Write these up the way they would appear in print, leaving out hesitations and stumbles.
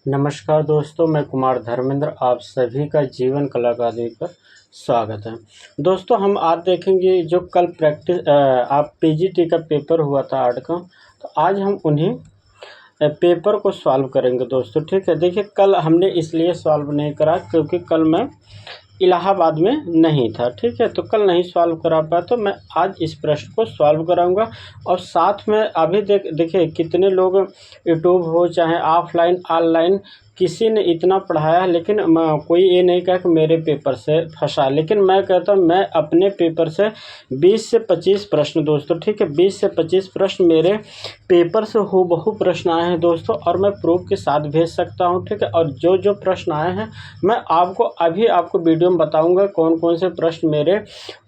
नमस्कार दोस्तों, मैं कुमार धर्मेंद्र आप सभी का जीवन कला अकादमी पर स्वागत है। दोस्तों हम आज देखेंगे जो कल आप पीजीटी का पेपर हुआ था आर्ट का, तो आज हम उन्हीं पेपर को सॉल्व करेंगे दोस्तों। ठीक है, देखिए कल हमने इसलिए सॉल्व नहीं करा क्योंकि कल मैं इलाहाबाद में नहीं था। ठीक है, तो कल नहीं सॉल्व करा पाया, तो मैं आज इस प्रश्न को सॉल्व कराऊंगा। और साथ में अभी देखिए कितने लोग यूट्यूब हो चाहे ऑफलाइन ऑनलाइन किसी ने इतना पढ़ाया, लेकिन कोई ये नहीं कहा कि मेरे पेपर से फंसा। लेकिन मैं कहता हूँ मैं अपने पेपर से 20 से 25 प्रश्न दोस्तों, ठीक है, 20 से 25 प्रश्न मेरे पेपर से हूबहू प्रश्न आए हैं दोस्तों, और मैं प्रूफ के साथ भेज सकता हूं। ठीक है, और जो जो प्रश्न आए हैं मैं आपको वीडियो में बताऊंगा कौन कौन से प्रश्न मेरे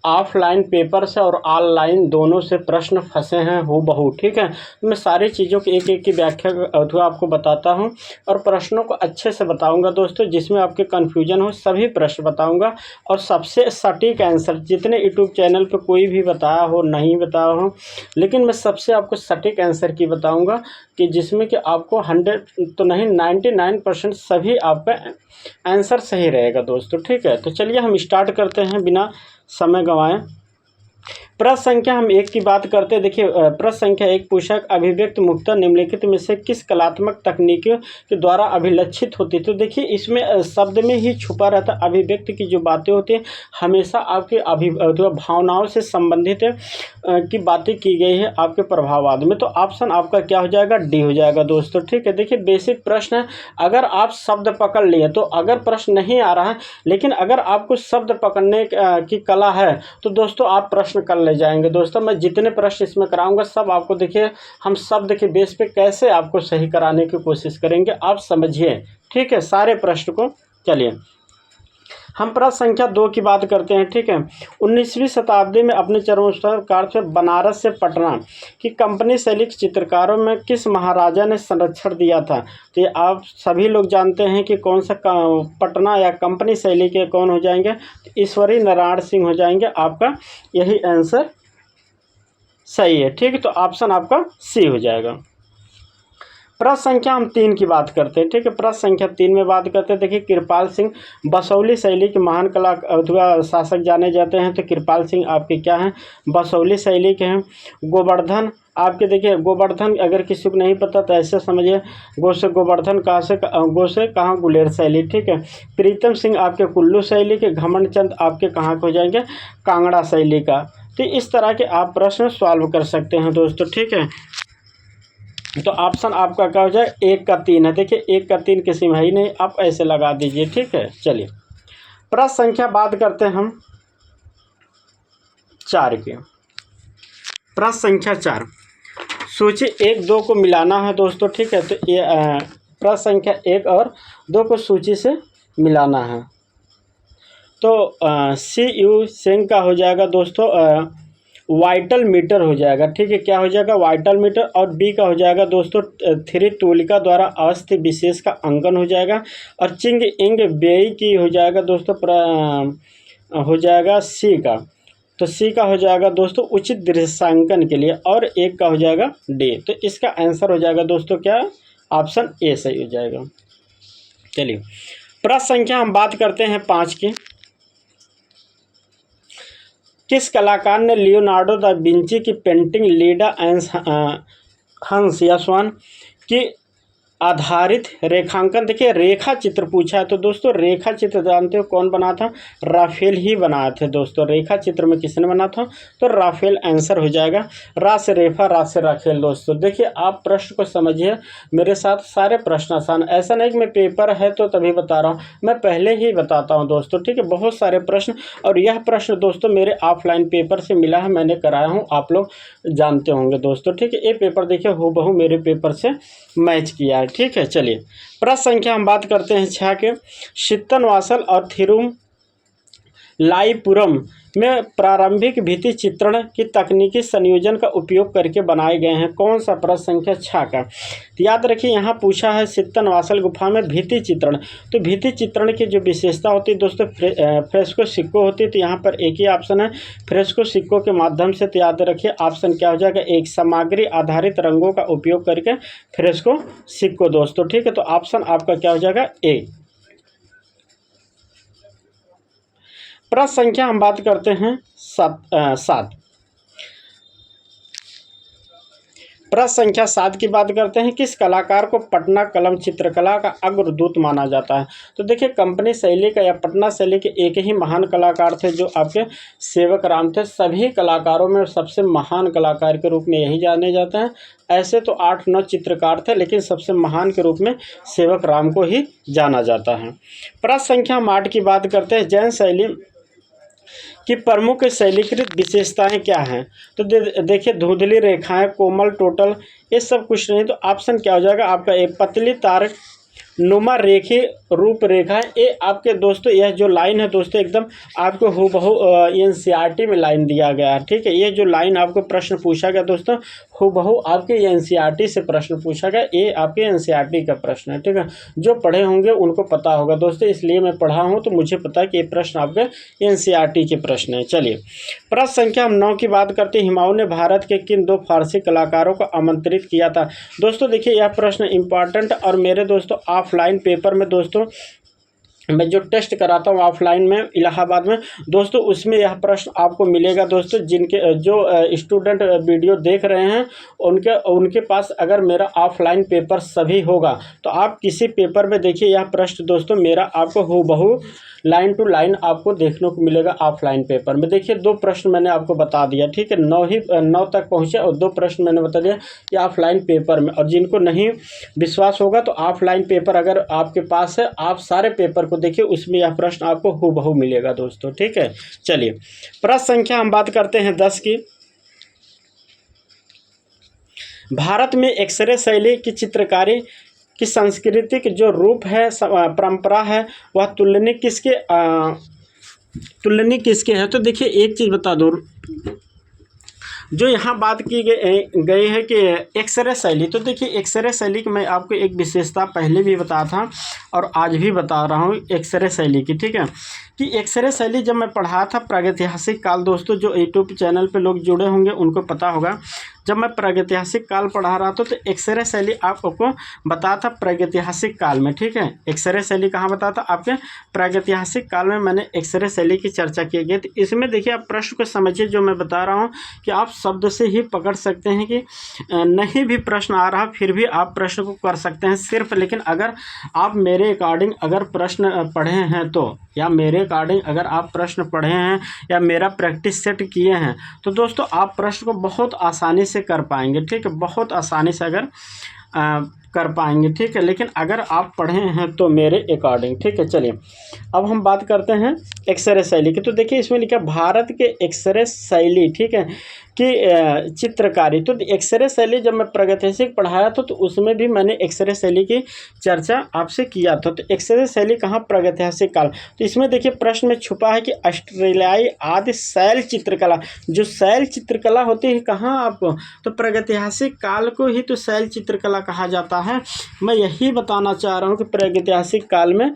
ऑफलाइन पेपर से और ऑनलाइन दोनों से प्रश्न फंसे हैं हूबहू। ठीक है, मैं सारी चीज़ों की एक एक की व्याख्या अथवा आपको बताता हूं और प्रश्नों को अच्छे से बताऊंगा दोस्तों, जिसमें आपके कन्फ्यूजन हो सभी प्रश्न बताऊंगा। और सबसे सटीक आंसर जितने यूट्यूब चैनल पे कोई भी बताया हो नहीं बताया हो, लेकिन मैं सबसे आपको सटीक आंसर की बताऊंगा कि जिसमें कि आपको 100 तो नहीं 99% सभी आपका आंसर सही रहेगा दोस्तों। ठीक है, तो चलिए हम स्टार्ट करते हैं बिना समय गंवाए। प्रश्न संख्या हम 1 की बात करते हैं। देखिए प्रश्न संख्या 1 पूछा अभिव्यक्ति मुक्तता निम्नलिखित में से किस कलात्मक तकनीकों के द्वारा अभिलक्षित होती है। तो देखिए इसमें शब्द में ही छुपा रहता अभिव्यक्ति की जो बातें होती हैं हमेशा आपके भावनाओं से संबंधित की बातें की गई है आपके प्रभाववाद में। तो ऑप्शन आपका क्या हो जाएगा, डी हो जाएगा दोस्तों। ठीक है, देखिए बेसिक प्रश्न है, अगर आप शब्द पकड़ लिए तो अगर प्रश्न नहीं आ रहा है, लेकिन अगर आपको शब्द पकड़ने की कला है तो दोस्तों आप प्रश्न कर ले जाएंगे दोस्तों। मैं जितने प्रश्न इसमें कराऊंगा सब आपको देखिए हम शब्द के बेस पे कैसे आपको सही कराने की कोशिश करेंगे, आप समझिए। ठीक है, सारे प्रश्न को चलिए हम प्रश्न संख्या 2 की बात करते हैं। ठीक है, 19वीं शताब्दी में अपने चरमोत्कर्ष से बनारस से पटना की कंपनी शैली के चित्रकारों में किस महाराजा ने संरक्षण दिया था। तो ये आप सभी लोग जानते हैं कि कौन सा पटना या कंपनी शैली के कौन हो जाएंगे, तो ईश्वरी नारायण सिंह हो जाएंगे। आपका यही आंसर सही है। ठीक है, तो ऑप्शन आपका सी हो जाएगा। प्रश्न संख्या हम 3 की बात करते हैं। ठीक है, प्रश्न संख्या 3 में बात करते हैं। देखिए कृपाल सिंह बसौली शैली के महान कला अथवा शासक जाने जाते हैं। तो कृपाल सिंह आपके क्या हैं, बसौली शैली के हैं। गोवर्धन आपके देखिए गोवर्धन अगर किसी को नहीं पता तो ऐसे समझिए गो से गोवर्धन, कहाँ से गो से कहाँ गुलेर शैली। ठीक है, प्रीतम सिंह आपके कुल्लू शैली के, घमंड चंद आपके कहाँ के हो जाएंगे, कांगड़ा शैली का। तो इस तरह के आप प्रश्न सॉल्व कर सकते हैं दोस्तों। ठीक है, तो ऑप्शन आपका क्या हो जाए, 1 का 3 है। देखिए 1 का 3 किसी में है ही नहीं, आप ऐसे लगा दीजिए। ठीक है, चलिए प्रश्न संख्या बात करते हैं हम 4 की। प्रश्न संख्या 4 सूची 1 2 को मिलाना है दोस्तों। ठीक है, तो ये प्रश्न संख्या 1 और 2 को सूची से मिलाना है। तो सी यू सेंग का हो जाएगा दोस्तों वाइटल मीटर हो जाएगा। ठीक है, क्या हो जाएगा, वाइटल मीटर। और बी का हो जाएगा दोस्तों 3 तूलिका द्वारा अवस्थी विशेष का अंकन हो जाएगा। और चिंग इंग बेई की हो जाएगा दोस्तों हो जाएगा सी का। तो सी का हो जाएगा दोस्तों उचित दृश्यांकन के लिए। और 1 का हो जाएगा डी। तो इसका आंसर हो जाएगा दोस्तों क्या, ऑप्शन ए सही हो जाएगा। चलिए प्रश्न संख्या हम बात करते हैं 5 की। किस कलाकार ने लियोनार्डो दा विंची की पेंटिंग लीडा एंड हंस या स्वान की आधारित रेखांकन, देखिए रेखा चित्र पूछा है। तो दोस्तों रेखा चित्र जानते हो कौन बना था, राफेल ही बनाए थे दोस्तों। रेखा चित्र में किसने बना था, तो राफेल आंसर हो जाएगा। रा से रेफा, रा से राफेल दोस्तों। देखिए आप प्रश्न को समझिए मेरे साथ, सारे प्रश्न आसान, ऐसा नहीं कि मैं पेपर है तो तभी बता रहा हूँ, मैं पहले ही बताता हूँ दोस्तों। ठीक है, बहुत सारे प्रश्न, और यह प्रश्न दोस्तों मेरे ऑफलाइन पेपर से मिला है, मैंने कराया हूँ, आप लोग जानते होंगे दोस्तों। ठीक है, ये पेपर देखिए हूबहू मेरे पेपर से मैच किया है। ठीक है, चलिए प्रश्न संख्या हम बात करते हैं 6 के। शीतन वासल और लाईपुरम में प्रारंभिक भित्ति चित्रण की तकनीकी संयोजन का उपयोग करके बनाए गए हैं। कौन सा? प्रश्न संख्या 6 का। तो याद रखिए यहाँ पूछा है सित्तनवासल गुफा में भित्ति चित्रण। तो भित्ति चित्रण की जो विशेषता होती है दोस्तों, फ्रेस्को सिक्को होती है। तो यहाँ पर एक ही ऑप्शन है फ्रेस्को सिक्को के माध्यम से। तो याद रखिए ऑप्शन क्या हो जाएगा? एक, सामग्री आधारित रंगों का उपयोग करके फ्रेस्को सिक्को दोस्तों, ठीक है। तो ऑप्शन आपका क्या हो जाएगा? ए। प्रश्न संख्या हम बात करते हैं 7। प्रश्न संख्या 7 की बात करते हैं। किस कलाकार को पटना कलम चित्रकला का अग्रदूत माना जाता है? तो देखिए कंपनी शैली का या पटना शैली के एक ही महान कलाकार थे जो आपके सेवक राम थे। सभी कलाकारों में सबसे महान कलाकार के रूप में यही जाने जाते हैं। ऐसे तो 8-9 चित्रकार थे, लेकिन सबसे महान के रूप में सेवक राम को ही जाना जाता है। प्रश्न संख्या 8 की बात करते हैं। जैन शैली कि प्रमुख शैलीकृत विशेषताएं क्या हैं? तो देखिए धुंधली रेखाएं, कोमल टोटल, ये सब कुछ नहीं। तो ऑप्शन क्या हो जाएगा आपका? एक, पतली तार नुमा रेखी रूपरेखा। ये आपके दोस्तों यह जो लाइन है दोस्तों एकदम आपको हूबहू एनसीईआरटी में लाइन दिया गया है, ठीक है। ये जो लाइन आपको प्रश्न पूछा गया दोस्तों हूबहू आपके एनसीईआरटी से प्रश्न पूछा गया। ये आपके एनसीईआरटी का प्रश्न है, ठीक है। जो पढ़े होंगे उनको पता होगा दोस्तों, इसलिए मैं पढ़ा हूँ तो मुझे पता है कि ये प्रश्न आपके एनसीईआरटी के प्रश्न है। चलिए प्रश्न संख्या हम 9 की बात करते हैं। हुमायूं ने भारत के किन 2 फारसी कलाकारों को आमंत्रित किया था? दोस्तों देखिए यह प्रश्न इंपॉर्टेंट, और मेरे दोस्तों ऑफलाइन पेपर में दोस्तों मैं जो टेस्ट कराता हूँ ऑफलाइन में इलाहाबाद में दोस्तों, उसमें यह प्रश्न आपको मिलेगा दोस्तों। जिनके जो स्टूडेंट वीडियो देख रहे हैं उनके पास अगर मेरा ऑफलाइन पेपर सभी होगा तो आप किसी पेपर में देखिए यह प्रश्न दोस्तों मेरा आपको हूबहू लाइन टू लाइन आपको देखने को मिलेगा ऑफलाइन पेपर में। देखिए 2 प्रश्न मैंने आपको बता दिया, ठीक है। 9 तक पहुँचे और 2 प्रश्न मैंने बता दिया कि ऑफलाइन पेपर में। और जिनको नहीं विश्वास होगा तो ऑफलाइन पेपर अगर आपके पास है आप सारे पेपर को देखिए, उसमें यह प्रश्न आपको हूबहू मिलेगा दोस्तों, ठीक है। चलिए प्रश्न संख्या हम बात करते हैं 10 की। भारत में एक्सरे शैली की चित्रकारी की सांस्कृतिक जो रूप है परंपरा है वह तुलनीय किसके है? तो देखिए एक चीज़ बता दो, जो यहाँ बात की गई है कि एक्सरे शैली। तो देखिए एक्सरे शैली की मैं आपको एक विशेषता पहले भी बताया था और आज भी बता रहा हूँ एक्सरे शैली की, ठीक है। कि एक्सरे शैली जब मैं पढ़ाया था प्रागैतिहासिक काल दोस्तों, जो यूट्यूब चैनल पे लोग जुड़े होंगे उनको पता होगा। जब मैं प्रागैतिहासिक काल पढ़ा रहा था तो एक्सरे शैली आपको बताया था प्रागैतिहासिक काल में, ठीक है। एक्सरे शैली कहाँ बताया था? आपके प्रागैतिहासिक काल में मैंने एक्सरे शैली की चर्चा की गई। तो इसमें देखिए आप प्रश्न को समझिए, जो मैं बता रहा हूँ कि आप शब्द से ही पकड़ सकते हैं कि नहीं भी प्रश्न आ रहा फिर भी आप प्रश्न को कर सकते हैं सिर्फ। लेकिन अगर आप मेरे अकॉर्डिंग अगर प्रश्न पढ़े हैं तो, या मेरे अकॉर्डिंग अगर आप प्रश्न पढ़े हैं या मेरा प्रैक्टिस सेट किए हैं तो दोस्तों आप प्रश्न को बहुत आसानी से कर पाएंगे, ठीक है। बहुत आसानी से अगर कर पाएंगे, ठीक है। लेकिन अगर आप पढ़े हैं तो मेरे अकॉर्डिंग, ठीक है। चलिए अब हम बात करते हैं एक्सरे शैली की। तो देखिए इसमें लिखा भारत के एक्सरे शैली, ठीक है, कि चित्रकारी। तो एक्सरे शैली जब मैं प्रागैतिहासिक पढ़ाया था तो उसमें भी मैंने एक्सरे शैली की चर्चा आपसे किया था। तो एक्सरे शैली कहाँ? प्रागैतिहासिक काल। तो इसमें देखिए प्रश्न में छुपा है कि ऑस्ट्रेलियाई आदि शैल चित्रकला, जो शैल चित्रकला होती है कहाँ आपको? तो प्रागैतिहासिक काल को ही तो शैल चित्रकला कहा जाता है। मैं यही बताना चाह रहा हूँ कि प्रागैतिहासिक काल में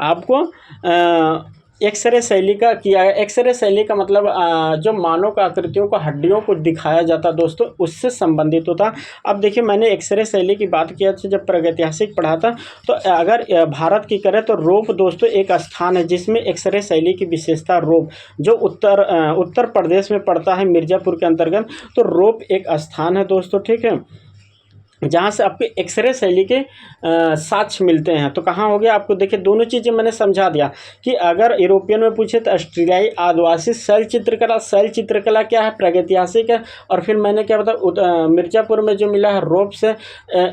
आपको एक्सरे शैली का किया गया। एक्सरे शैली का मतलब जो मानव आकृतियों को, हड्डियों को दिखाया जाता दोस्तों, उससे संबंधित होता। अब देखिए मैंने एक्सरे शैली की बात किया था जब प्रागैतिहासिक पढ़ा था। तो अगर भारत की करें तो रोप दोस्तों एक स्थान है जिसमें एक्सरे शैली की विशेषता रोप, जो उत्तर प्रदेश में पड़ता है मिर्ज़ापुर के अंतर्गत। तो रोप एक स्थान है दोस्तों, ठीक है, जहाँ से आपके एक्सरे शैली के साक्ष्य मिलते हैं। तो कहाँ हो गया आपको? देखिए दोनों चीज़ें मैंने समझा दिया कि अगर यूरोपियन में पूछे तो ऑस्ट्रेलियाई आदिवासी शैल चित्रकला क्या है? प्रागैतिहासिक है। और फिर मैंने क्या बताया मिर्ज़ापुर में जो मिला है रोप से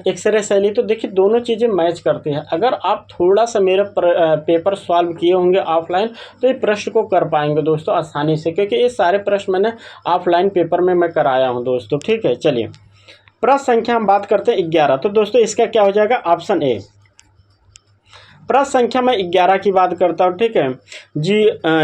एक्सरे शैली। तो देखिए दोनों चीज़ें मैच करती हैं। अगर आप थोड़ा सा मेरा पेपर सॉल्व किए होंगे ऑफलाइन तो ये प्रश्न को कर पाएंगे दोस्तों आसानी से, क्योंकि ये सारे प्रश्न मैंने ऑफलाइन पेपर में मैं कराया हूँ दोस्तों, ठीक है। चलिए प्रश्न संख्या हम बात करते हैं 11। तो दोस्तों इसका क्या हो जाएगा? Option A. प्रश्न संख्या मैं 11 की बात करता हूँ, ठीक है।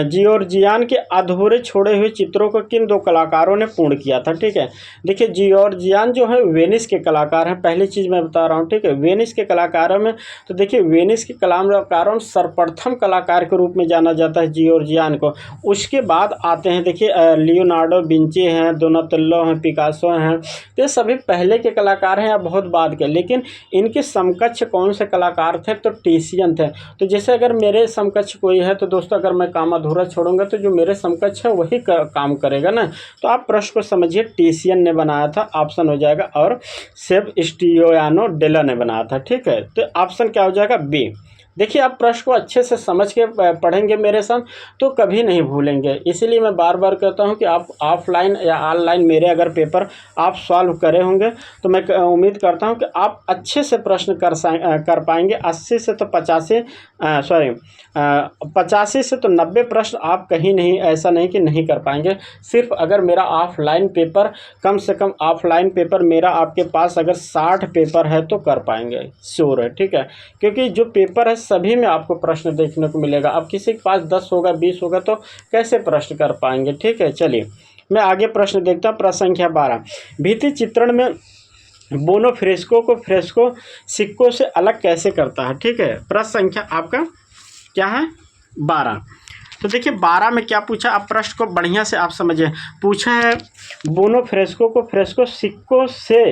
जियोर्जियान के अधूरे छोड़े हुए चित्रों को किन दो कलाकारों ने पूर्ण किया था, ठीक है। देखिए जियोर्जियान जो है वेनिस के कलाकार हैं, पहली चीज़ मैं बता रहा हूँ, ठीक है। वेनिस के कलाकारों में तो देखिए वेनिस के कलाकारों सर्वप्रथम कलाकार के रूप में जाना जाता है जियोर्जियान को। उसके बाद आते हैं देखिए लियोनार्डो विंची हैं, डोनाटेल्लो हैं, पिकासो हैं, तो ये सभी पहले के कलाकार हैं या बहुत बाद के। लेकिन इनके समकक्ष कौन से कलाकार थे, तो टिशियन थे। तो जैसे अगर मेरे समकक्ष कोई है तो दोस्तों अगर मैं काम अधूरा छोड़ूंगा तो जो मेरे समकक्ष है वही काम करेगा ना। तो आप प्रश्न को समझिए, टिशियन ने बनाया था, ऑप्शन हो जाएगा, और सेबस्टियानो डेला ने बनाया था, ठीक है। तो ऑप्शन क्या हो जाएगा, बी। देखिए आप प्रश्न को अच्छे से समझ के पढ़ेंगे मेरे साथ तो कभी नहीं भूलेंगे। इसीलिए मैं बार बार कहता हूं कि आप ऑफलाइन या ऑनलाइन मेरे अगर पेपर आप सॉल्व करे होंगे तो मैं उम्मीद करता हूं कि आप अच्छे से प्रश्न कर पाएंगे। 80 से तो 85 से तो 90 प्रश्न आप कहीं नहीं, ऐसा नहीं कि नहीं कर पाएंगे। सिर्फ अगर मेरा ऑफलाइन पेपर, कम से कम ऑफलाइन पेपर मेरा आपके पास अगर 60 पेपर है तो कर पाएंगे, श्योर है, ठीक है। क्योंकि जो पेपर है सभी में आपको प्रश्न देखने को मिलेगा। अब किसी के पास 10 होगा, 20 होगा तो कैसे प्रश्न कर पाएंगे, ठीक है। चलिए मैं आगे प्रश्न देखता हूँ। प्रश्न संख्या 12, भित्ति चित्रण में बोनो फ्रेस्को को फ्रेस्को सिक्कों से अलग कैसे करता है, ठीक है। प्रश्न संख्या आपका क्या है, 12। तो देखिए 12 में क्या पूछा, आप प्रश्न को बढ़िया से आप समझिए। पूछा है बोनो फ्रेस्को को फ्रेस्को सिक्कों से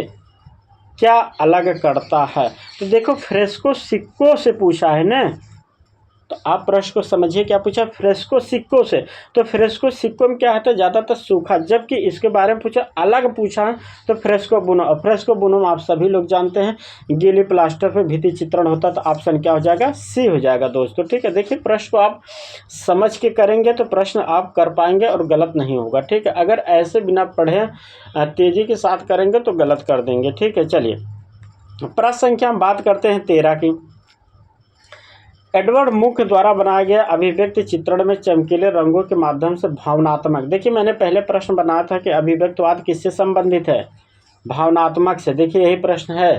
क्या अलग करता है। तो देखो फ्रेस्को सिक्कों से पूछा है ना, तो आप प्रश्न को समझिए क्या पूछा, फ्रेस्को सिक्कों से। तो फ्रेस्को सिक्कों में क्या होता है, ज़्यादातर सूखा, जबकि इसके बारे में पूछा अलग पूछा है तो फ्रेस्को बुनो। फ्रेस्को बुनो में आप सभी लोग जानते हैं गीली प्लास्टर पे भित्ति चित्रण होता है। तो ऑप्शन क्या हो जाएगा, सी हो जाएगा दोस्तों, ठीक है। देखिए प्रश्न को आप समझ के करेंगे तो प्रश्न आप कर पाएंगे और गलत नहीं होगा, ठीक है। अगर ऐसे बिना पढ़े तेज़ी के साथ करेंगे तो गलत कर देंगे, ठीक है। चलिए प्रश्न संख्या हम बात करते हैं 13 की। एडवर्ड मुख द्वारा बनाया गया अभिव्यक्ति चित्रण में चमकीले रंगों के माध्यम से भावनात्मक। देखिए मैंने पहले प्रश्न बनाया था कि अभिव्यक्तिवाद किससे संबंधित है, भावनात्मक से। देखिए यही प्रश्न है।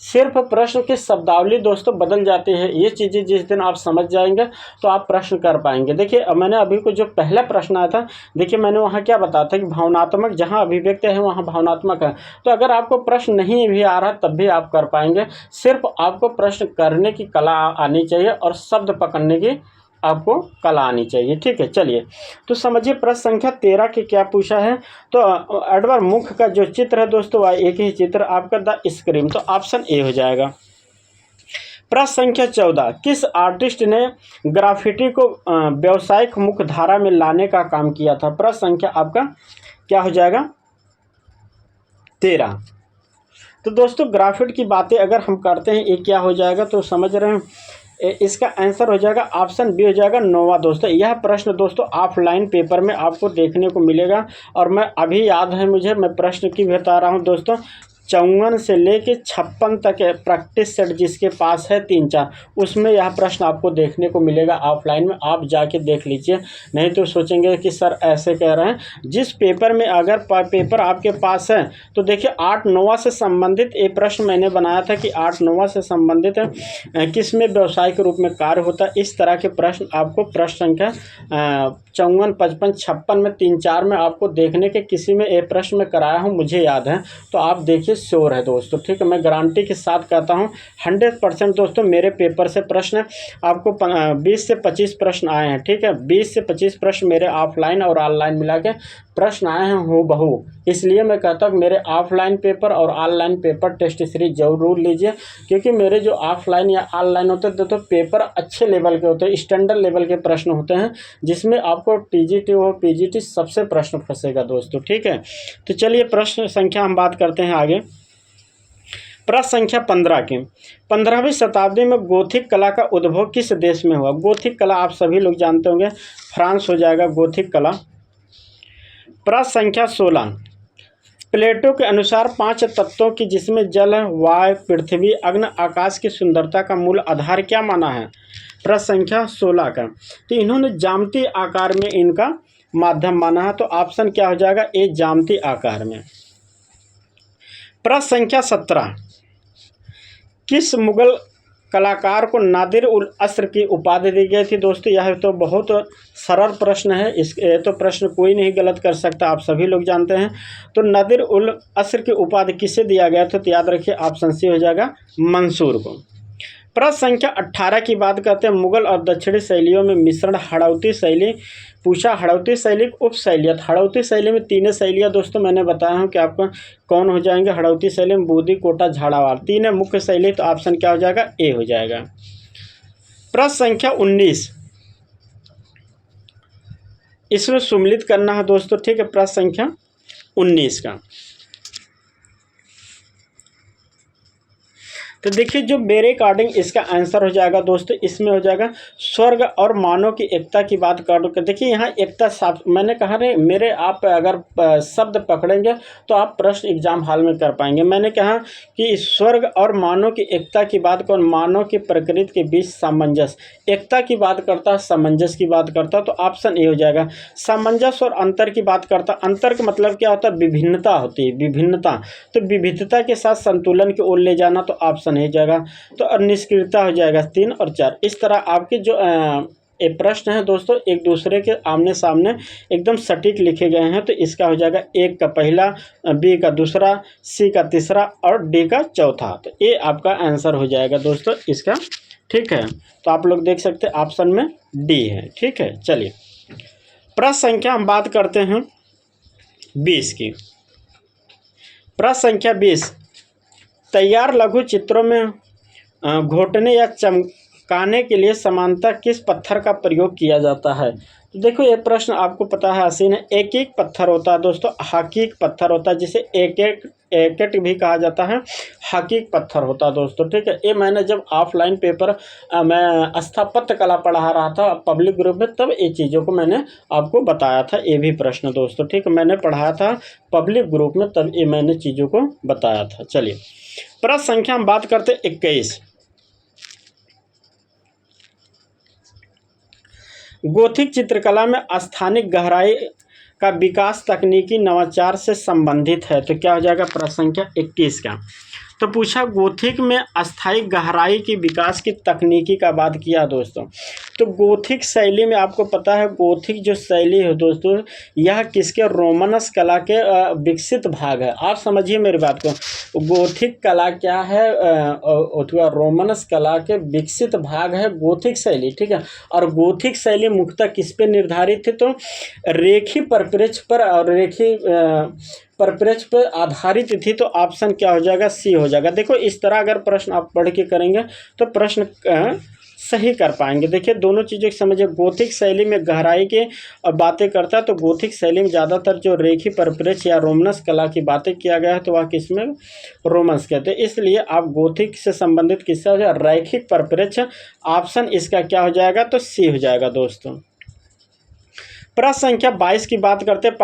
सिर्फ प्रश्न की शब्दावली दोस्तों बदल जाती है, ये चीज़ें जिस दिन आप समझ जाएंगे तो आप प्रश्न कर पाएंगे। देखिए मैंने अभी को जो पहला प्रश्न आया था, देखिए मैंने वहाँ क्या बताया था कि भावनात्मक, जहाँ अभिव्यक्ति है वहाँ भावनात्मक है। तो अगर आपको प्रश्न नहीं भी आ रहा तब भी आप कर पाएंगे। सिर्फ आपको प्रश्न करने की कला आनी चाहिए और शब्द पकड़ने की आपको कला आनी चाहिए, ठीक है। चलिए तो समझिए प्रश्न संख्या 13 की क्या पूछा है। तो एडवर्ड मुख का जो चित्र है दोस्तों वह एक ही चित्र आपका द स्क्रीम, तो ऑप्शन ए हो जाएगा। प्रश्न संख्या 14, किस आर्टिस्ट ने ग्राफिटी को व्यावसायिक मुख्य धारा में लाने का काम किया था। प्रश्न संख्या आपका क्या हो जाएगा, 13। तो दोस्तों ग्राफिट की बातें अगर हम करते हैं ये क्या हो जाएगा, तो समझ रहे हैं इसका आंसर हो जाएगा ऑप्शन बी हो जाएगा, नोवा। दोस्तों यह प्रश्न दोस्तों ऑफलाइन पेपर में आपको देखने को मिलेगा। और मैं अभी याद है मुझे, मैं प्रश्न की बता रहा हूं दोस्तों, 54 से लेके 56 तक प्रैक्टिस सेट जिसके पास है 3-4, उसमें यह प्रश्न आपको देखने को मिलेगा ऑफलाइन में। आप जाके देख लीजिए, नहीं तो सोचेंगे कि सर ऐसे कह रहे हैं। जिस पेपर में अगर पेपर आपके पास है तो देखिए 8-9 से संबंधित एक प्रश्न मैंने बनाया था कि 8-9 से संबंधित किस में व्यवसाय के रूप में कार्य होता है। इस तरह के प्रश्न आपको प्रश्न संख्या 54, 55, 56 में 3-4 में आपको देखने के किसी में एक प्रश्न में कराया हूँ, मुझे याद है। तो आप देखिए श्योर है दोस्तों, ठीक है। मैं गारंटी के साथ कहता हूँ 100% दोस्तों मेरे पेपर से प्रश्न आपको 20 से 25 प्रश्न आए हैं, ठीक है। 20 से 25 प्रश्न मेरे ऑफलाइन और ऑनलाइन मिला के प्रश्न आए हैं हूबहू। इसलिए मैं कहता हूँ मेरे ऑफलाइन पेपर और ऑनलाइन पेपर टेस्ट सीरीज जरूर लीजिए, क्योंकि मेरे जो ऑफलाइन या ऑनलाइन होते हैं तो पेपर अच्छे लेवल के होते हैं, स्टैंडर्ड लेवल के प्रश्न होते हैं, जिसमें आपको टीजीटी हो पीजीटी सबसे प्रश्न फंसेगा दोस्तों, ठीक है। तो चलिए प्रश्न संख्या हम बात करते हैं आगे। प्रश्न संख्या 15 की, 15वीं शताब्दी में गोथिक कला का उद्भव किस देश में हुआ। गोथिक कला आप सभी लोग जानते होंगे, फ्रांस हो जाएगा गोथिक कला। प्रश्न संख्या 16, प्लेटो के अनुसार 5 तत्वों की जिसमें जल, वायु, पृथ्वी, अग्नि, आकाश की सुंदरता का मूल आधार क्या माना है। प्रश्न संख्या 16 का, तो इन्होंने ज्यामितीय आकार में इनका माध्यम माना है। तो ऑप्शन क्या हो जाएगा, ए ज्यामितीय आकार में। प्रश्न संख्या 17, किस मुगल कलाकार को नादिर उल अस्र की उपाधि दी गई थी। दोस्तों यह तो बहुत सरल प्रश्न है, ये तो प्रश्न कोई नहीं गलत कर सकता, आप सभी लोग जानते हैं। तो नादिर उल अस्र की उपाधि किसे दिया गया था? तो याद रखिए ऑप्शन सी हो जाएगा मंसूर को। प्रश्न संख्या 18 की बात करते हैं, मुगल और दक्षिणी शैलियों में मिश्रण हड़ौती शैली पूछा। हड़ौती शैली उप शैलियत, हड़ौती शैली में तीन शैलियाँ दोस्तों मैंने बताया हूँ कि आपका कौन हो जाएंगे। हड़ौती शैली में बूंदी, कोटा, झाड़ावाड़, तीन है मुख्य शैली, तो ऑप्शन क्या हो जाएगा? ए हो जाएगा। प्रश्न संख्या 19, इसमें सम्मिलित करना है दोस्तों, ठीक है। प्रश्न संख्या 19 का तो देखिए जो मेरे अकॉर्डिंग इसका आंसर हो जाएगा दोस्तों, इसमें हो जाएगा स्वर्ग और मानव की एकता की बात कर। देखिए यहाँ एकता साफ, मैंने कहा नहीं, मेरे आप अगर शब्द पकड़ेंगे तो आप प्रश्न एग्जाम हॉल में कर पाएंगे। मैंने कहा कि स्वर्ग और मानव की एकता की बात कर, मानव की प्रकृति के बीच सामंजस्य, एकता की बात करता है, सामंजस्य की बात करता है, तो ऑप्शन ए हो जाएगा। सामंजस्य और अंतर की बात करता है, अंतर का मतलब क्या होता है? विभिन्नता होती है, विभिन्नता, तो विविधता के साथ संतुलन की ओर ले जाना, तो ऑप्शन नहीं जाएगा। तो निष्क्रियता हो जाएगा 3 और 4। इस तरह आपके जो ये प्रश्न है दोस्तों एक दूसरे के आमने सामने एकदम सटीक लिखे गए हैं। तो इसका हो जाएगा एक का पहला, बी का दूसरा, सी का तीसरा और डी का चौथा। तो ये आपका आंसर हो जाएगा दोस्तों इसका, ठीक है। तो आप लोग देख सकते हैं ऑप्शन में डी है, ठीक है। चलिए प्रश्न संख्या हम बात करते हैं 20 की। प्रश्न संख्या 20, तैयार लघु चित्रों में घोटने या चमकाने के लिए सामान्यतः किस पत्थर का प्रयोग किया जाता है? तो देखो ये प्रश्न आपको पता है आसीन है। एक एक पत्थर होता है दोस्तों, हकीक पत्थर होता है, जिसे एक भी कहा जाता है, हकीक पत्थर होता है दोस्तों, ठीक है। ये मैंने जब ऑफलाइन पेपर मैं स्थापत्य कला पढ़ा रहा था पब्लिक ग्रुप में, तब ये चीज़ों को मैंने आपको बताया था। ये भी प्रश्न दोस्तों, ठीक है, मैंने पढ़ाया था पब्लिक ग्रुप में, तब ये मैंने चीज़ों को बताया था। चलिए प्रश्न संख्या हम बात करते 21, गोथिक चित्रकला में स्थानिक गहराई का विकास तकनीकी नवाचार से संबंधित है। तो क्या हो जाएगा? प्रश्न संख्या 21 का। तो पूछा गोथिक में अस्थायी गहराई की विकास की तकनीकी का बात किया दोस्तों। तो गोथिक शैली में आपको पता है, गोथिक जो शैली है दोस्तों, यह किसके? रोमनस कला के विकसित भाग है। आप समझिए मेरी बात को, गोथिक कला क्या है? रोमनस कला के विकसित भाग है गोथिक शैली, ठीक है। और गोथिक शैली मुख्यतः किस पे निर्धारित थी? तो रेखी परिप्रेक्ष्य पर और रेखी परिप्रेक्ष्य पर आधारित थी। तो ऑप्शन क्या हो जाएगा? सी हो जाएगा। देखो इस तरह अगर प्रश्न आप पढ़ के करेंगे तो प्रश्न सही कर पाएंगे। देखिए दोनों चीज़ों की समझिए, गोथिक शैली में गहराई के बातें करता है, तो गोथिक शैली में ज़्यादातर जो रेखी परिप्रेक्ष्य या रोमनस कला की बातें किया गया है, तो वह किसमें? रोमन्स कहते हैं। इसलिए आप गोथिक से संबंधित किससे हो जाएगा? रैखिक परिप्रेक्ष्य। ऑप्शन इसका क्या हो जाएगा? तो सी हो जाएगा दोस्तों। प्रश्न संख्या 22 की बात करते हैं,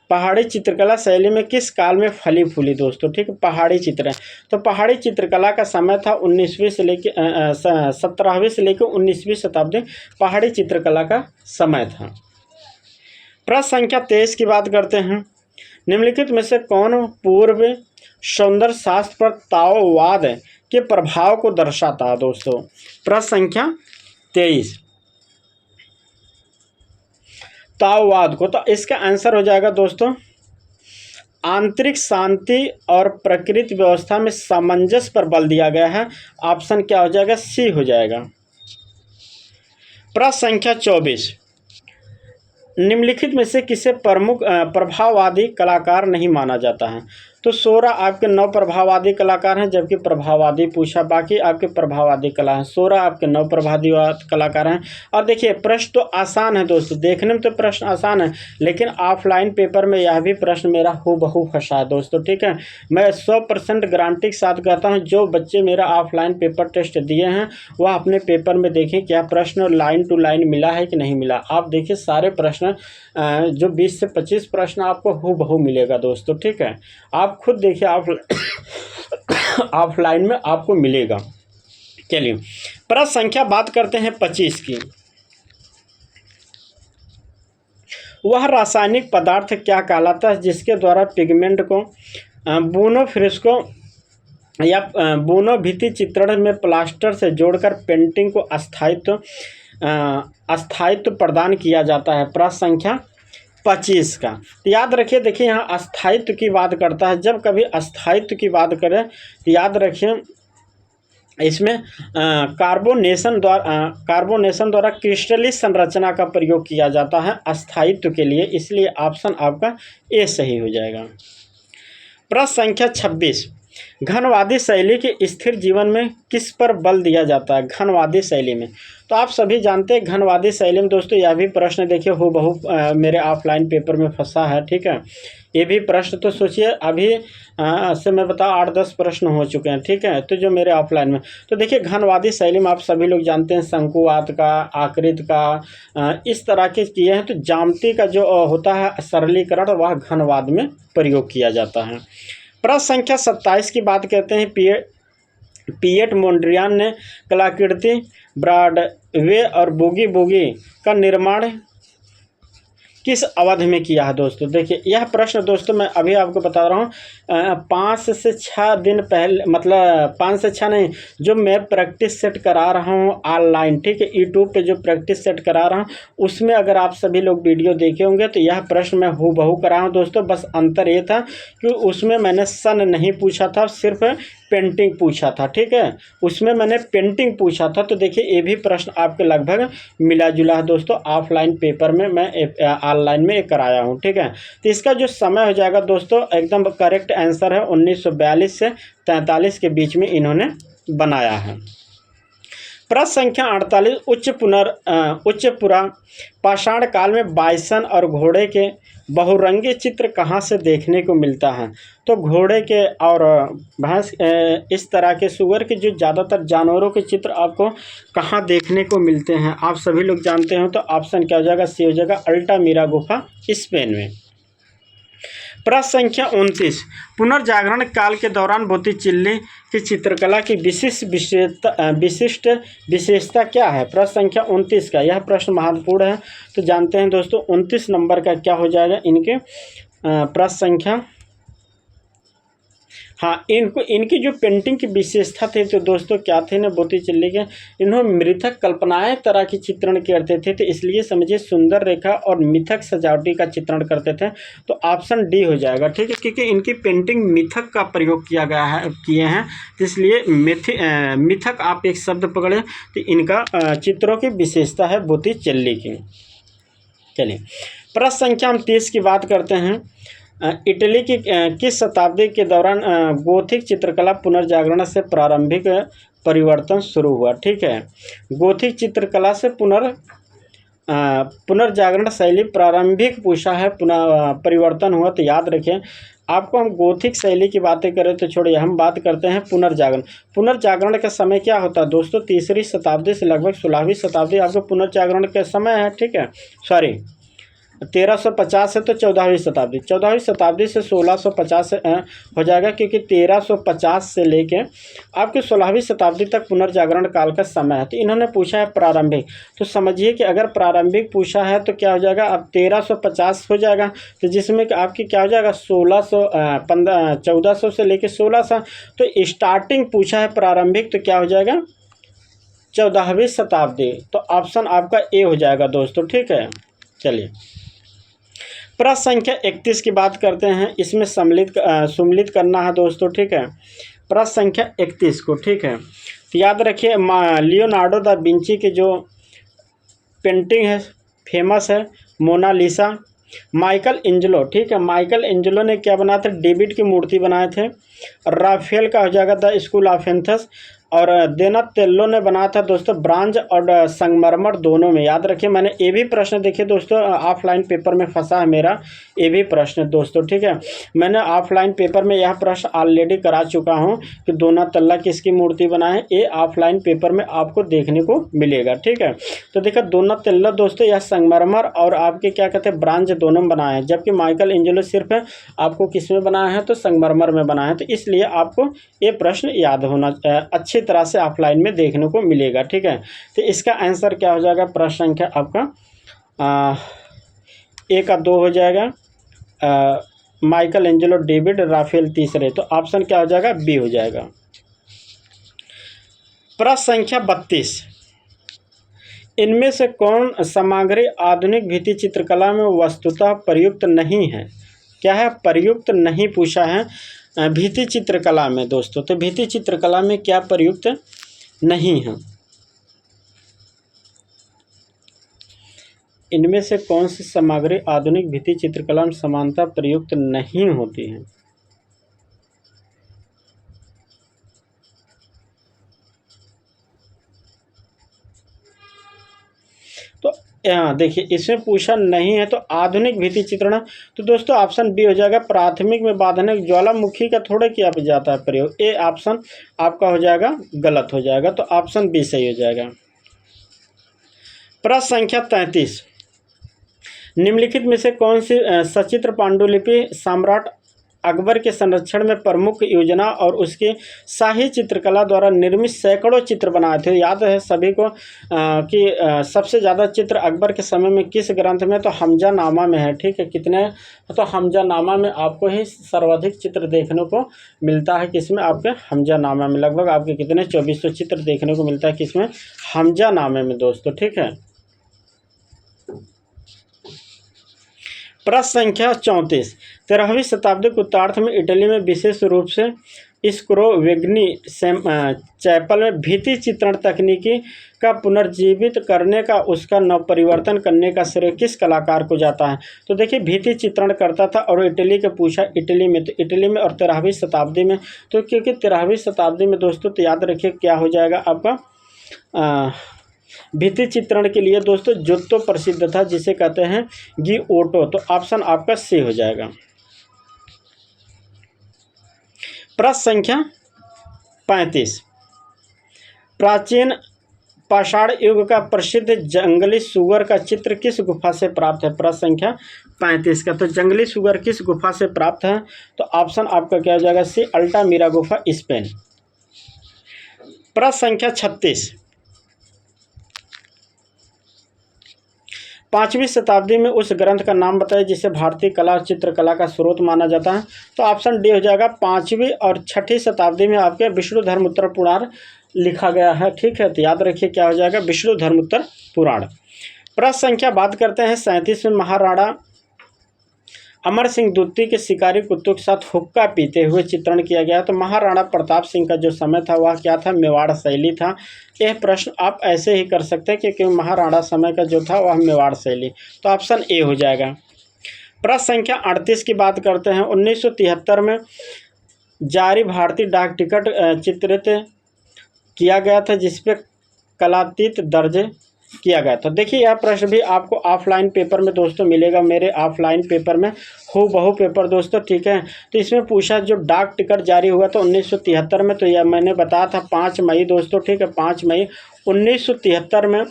पहाड़ी चित्रकला शैली में किस काल में फली फूली दोस्तों, ठीक है। पहाड़ी चित्र, तो पहाड़ी चित्रकला का समय था 19वीं से लेके 17वीं से लेकर 19वीं शताब्दी पहाड़ी चित्रकला का समय था। प्रश्न संख्या 23 की बात करते हैं, निम्नलिखित में से कौन पूर्व सौंदर्य शास्त्र पर ताओवाद के प्रभाव को दर्शाता है दोस्तों? प्रश्न संख्या 23, ताओवाद को, तो इसका आंसर हो जाएगा दोस्तों आंतरिक शांति और प्रकृति व्यवस्था में सामंजस्य पर बल दिया गया है। ऑप्शन क्या हो जाएगा? सी हो जाएगा। प्रश्न संख्या 24, निम्नलिखित में से किसे प्रमुख प्रभाववादी कलाकार नहीं माना जाता है? तो 16 आपके 9 प्रभाववादी कलाकार हैं, जबकि प्रभाववादी पूछा, बाकी आपके प्रभाववादी कला हैं। 16 आपके 9 प्रभाववादी कलाकार हैं। और देखिए प्रश्न तो आसान है दोस्तों, देखने में तो प्रश्न आसान है, लेकिन ऑफलाइन पेपर में यह भी प्रश्न मेरा हूबहू फंसा है दोस्तों, ठीक है। मैं 100% गारंटी के साथ कहता हूँ, जो बच्चे मेरा ऑफलाइन पेपर टेस्ट दिए हैं वह अपने पेपर में देखें क्या प्रश्न लाइन टू लाइन मिला है कि नहीं मिला। आप देखिए सारे प्रश्न जो 20 से 25 प्रश्न आपको हूबहू मिलेगा दोस्तों, ठीक है। आप खुद देखिए, ऑफलाइन में आपको मिलेगा। चलिए प्रश्न संख्या बात करते हैं 25 की। वह रासायनिक पदार्थ क्या कहलाता है जिसके द्वारा पिगमेंट को बोनोफ्रिस्को या बोनो भित्ति चित्रण में प्लास्टर से जोड़कर पेंटिंग को अस्थायित्व प्रदान किया जाता है। प्रश्न संख्या 25 का तो याद रखिए, देखिए यहाँ अस्थायित्व की बात करता है। जब कभी अस्थायित्व की बात करें तो याद रखिए इसमें कार्बोनेशन द्वारा क्रिस्टलीय संरचना का प्रयोग किया जाता है अस्थायित्व के लिए, इसलिए ऑप्शन आपका ए सही हो जाएगा। प्रश्न संख्या 26, घनवादी शैली के स्थिर जीवन में किस पर बल दिया जाता है? घनवादी शैली में तो आप सभी जानते हैं घनवादी शैली में दोस्तों यह भी प्रश्न देखिए हूबहू मेरे ऑफलाइन पेपर में फंसा है, ठीक है। ये भी प्रश्न तो सोचिए अभी से मैं बता 8-10 प्रश्न हो चुके हैं, ठीक है। तो जो मेरे ऑफलाइन में तो देखिए घनवादी शैली में आप सभी लोग जानते हैं शंकुवात का, आकृति का, इस तरह के किए हैं। तो ज्यामिति का जो होता है सरलीकरण वह घनवाद में प्रयोग किया जाता है। प्रश्न संख्या 27 की बात करते हैं। पिएट मोंड्रियान ने कलाकृति ब्रॉडवे और बूगी बूगी का निर्माण किस अवधि में किया है? दोस्तों देखिए यह प्रश्न दोस्तों मैं अभी आपको बता रहा हूँ 5 से 6 दिन पहले, मतलब 5 से 6 नहीं, जो मैं प्रैक्टिस सेट करा रहा हूँ ऑनलाइन, ठीक है, यूट्यूब पे जो प्रैक्टिस सेट करा रहा हूँ उसमें अगर आप सभी लोग वीडियो देखे होंगे तो यह प्रश्न मैं हूबहू करा हूँ दोस्तों। बस अंतर ये था कि उसमें मैंने सन नहीं पूछा था, सिर्फ पेंटिंग पूछा था, ठीक है, उसमें मैंने पेंटिंग पूछा था। तो देखिए ये भी प्रश्न आपके लगभग मिला जुला है दोस्तों। ऑफलाइन पेपर में मैं ऑनलाइन में कराया हूँ, ठीक है। तो इसका जो समय हो जाएगा दोस्तों एकदम करेक्ट आंसर है 1942 से 43 के बीच में इन्होंने बनाया है। प्रश्न संख्या 48, उच्च पुरा पाषाण काल में बाइसन और घोड़े के बहुरंगी चित्र कहाँ से देखने को मिलता है? तो घोड़े के और भैंस, इस तरह के सुअर के जो ज़्यादातर जानवरों के चित्र आपको कहाँ देखने को मिलते हैं? आप सभी लोग जानते हो तो ऑप्शन क्या हो जाएगा? सी हो जाएगा, अल्टामिरा गुफा स्पेन में। प्रश्न संख्या 29, पुनर्जागरण काल के दौरान बोत्तिचेल्ली की चित्रकला की विशिष्ट विशेषता क्या है? प्रश्न संख्या 29 का यह प्रश्न महत्वपूर्ण है, तो जानते हैं दोस्तों 29 नंबर का क्या हो जाएगा इनके प्रश्न संख्या, हाँ, इनकी जो पेंटिंग की विशेषता थी तो दोस्तों क्या थे ना बोत्तिचेल्ली के, इन्होंने मृथक कल्पनाएं तरह की चित्रण करते थे, तो इसलिए समझिए सुंदर रेखा और मिथक सजावटी का चित्रण करते थे। तो ऑप्शन डी हो जाएगा, ठीक है, क्योंकि इनकी पेंटिंग मिथक का प्रयोग किया गया है, किए हैं, इसलिए मिथक आप एक शब्द पकड़े तो इनका चित्रों की विशेषता है बोत्तिचेल्ली की। चलिए प्रश्न संख्या हम 30 की बात करते हैं। इटली की किस शताब्दी के दौरान गोथिक चित्रकला पुनर्जागरण से प्रारंभिक परिवर्तन शुरू हुआ? ठीक है, गोथिक चित्रकला से पुनर्जागरण शैली प्रारंभिक पूछा है, परिवर्तन हुआ, तो याद रखें आपको। हम गोथिक शैली की बातें करें तो छोड़िए, हम बात करते हैं पुनर्जागरण। पुनर्जागरण का समय क्या होता है दोस्तों? 3री शताब्दी से लगभग 16वीं शताब्दी आपको पुनर्जागरण का समय है, ठीक है। सॉरी 1350 से तो 14वीं शताब्दी, 14वीं शताब्दी से 1650 हो जाएगा, क्योंकि 1350 से लेके आपके 16वीं शताब्दी तक पुनर्जागरण काल का समय है। तो इन्होंने पूछा है प्रारंभिक, तो समझिए कि अगर प्रारंभिक पूछा है तो क्या हो जाएगा, अब 1350 हो जाएगा, तो जिसमें कि आपकी क्या हो जाएगा 1400 से लेके 1600, तो स्टार्टिंग पूछा है प्रारंभिक, तो क्या हो जाएगा 14वीं शताब्दी। तो ऑप्शन आपका ए हो जाएगा दोस्तों, ठीक है। चलिए प्रश्न संख्या 31 की बात करते हैं, इसमें सम्मिलित करना है दोस्तों, ठीक है। प्रश्न संख्या 31 को, ठीक है, तो याद रखिए लियोनार्डो दा विंची की जो पेंटिंग है फेमस है मोनालिसा। माइकल एंजेलो, ठीक है, माइकल एंजेलो ने क्या बनाया था? डेविड की मूर्ति बनाए थे। राफेल का हो जाएगा द स्कूल ऑफ एथेंस, और दोनातेल्लो ने बनाया था दोस्तों ब्रांज और संगमरमर दोनों में। याद रखिए मैंने ये भी प्रश्न देखिए दोस्तों ऑफलाइन पेपर में फंसा है मेरा ये भी प्रश्न दोस्तों, ठीक है। मैंने ऑफलाइन पेपर में यह प्रश्न ऑलरेडी करा चुका हूँ कि दोनातेल्लो किसकी मूर्ति बनाए, ये ऑफलाइन पेपर में आपको देखने को मिलेगा, ठीक है। तो देखिए दोनातेल्लो दोस्तों यह संगमरमर और आपके क्या कहते हैं ब्रांज दोनों में बनाए हैं, जबकि माइकल एंजेलो सिर्फ आपको किस में बनाया है? तो संगमरमर में बनाया है। तो इसलिए आपको ये प्रश्न याद होना अच्छी तरह से ऑफलाइन में देखने को मिलेगा, ठीक है। तो इसका आंसर क्या हो जाएगा? प्रश्न संख्या आपका 1 का 2 हो जाएगा, माइकल एंजेलो, डेविड, राफेल तीसरे, तो ऑप्शन क्या हो जाएगा? बी हो जाएगा। प्रश्न संख्या 32, इनमें से कौन सामग्री आधुनिक भित्ति चित्रकला में वस्तुतः प्रयुक्त नहीं है? क्या है? प्रयुक्त नहीं पूछा है भित्ति चित्रकला में दोस्तों। तो भित्ति चित्रकला में क्या प्रयुक्त नहीं है? इनमें से कौन सी सामग्री आधुनिक भित्ति चित्रकला में समानता प्रयुक्त नहीं होती है? तो देखिए इसमें पूछा नहीं है, तो आधुनिक भित्ति चित्रण, तो दोस्तों ऑप्शन बी हो जाएगा। प्राथमिक में बाधनिक ज्वालामुखी का थोड़ा किया जाता है प्रयोग, ए ऑप्शन आपका हो जाएगा गलत हो जाएगा, तो ऑप्शन बी सही हो जाएगा। प्रश्न संख्या 33, निम्नलिखित में से कौन सी सचित्र पांडुलिपि सम्राट अकबर के संरक्षण में प्रमुख योजना और उसके शाही चित्रकला द्वारा निर्मित सैकड़ों चित्र बनाए थे? याद है सभी को कि सबसे ज़्यादा चित्र अकबर के समय में किस ग्रंथ में? तो हमजा नामा में है। ठीक है, कितने? तो हमजा नामा में आपको ही सर्वाधिक चित्र देखने को मिलता है। किसमें? आपके हमजा नामा में। लगभग आपके कितने? 2400 चित्र देखने को मिलता है। किसमें? हमजा नामे में दोस्तों। ठीक है। प्रश्न संख्या 34, 13वीं शताब्दी के उत्तरार्ध में इटली में विशेष रूप से स्क्रोवेग्नी चैपल में भित्ति चित्रण तकनीकी का पुनर्जीवित करने का, उसका नवपरिवर्तन करने का श्रेय किस कलाकार को जाता है? तो देखिए भित्ति चित्रण करता था और इटली का पूछा, इटली में, तो इटली में और 13वीं शताब्दी में। तो क्योंकि 13वीं शताब्दी में दोस्तों, तो याद रखिए क्या हो जाएगा आपका भित्ति चित्रण के लिए दोस्तों जुत्तो प्रसिद्ध था, जिसे कहते हैं गिओटो। तो ऑप्शन आपका सी हो जाएगा। प्रश्न संख्या 35, प्राचीन पाषाण युग का प्रसिद्ध जंगली सुअर का चित्र किस गुफा से प्राप्त है? प्रश्न संख्या 35 का, तो जंगली सुअर किस गुफा से प्राप्त है? तो ऑप्शन आपका क्या हो जाएगा? सी, अल्टामीरा गुफा, स्पेन। प्रश्न संख्या 36, 5वीं शताब्दी में उस ग्रंथ का नाम बताइए जिसे भारतीय कला चित्रकला का स्रोत माना जाता है। तो ऑप्शन डी हो जाएगा। 5वीं और 6ठी शताब्दी में आपके विष्णुधर्मोत्तर पुराण लिखा गया है। ठीक है, तो याद रखिए क्या हो जाएगा? विष्णुधर्मोत्तर पुराण। प्रश्न संख्या बात करते हैं 37 में, महाराणा अमर सिंह द्वितीय के शिकारी कुत्तों के साथ हुक्का पीते हुए चित्रण किया गया। तो महाराणा प्रताप सिंह का जो समय था वह क्या था? मेवाड़ शैली था। यह प्रश्न आप ऐसे ही कर सकते हैं क्योंकि महाराणा समय का जो था वह मेवाड़ शैली। तो ऑप्शन ए हो जाएगा। प्रश्न संख्या 38 की बात करते हैं। 1973 में जारी भारतीय डाक टिकट चित्रित किया गया था जिसपे कलातीत दर्ज किया गया था। देखिए यह प्रश्न भी आपको ऑफलाइन पेपर में दोस्तों मिलेगा, मेरे ऑफलाइन पेपर में हूबहू पेपर दोस्तों। ठीक है, तो इसमें पूछा जो डाक टिकट जारी हुआ था 1973 में, तो यह मैंने बताया था 5 मई दोस्तों। ठीक है, 5 मई 1973 में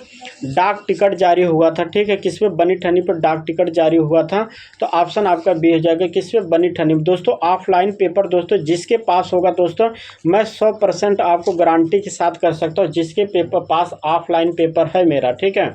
डाक टिकट जारी हुआ था। ठीक है, किस पे? बनी ठनी पर डाक टिकट जारी हुआ था। तो ऑप्शन आपका बी हो जाएगा। किस पे? बनी ठनी। दोस्तों ऑफलाइन पेपर दोस्तों जिसके पास होगा दोस्तों, मैं 100% आपको गारंटी के साथ कर सकता हूँ, जिसके पेपर पास ऑफलाइन पेपर है मेरा। ठीक है,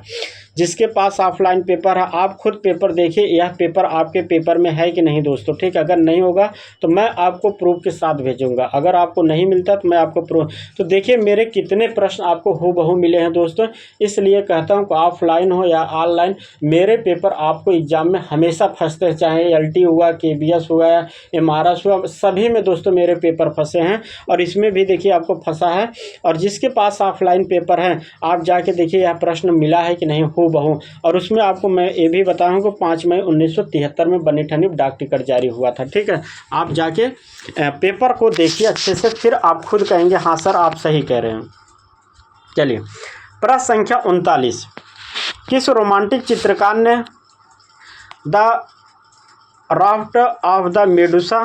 जिसके पास ऑफलाइन पेपर है, आप खुद पेपर देखिए यह पेपर आपके पेपर में है कि नहीं दोस्तों। ठीक है, अगर नहीं होगा तो मैं आपको प्रूफ के साथ भेजूंगा, अगर आपको नहीं मिलता तो मैं आपको प्रूफ। तो देखिए मेरे कितने प्रश्न आपको हूबहू मिले हैं दोस्तों, इसलिए कहता हूं कि ऑफलाइन हो या ऑनलाइन मेरे पेपर आपको एग्जाम में हमेशा फंसते हैं, चाहे LT हुआ, KBS हुआ, MRS हुआ, सभी में दोस्तों मेरे पेपर फंसे हैं और इसमें भी देखिए आपको फंसा है। और जिसके पास ऑफलाइन पेपर है आप जाके देखिए यह प्रश्न मिला है कि नहीं हूबहू। और उसमें आपको मैं ये भी बताऊं कि 5 मई 1973 में बनी ठनी डाक टिकट जारी हुआ था। ठीक है, आप जाके पेपर को देखिए अच्छे से, फिर आप खुद कहेंगे हाँ सर आप सही कह रहे हैं। चलिए प्रश्न संख्या 39, किस रोमांटिक चित्रकार ने the raft of the Medusa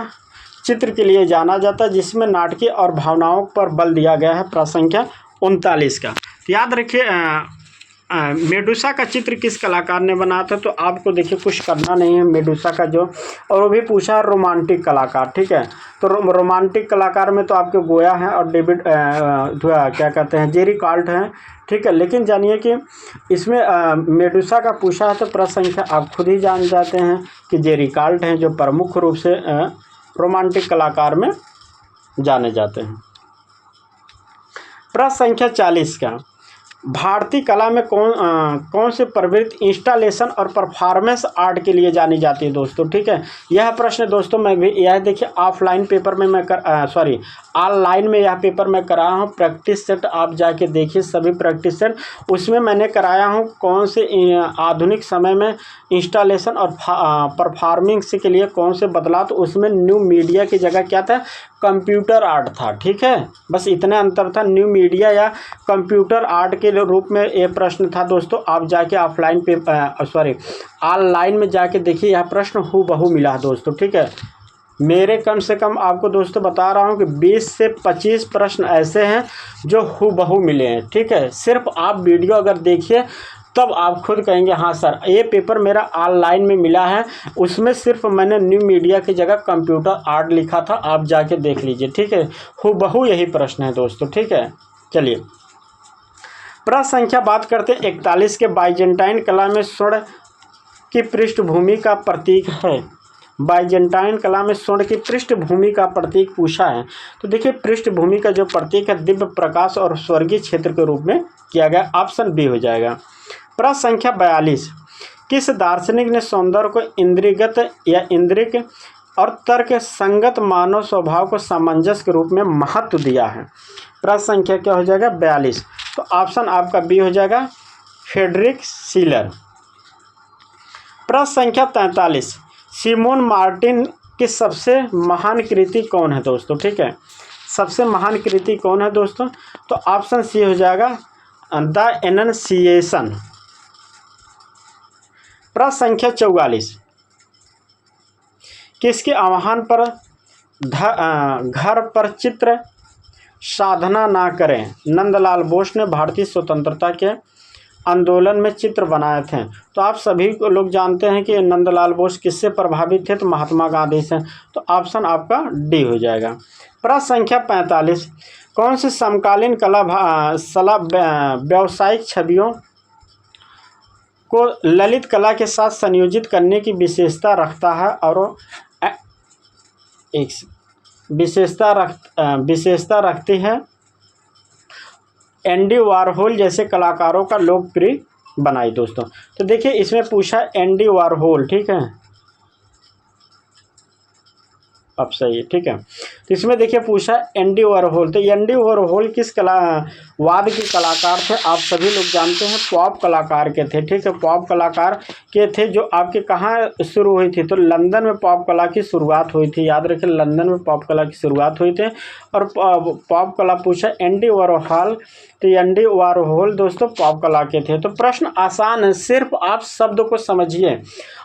चित्र के लिए जाना जाता है जिसमें नाटकीय और भावनाओं पर बल दिया गया है? प्रश्न संख्या 39 का याद रखिए मेडुसा का चित्र किस कलाकार ने बनाया था? तो आपको देखिए कुछ करना नहीं है मेडुसा का जो, और वो भी पूछा रोमांटिक कलाकार। ठीक है, तो रोमांटिक कलाकार में तो आपके गोया हैं और डेविड क्या कहते हैं जेरी कार्ल्ट हैं। ठीक है, लेकिन जानिए कि इसमें मेडुसा का पूछा है तो प्रश्न संख्या आप खुद ही जान जाते हैं कि जेरी कार्ल्ट हैं जो प्रमुख रूप से रोमांटिक कलाकार में जाने जाते हैं। प्रश्न संख्या 40 का, भारतीय कला में कौन से प्रवृत्ति इंस्टॉलेशन और परफॉर्मेंस आर्ट के लिए जानी जाती है दोस्तों। ठीक है, यह प्रश्न दोस्तों मैं भी, यह देखिए ऑफलाइन पेपर में मैं ऑनलाइन में यह पेपर मैं कराया हूँ। प्रैक्टिस सेट आप जाके देखिए, सभी प्रैक्टिस सेट उसमें मैंने कराया हूँ कौन से आधुनिक समय में इंस्टॉलेशन और परफॉर्मिंग के लिए कौन से बदलाव, तो उसमें न्यू मीडिया की जगह क्या था, कंप्यूटर आर्ट था। ठीक है, बस इतने अंतर था, न्यू मीडिया या कंप्यूटर आर्ट के रूप में ये प्रश्न था दोस्तों। आप जाके ऑफलाइन ऑनलाइन में जाके देखिए, यह प्रश्न हूबहू मिला है दोस्तों। ठीक है, मेरे कम से कम आपको दोस्तों बता रहा हूँ कि 20 से 25 प्रश्न ऐसे हैं जो हूबहू मिले हैं। ठीक है, सिर्फ आप वीडियो अगर देखिए तब आप खुद कहेंगे हाँ सर ये पेपर मेरा ऑनलाइन में मिला है, उसमें सिर्फ मैंने न्यू मीडिया की जगह कंप्यूटर आर्ट लिखा था, आप जाके देख लीजिए। ठीक है, हूबहू यही प्रश्न है दोस्तों। ठीक है, चलिए प्रश्न संख्या बात करते हैं 41 के, बाइजेंटाइन कला में स्वर्ण की पृष्ठभूमि का प्रतीक है। बाइजेंटाइन कला में स्वर्ण की पृष्ठभूमि का प्रतीक पूछा है, तो देखिए पृष्ठभूमि का जो प्रतीक है दिव्य प्रकाश और स्वर्गीय क्षेत्र के रूप में किया गया, ऑप्शन बी हो जाएगा। प्रश्न संख्या 42, किस दार्शनिक ने सौंदर्य को इंद्रियगत या इंद्रिक और तर्क संगत मानव स्वभाव को सामंजस्य के रूप में महत्व दिया है। प्रश्न संख्या क्या हो जाएगा 42, तो ऑप्शन आपका बी हो जाएगा, फ्रेडरिक शिलर। प्रश्न संख्या 43, सिमोन मार्टिन की सबसे महान कृति कौन है दोस्तों। ठीक है, सबसे महान कृति कौन है दोस्तों, तो ऑप्शन सी हो जाएगा, द एनंसिएशन। प्रश्न संख्या 44, किसके आह्वान पर घर पर चित्र साधना ना करें नंदलाल बोस ने भारतीय स्वतंत्रता के आंदोलन में चित्र बनाए थे। तो आप सभी लोग जानते हैं कि नंदलाल बोस किससे प्रभावित थे, तो महात्मा गांधी से, तो ऑप्शन आपका डी हो जाएगा। प्रश्न संख्या 45, कौन सी समकालीन कला व्यावसायिक छवियों को ललित कला के साथ संयोजित करने की विशेषता रखता है और एक विशेषता रखती है, एंडी वारहोल जैसे कलाकारों का लोकप्रिय बनाई दोस्तों। तो देखिए इसमें पूछा एंडी वारहोल, ठीक है, अब सही है। ठीक है, तो इसमें देखिए पूछा एंडी वारहोल, तो एंडी वारहोल किस वाद के कलाकार थे, आप सभी लोग जानते हैं पॉप कलाकार के थे। ठीक है, पॉप कलाकार के थे, जो आपके कहाँ शुरू हुई थी, तो लंदन में पॉप कला की शुरुआत हुई थी, याद रखें लंदन में पॉप कला की शुरुआत हुई थी। और पॉप कला पूछा एंडी वारहोल, तो एंडी वारहोल दोस्तों पॉप कला के थे। तो प्रश्न आसान है, सिर्फ आप शब्द को समझिए,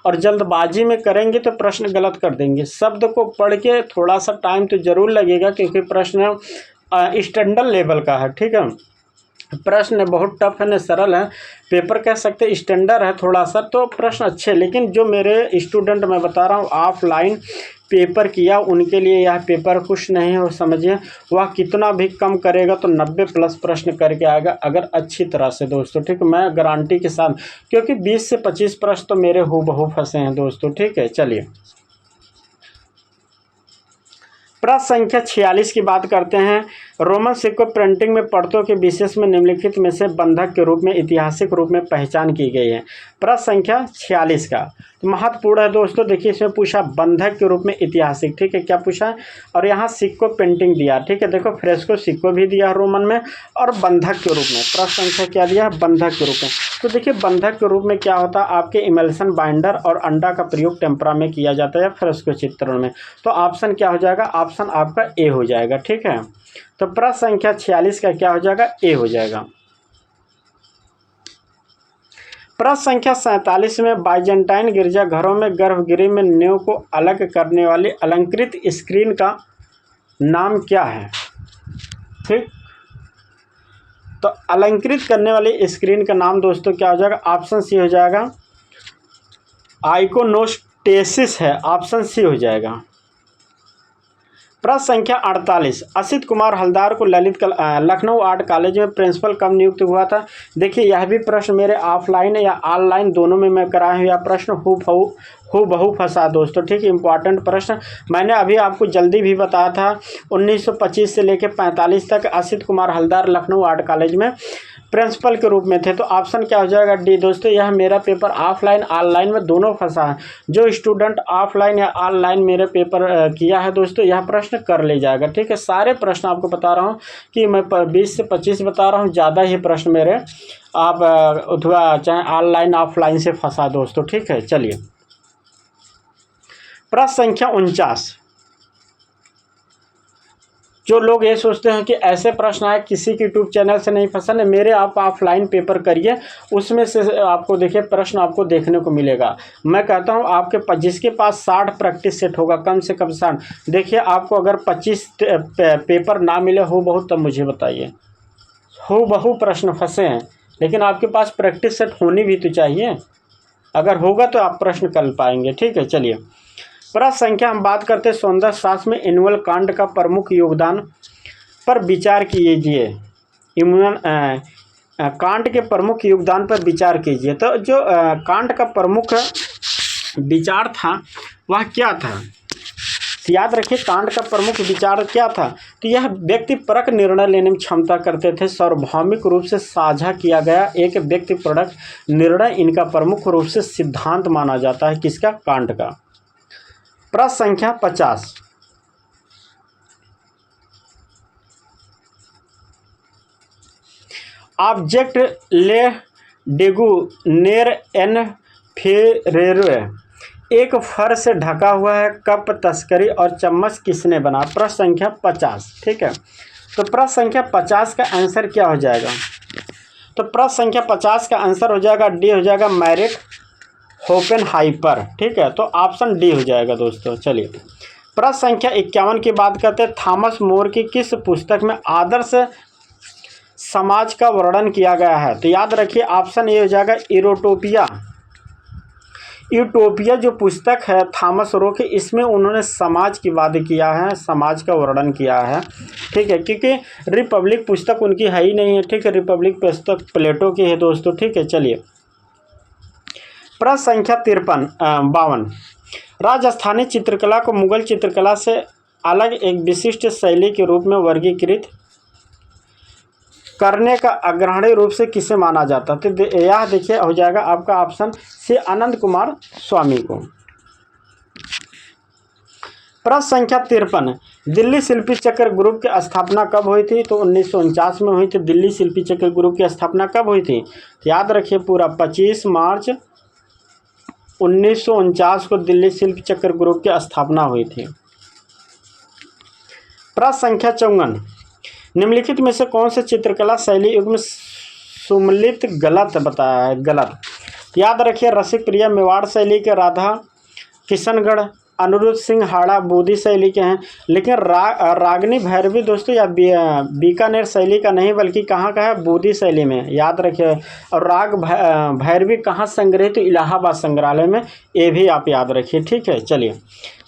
और जल्दबाजी में करेंगे तो प्रश्न गलत कर देंगे। शब्द को पढ़ के थोड़ा सा टाइम तो जरूर लगेगा, क्योंकि प्रश्न स्टैंडर्ड लेवल का है। ठीक है, प्रश्न बहुत टफ है, न सरल है, पेपर कह सकते हैं स्टैंडर्ड है थोड़ा सा, तो प्रश्न अच्छे। लेकिन जो मेरे स्टूडेंट मैं बता रहा हूँ ऑफलाइन पेपर किया, उनके लिए यह पेपर कुछ नहीं हो, समझिए वह कितना भी कम करेगा तो 90+ प्रश्न करके आएगा, अगर अच्छी तरह से दोस्तों। ठीक है, मैं गारंटी के साथ, क्योंकि 20 से 25 प्रश्न तो मेरे हूबहू फंसे हैं दोस्तों। ठीक है, चलिए प्रश्न संख्या 46 की बात करते हैं। रोमन सिक्कों प्रिंटिंग में परतों के विशेष में निम्नलिखित में से बंधक के रूप में ऐतिहासिक रूप में पहचान की गई है। प्रश्न संख्या 46 का तो महत्वपूर्ण है दोस्तों। देखिए इसमें पूछा बंधक के रूप में ऐतिहासिक, ठीक है, क्या पूछा है, और यहाँ सिक्को पेंटिंग दिया। ठीक है, देखो फ्रेस्को सिक्को भी दिया रोमन में, और बंधक के रूप में प्रश्न संख्या क्या दिया है, बंधक के रूप में। तो देखिए बंधक के रूप में क्या होता है, आपके इमल्सन बाइंडर और अंडा का प्रयोग टेम्परा में किया जाता है फ्रेस्को चित्रण में। तो ऑप्शन क्या हो जाएगा, ऑप्शन आपका ए हो जाएगा। ठीक है, तो प्रश्न संख्या 46 का क्या हो जाएगा, ए हो जाएगा। प्रश्न संख्या 47 में बाइजेंटाइन गिरजाघरों में गर्भगृह में नींव को अलग करने वाली अलंकृत स्क्रीन का नाम क्या है। ठीक, तो अलंकृत करने वाली स्क्रीन का नाम दोस्तों क्या हो जाएगा, ऑप्शन सी हो जाएगा, आइकोनोस्टेसिस है, ऑप्शन सी हो जाएगा। प्रश्न संख्या 48, असित कुमार हलदार को लखनऊ आर्ट कॉलेज में प्रिंसिपल कब नियुक्त हुआ था। देखिए यह भी प्रश्न मेरे ऑफलाइन या ऑनलाइन दोनों में मैं कराया हूँ। यह प्रश्न हूबहू फंसा दोस्तों, ठीक है। इंपॉर्टेंट प्रश्न मैंने अभी आपको जल्दी भी बताया था। 1925 से लेकर 45 तक असित कुमार हलदार लखनऊ आर्ट कॉलेज में प्रिंसिपल के रूप में थे। तो ऑप्शन क्या हो जाएगा, डी। दोस्तों यह मेरा पेपर ऑफलाइन ऑनलाइन में दोनों फंसा है। जो स्टूडेंट ऑफलाइन या ऑनलाइन मेरे पेपर किया है दोस्तों, यह प्रश्न कर ले जाएगा, ठीक है। सारे प्रश्न आपको बता रहा हूँ कि मैं 20 से 25 बता रहा हूँ, ज़्यादा ही प्रश्न मेरे आप अथवा चाहे ऑनलाइन ऑफलाइन से फंसा दोस्तों, ठीक है। चलिए प्रश्न संख्या 49, जो लोग ये सोचते हैं कि ऐसे प्रश्न आए किसी के यूट्यूब चैनल से नहीं पसंद है, मेरे आप ऑफलाइन पेपर करिए, उसमें से आपको देखिए प्रश्न आपको देखने को मिलेगा। मैं कहता हूँ आपके जिसके पास 60 प्रैक्टिस सेट होगा, कम से कम 60, देखिए आपको अगर 25 पेपर ना मिले हो बहुत, तब मुझे बताइए। हूबहू प्रश्न फंसे हैं, लेकिन आपके पास प्रैक्टिस सेट होनी भी तो चाहिए। अगर होगा तो आप प्रश्न कर पाएंगे, ठीक है। चलिए प्रश्न संख्या हम बात करते हैं सौंदर्य शास्त्र में इनवल कांड का प्रमुख योगदान पर विचार कीजिए। इम्यून कांड के प्रमुख योगदान पर विचार कीजिए। तो जो कांड का प्रमुख विचार था वह क्या था, याद रखिए कांड का प्रमुख विचार क्या था। तो यह व्यक्तिपरक निर्णय लेने में क्षमता करते थे, सार्वभौमिक रूप से साझा किया गया एक व्यक्तिपरक निर्णय इनका प्रमुख रूप से सिद्धांत माना जाता है। किसका, कांड का। प्रश्न संख्या 50, ऑब्जेक्ट ले डेगू नेर एन फेरेरे एक फर से ढका हुआ है, कप तस्करी और चम्मच किसने बना। प्रश्न संख्या 50, ठीक है। तो प्रश्न संख्या 50 का आंसर क्या हो जाएगा, तो प्रश्न संख्या 50 का आंसर हो जाएगा डी, हो जाएगा मैरिट होपेनहाइपर, ठीक है। तो ऑप्शन डी हो जाएगा दोस्तों। चलिए प्रश्न संख्या 51 की बात करते हैं, थॉमस मोर की किस पुस्तक में आदर्श समाज का वर्णन किया गया है। तो याद रखिए ऑप्शन ए हो जाएगा यूटोपिया। यूटोपिया जो पुस्तक है थॉमस रो की, इसमें उन्होंने समाज की बात किया है, समाज का वर्णन किया है, ठीक है। क्योंकि रिपब्लिक पुस्तक उनकी है ही नहीं है, ठीक है। रिपब्लिक पुस्तक प्लेटो की है दोस्तों, ठीक है। चलिए प्रश्न संख्या 52, राजस्थानी चित्रकला को मुगल चित्रकला से अलग एक विशिष्ट शैली के रूप में वर्गीकृत करने का अग्रणी रूप से किसे माना जाता है। तो यह देखिए हो जाएगा आपका ऑप्शन सी, आनंद कुमार स्वामी को। प्रश्न संख्या 53, दिल्ली शिल्पी चक्र ग्रुप की स्थापना कब हुई थी। तो 1949 में हुई थी। दिल्ली शिल्पी चक्र ग्रुप की स्थापना कब हुई थी, तो याद रखिए पूरा 25 मार्च 1949 को दिल्ली शिल्प चक्र ग्रुप की स्थापना हुई थी। प्रश्न संख्या 54, निम्नलिखित में से कौन से चित्रकला शैली युग में सुमलित गलत बताया है, गलत। याद रखिए रसिक प्रिया मेवाड़ शैली के, राधा किशनगढ़ अनिरुद्ध सिंह हाड़ा बोधी शैली के हैं। लेकिन रागनी भैरवी दोस्तों या बीकानेर शैली का नहीं, बल्कि कहाँ का है, बोधी शैली में, याद रखिए। और राग भैरवी कहाँ संग्रहित, तो इलाहाबाद संग्रहालय में, ये भी आप याद रखिए, ठीक है। चलिए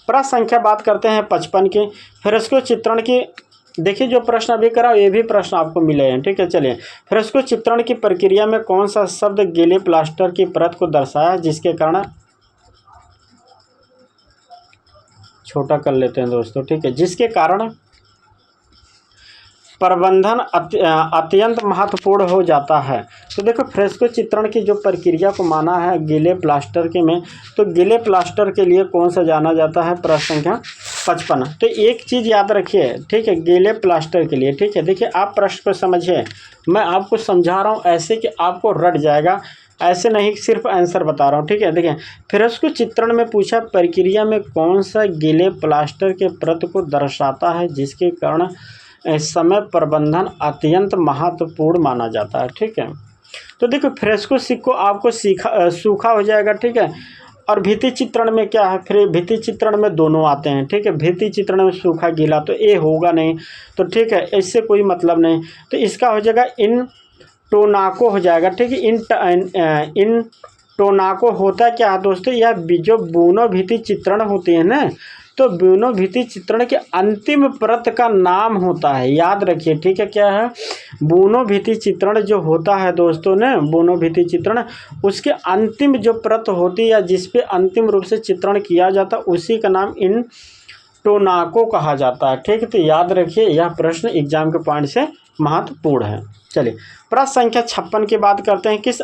प्रश्न संख्या बात करते हैं 55 की, फ्रेस्को चित्रण की। देखिए जो प्रश्न अभी करा ये भी प्रश्न आपको मिले हैं, ठीक है। चलिए फ्रेस्को चित्रण की प्रक्रिया में कौन सा शब्द गीले प्लास्टर की परत को दर्शाया, जिसके कारण, छोटा कर लेते हैं दोस्तों, ठीक है, जिसके कारण प्रबंधन अत्यंत महत्वपूर्ण हो जाता है। तो देखो फ्रेस्को चित्रण की जो प्रक्रिया को माना है गीले प्लास्टर के में, तो गीले प्लास्टर के लिए कौन सा जाना जाता है, प्रश्न संख्या 55। तो एक चीज़ याद रखिए, ठीक है, गीले प्लास्टर के लिए, ठीक है। देखिए आप प्रश्न को समझिए, मैं आपको समझा रहा हूँ ऐसे कि आपको रट जाएगा, ऐसे नहीं सिर्फ आंसर बता रहा हूँ, ठीक है। देखिए फ्रेस्को चित्रण में पूछा प्रक्रिया में कौन सा गीले प्लास्टर के परत को दर्शाता है, जिसके कारण इस समय प्रबंधन अत्यंत महत्वपूर्ण माना जाता है, ठीक है। तो देखो फ्रेस्को सिक्को आपको सूखा हो जाएगा, ठीक है। और भित्ति चित्रण में क्या है, फिर भित्ति चित्रण में दोनों आते हैं, ठीक है। भित्ति चित्रण में सूखा गीला, तो ये होगा नहीं, तो ठीक है, इससे कोई मतलब नहीं। तो इसका हो जाएगा इन टोनाको हो जाएगा, ठीक है। इन टोनाको होता क्या है दोस्तों, यह जो बूनो भित्ति चित्रण होती है ना, तो ब्यूनो भित्ति चित्रण के अंतिम परत का नाम होता है, याद रखिए, ठीक है। क्या है? ब्यूनो भित्ति चित्रण जो होता है दोस्तों ने, ब्यूनो भित्ति चित्रण, उसके अंतिम जो परत होती है या जिसपे अंतिम रूप से चित्रण किया जाता है उसी का नाम इंटोनाको कहा जाता है, ठीक है। तो याद रखिए, यह प्रश्न एग्जाम के पॉइंट से महत्वपूर्ण है। चलिए प्रश्न संख्या 56 की बात करते हैं। किस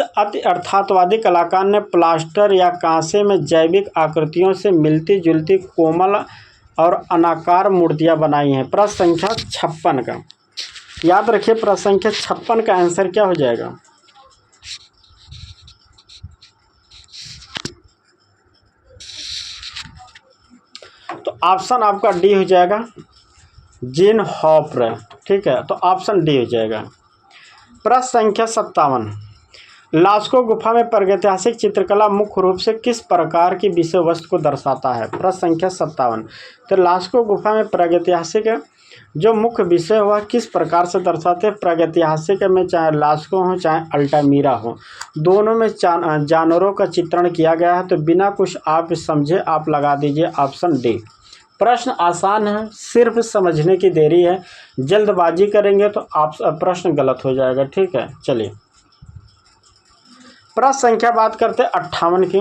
अर्थातवादी कलाकार ने प्लास्टर या कांसे में जैविक आकृतियों से मिलती जुलती कोमल और अनाकार मूर्तियां बनाई हैं? प्रश्न संख्या 56 का याद रखिए, प्रश्न संख्या 56 का आंसर क्या हो जाएगा? तो ऑप्शन आपका डी हो जाएगा, जीन हॉपर, ठीक है। तो ऑप्शन डी हो जाएगा। प्रश्न संख्या 57, लास्को गुफा में प्रागैतिहासिक चित्रकला मुख्य रूप से किस प्रकार की विषय वस्तु को दर्शाता है? प्रश्न संख्या 57, तो लास्को गुफा में प्रागैतिहासिक जो मुख्य विषय हुआ किस प्रकार से दर्शाते हैं? प्रागैतिहासिक में चाहे लास्को हो चाहे अल्टामीरा हो, दोनों में जानवरों का चित्रण किया गया है। तो बिना कुछ आप समझे आप लगा दीजिए ऑप्शन डी। प्रश्न आसान है, सिर्फ समझने की देरी है, जल्दबाजी करेंगे तो आप प्रश्न गलत हो जाएगा, ठीक है। चलिए प्रश्न संख्या बात करते हैं 58 की।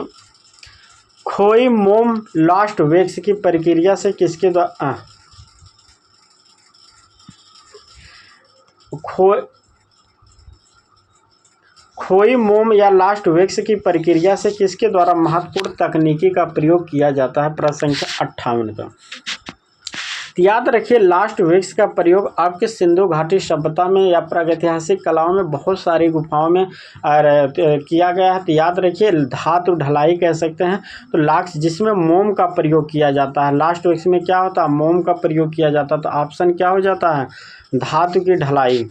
खोई मोम लास्ट वैक्स की प्रक्रिया से किसके द्वारा खोई मोम या लास्ट वैक्स की प्रक्रिया से किसके द्वारा महत्वपूर्ण तकनीकी का प्रयोग किया जाता है? प्रश्न संख्या 58 का याद रखिए, लास्ट वैक्स का प्रयोग आपके सिंधु घाटी सभ्यता में या प्रागैतिहासिक कलाओं में बहुत सारी गुफाओं में किया गया है। तो याद रखिए, धातु ढलाई कह सकते हैं। तो लास्ट जिसमें मोम का प्रयोग किया जाता है, लास्ट वैक्स में क्या होता है? मोम का प्रयोग किया जाता है। तो ऑप्शन क्या हो जाता है? धातु की ढलाई।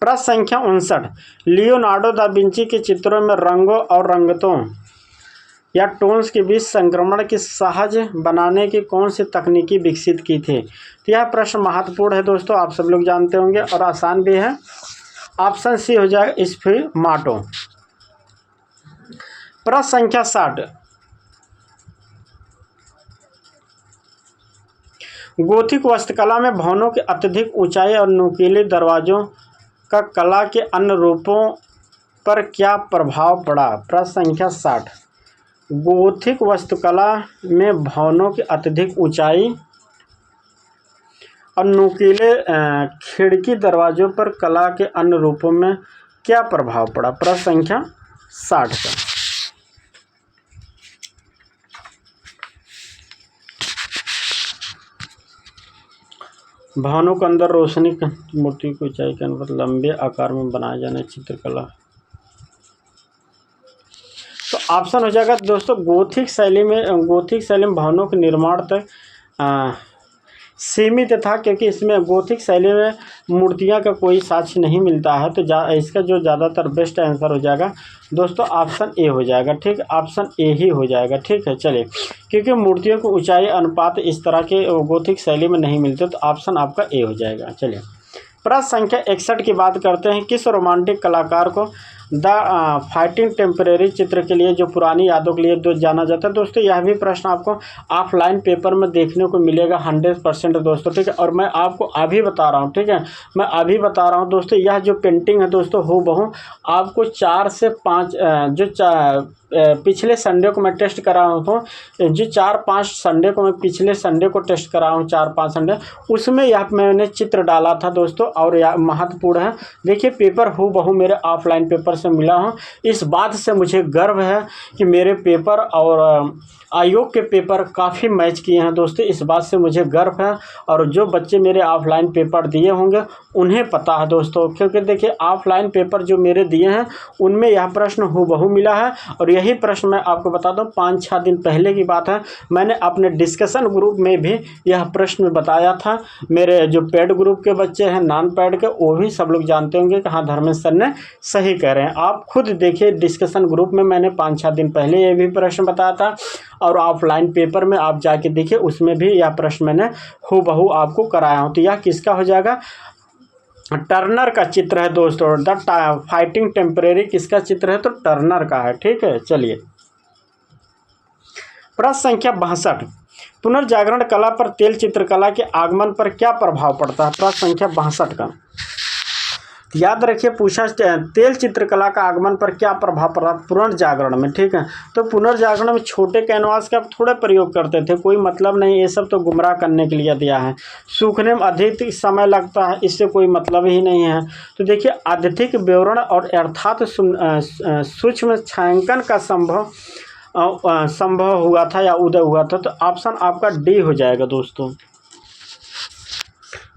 प्रश्न संख्या 59, लियोनार्डो दा विंची के चित्रों में रंगों और रंगतों या टोन्स के बीच संक्रमण की सहज बनाने की कौन सी तकनीकी विकसित की थी? तो यह प्रश्न महत्वपूर्ण है दोस्तों, आप सब लोग जानते होंगे और आसान भी है। ऑप्शन सी हो जाएगा स्फुमाटो। प्रश्न संख्या 60, गोथिक वास्तुकला में भवनों की अत्यधिक ऊंचाई और नुकीले दरवाजों का कला के अन्य रूपों पर क्या प्रभाव पड़ा? प्रश्न संख्या 60, गोथिक वास्तुकला में भवनों की अत्यधिक ऊंचाई और नुकीले खिड़की दरवाजों पर कला के अन्य रूपों में क्या प्रभाव पड़ा? प्रश्न संख्या 60 का भवनों के अंदर रोशनी मूर्ति की ऊंचाई के अनुपात लंबे आकार में बनाए जाने चित्रकला। तो ऑप्शन हो जाएगा दोस्तों, गोथिक शैली में भवनों के निर्माण तक सीमित था, क्योंकि इसमें गोथिक शैली में मूर्तियां का कोई साक्ष्य नहीं मिलता है। तो इसका जो ज़्यादातर बेस्ट आंसर हो जाएगा दोस्तों ऑप्शन ए हो जाएगा, ठीक, ऑप्शन ए ही हो जाएगा, ठीक है। चलिए, क्योंकि मूर्तियों की ऊंचाई अनुपात इस तरह के गोथिक शैली में नहीं मिलते, तो ऑप्शन आपका ए हो जाएगा। चलिए प्रश्न संख्या 61 की बात करते हैं। किस रोमांटिक कलाकार को द फाइटिंग टेम्परेरी चित्र के लिए जो पुरानी यादों के लिए जाना जाता है? दोस्तों यह भी प्रश्न आपको ऑफलाइन पेपर में देखने को मिलेगा 100% दोस्तों, ठीक है। और मैं आपको अभी बता रहा हूँ, ठीक है, मैं अभी बता रहा हूँ दोस्तों, यह जो पेंटिंग है दोस्तों हूबहू आपको 4 से 5 पिछले संडे को मैं टेस्ट करा हूँ, जो 4-5 संडे को मैं पिछले संडे को टेस्ट करा हूँ, 4-5 संडे, उसमें यह मैंने चित्र डाला था दोस्तों। और यह महत्वपूर्ण है, देखिए पेपर हूबहू मेरे ऑफलाइन पेपर से मिला हूँ। इस बात से मुझे गर्व है कि मेरे पेपर और आयोग के पेपर काफ़ी मैच किए हैं दोस्तों, इस बात से मुझे गर्व है। और जो बच्चे मेरे ऑफलाइन पेपर दिए होंगे उन्हें पता है दोस्तों, क्योंकि देखिए ऑफलाइन पेपर जो मेरे दिए हैं उनमें यह प्रश्न हूबहू मिला है। और यही प्रश्न मैं आपको बता दूं 5-6 दिन पहले की बात है, मैंने अपने डिस्कशन ग्रुप में भी यह प्रश्न बताया था। मेरे जो पेड ग्रुप के बच्चे हैं, नॉन पेड के, वो भी सब लोग जानते होंगे कि हाँ धर्मेंद्र सर ने सही कह रहे हैं। आप खुद देखिए डिस्कशन ग्रुप में मैंने 5-6 दिन पहले ये भी प्रश्न बताया था, और ऑफलाइन पेपर में आप जाके देखिए उसमें भी यह प्रश्न मैंने हूबहू आपको कराया हूँ। तो यह किसका हो जाएगा? टर्नर का चित्र है दोस्तों। द फाइटिंग टेम्परेरी किसका चित्र है? तो टर्नर का है। ठीक है, चलिए प्रश्न संख्या 62, पुनर्जागरण कला पर तेल चित्रकला के आगमन पर क्या प्रभाव पड़ता है? प्रश्न संख्या 62 का याद रखिए, पूछा तेल चित्रकला का आगमन पर क्या प्रभाव पड़ा पुनर्जागरण में। ठीक है, तो पुनर्जागरण में छोटे कैनवास का थोड़े प्रयोग करते थे, कोई मतलब नहीं, ये सब तो गुमराह करने के लिए दिया है। सूखने में अधिक समय लगता है, इससे कोई मतलब ही नहीं है। तो देखिए अत्यधिक विवरण और अर्थात सूक्ष्म छायांकन का संभव हुआ था या उदय हुआ था। तो ऑप्शन आपका डी हो जाएगा दोस्तों।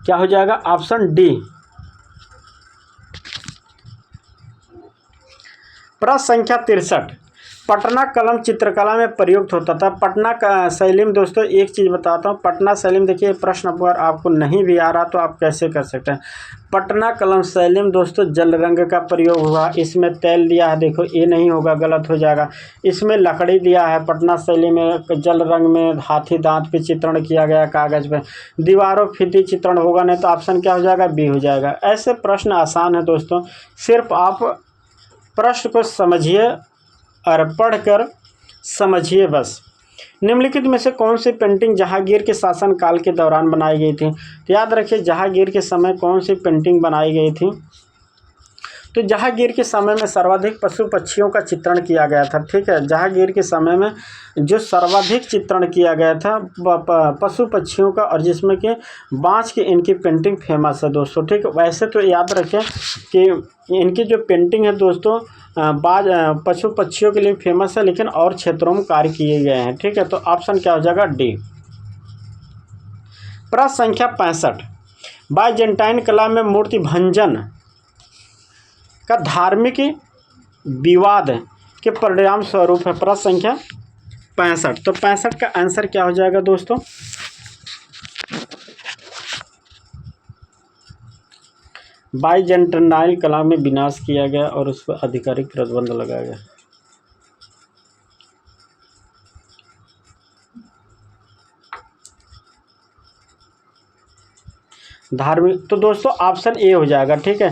क्या हो जाएगा? Option D. प्रश्न संख्या 63, पटना कलम चित्रकला में प्रयुक्त होता था। पटना का शैली में दोस्तों एक चीज़ बताता हूँ, पटना शैली में देखिए प्रश्न अगर आपको नहीं भी आ रहा तो आप कैसे कर सकते हैं। पटना कलम शैली में दोस्तों जल रंग का प्रयोग हुआ, इसमें तेल दिया है, देखो ये नहीं होगा, गलत हो जाएगा। इसमें लकड़ी दिया है, पटना शैली में जल रंग में हाथी दांत पे चित्रण किया गया कागज़ पे, दीवारों फीती चित्रण होगा नहीं, तो ऑप्शन क्या हो जाएगा? बी हो जाएगा। ऐसे प्रश्न आसान है दोस्तों, सिर्फ आप प्रश्न को समझिए और पढ़कर समझिए बस। निम्नलिखित में से कौन सी पेंटिंग जहांगीर के शासनकाल के दौरान बनाई गई थी? तो याद रखिए जहांगीर के समय कौन सी पेंटिंग बनाई गई थी? तो जहांगीर के समय में सर्वाधिक पशु पक्षियों का चित्रण किया गया था। ठीक है, जहांगीर के समय में जो सर्वाधिक चित्रण किया गया था पशु पक्षियों का, और जिसमें कि बाँस की इनकी पेंटिंग फेमस है दोस्तों। ठीक है, वैसे तो याद रखें कि इनकी जो पेंटिंग है दोस्तों पशु पक्षियों के लिए फेमस है, लेकिन और क्षेत्रों में कार्य किए गए हैं। ठीक है, तो ऑप्शन क्या हो जाएगा? डी। प्रश्न संख्या 65, बाइजेंटाइन कला में मूर्ति भंजन का धार्मिक विवाद के परिणाम स्वरूप है। प्रश्न संख्या 65, तो 65 का आंसर क्या हो जाएगा दोस्तों? बाइजेंटाइन कला में विनाश किया गया और उस पर आधिकारिक प्रतिबंध लगाया गया। धार्मिक, तो दोस्तों ऑप्शन ए हो जाएगा। ठीक है,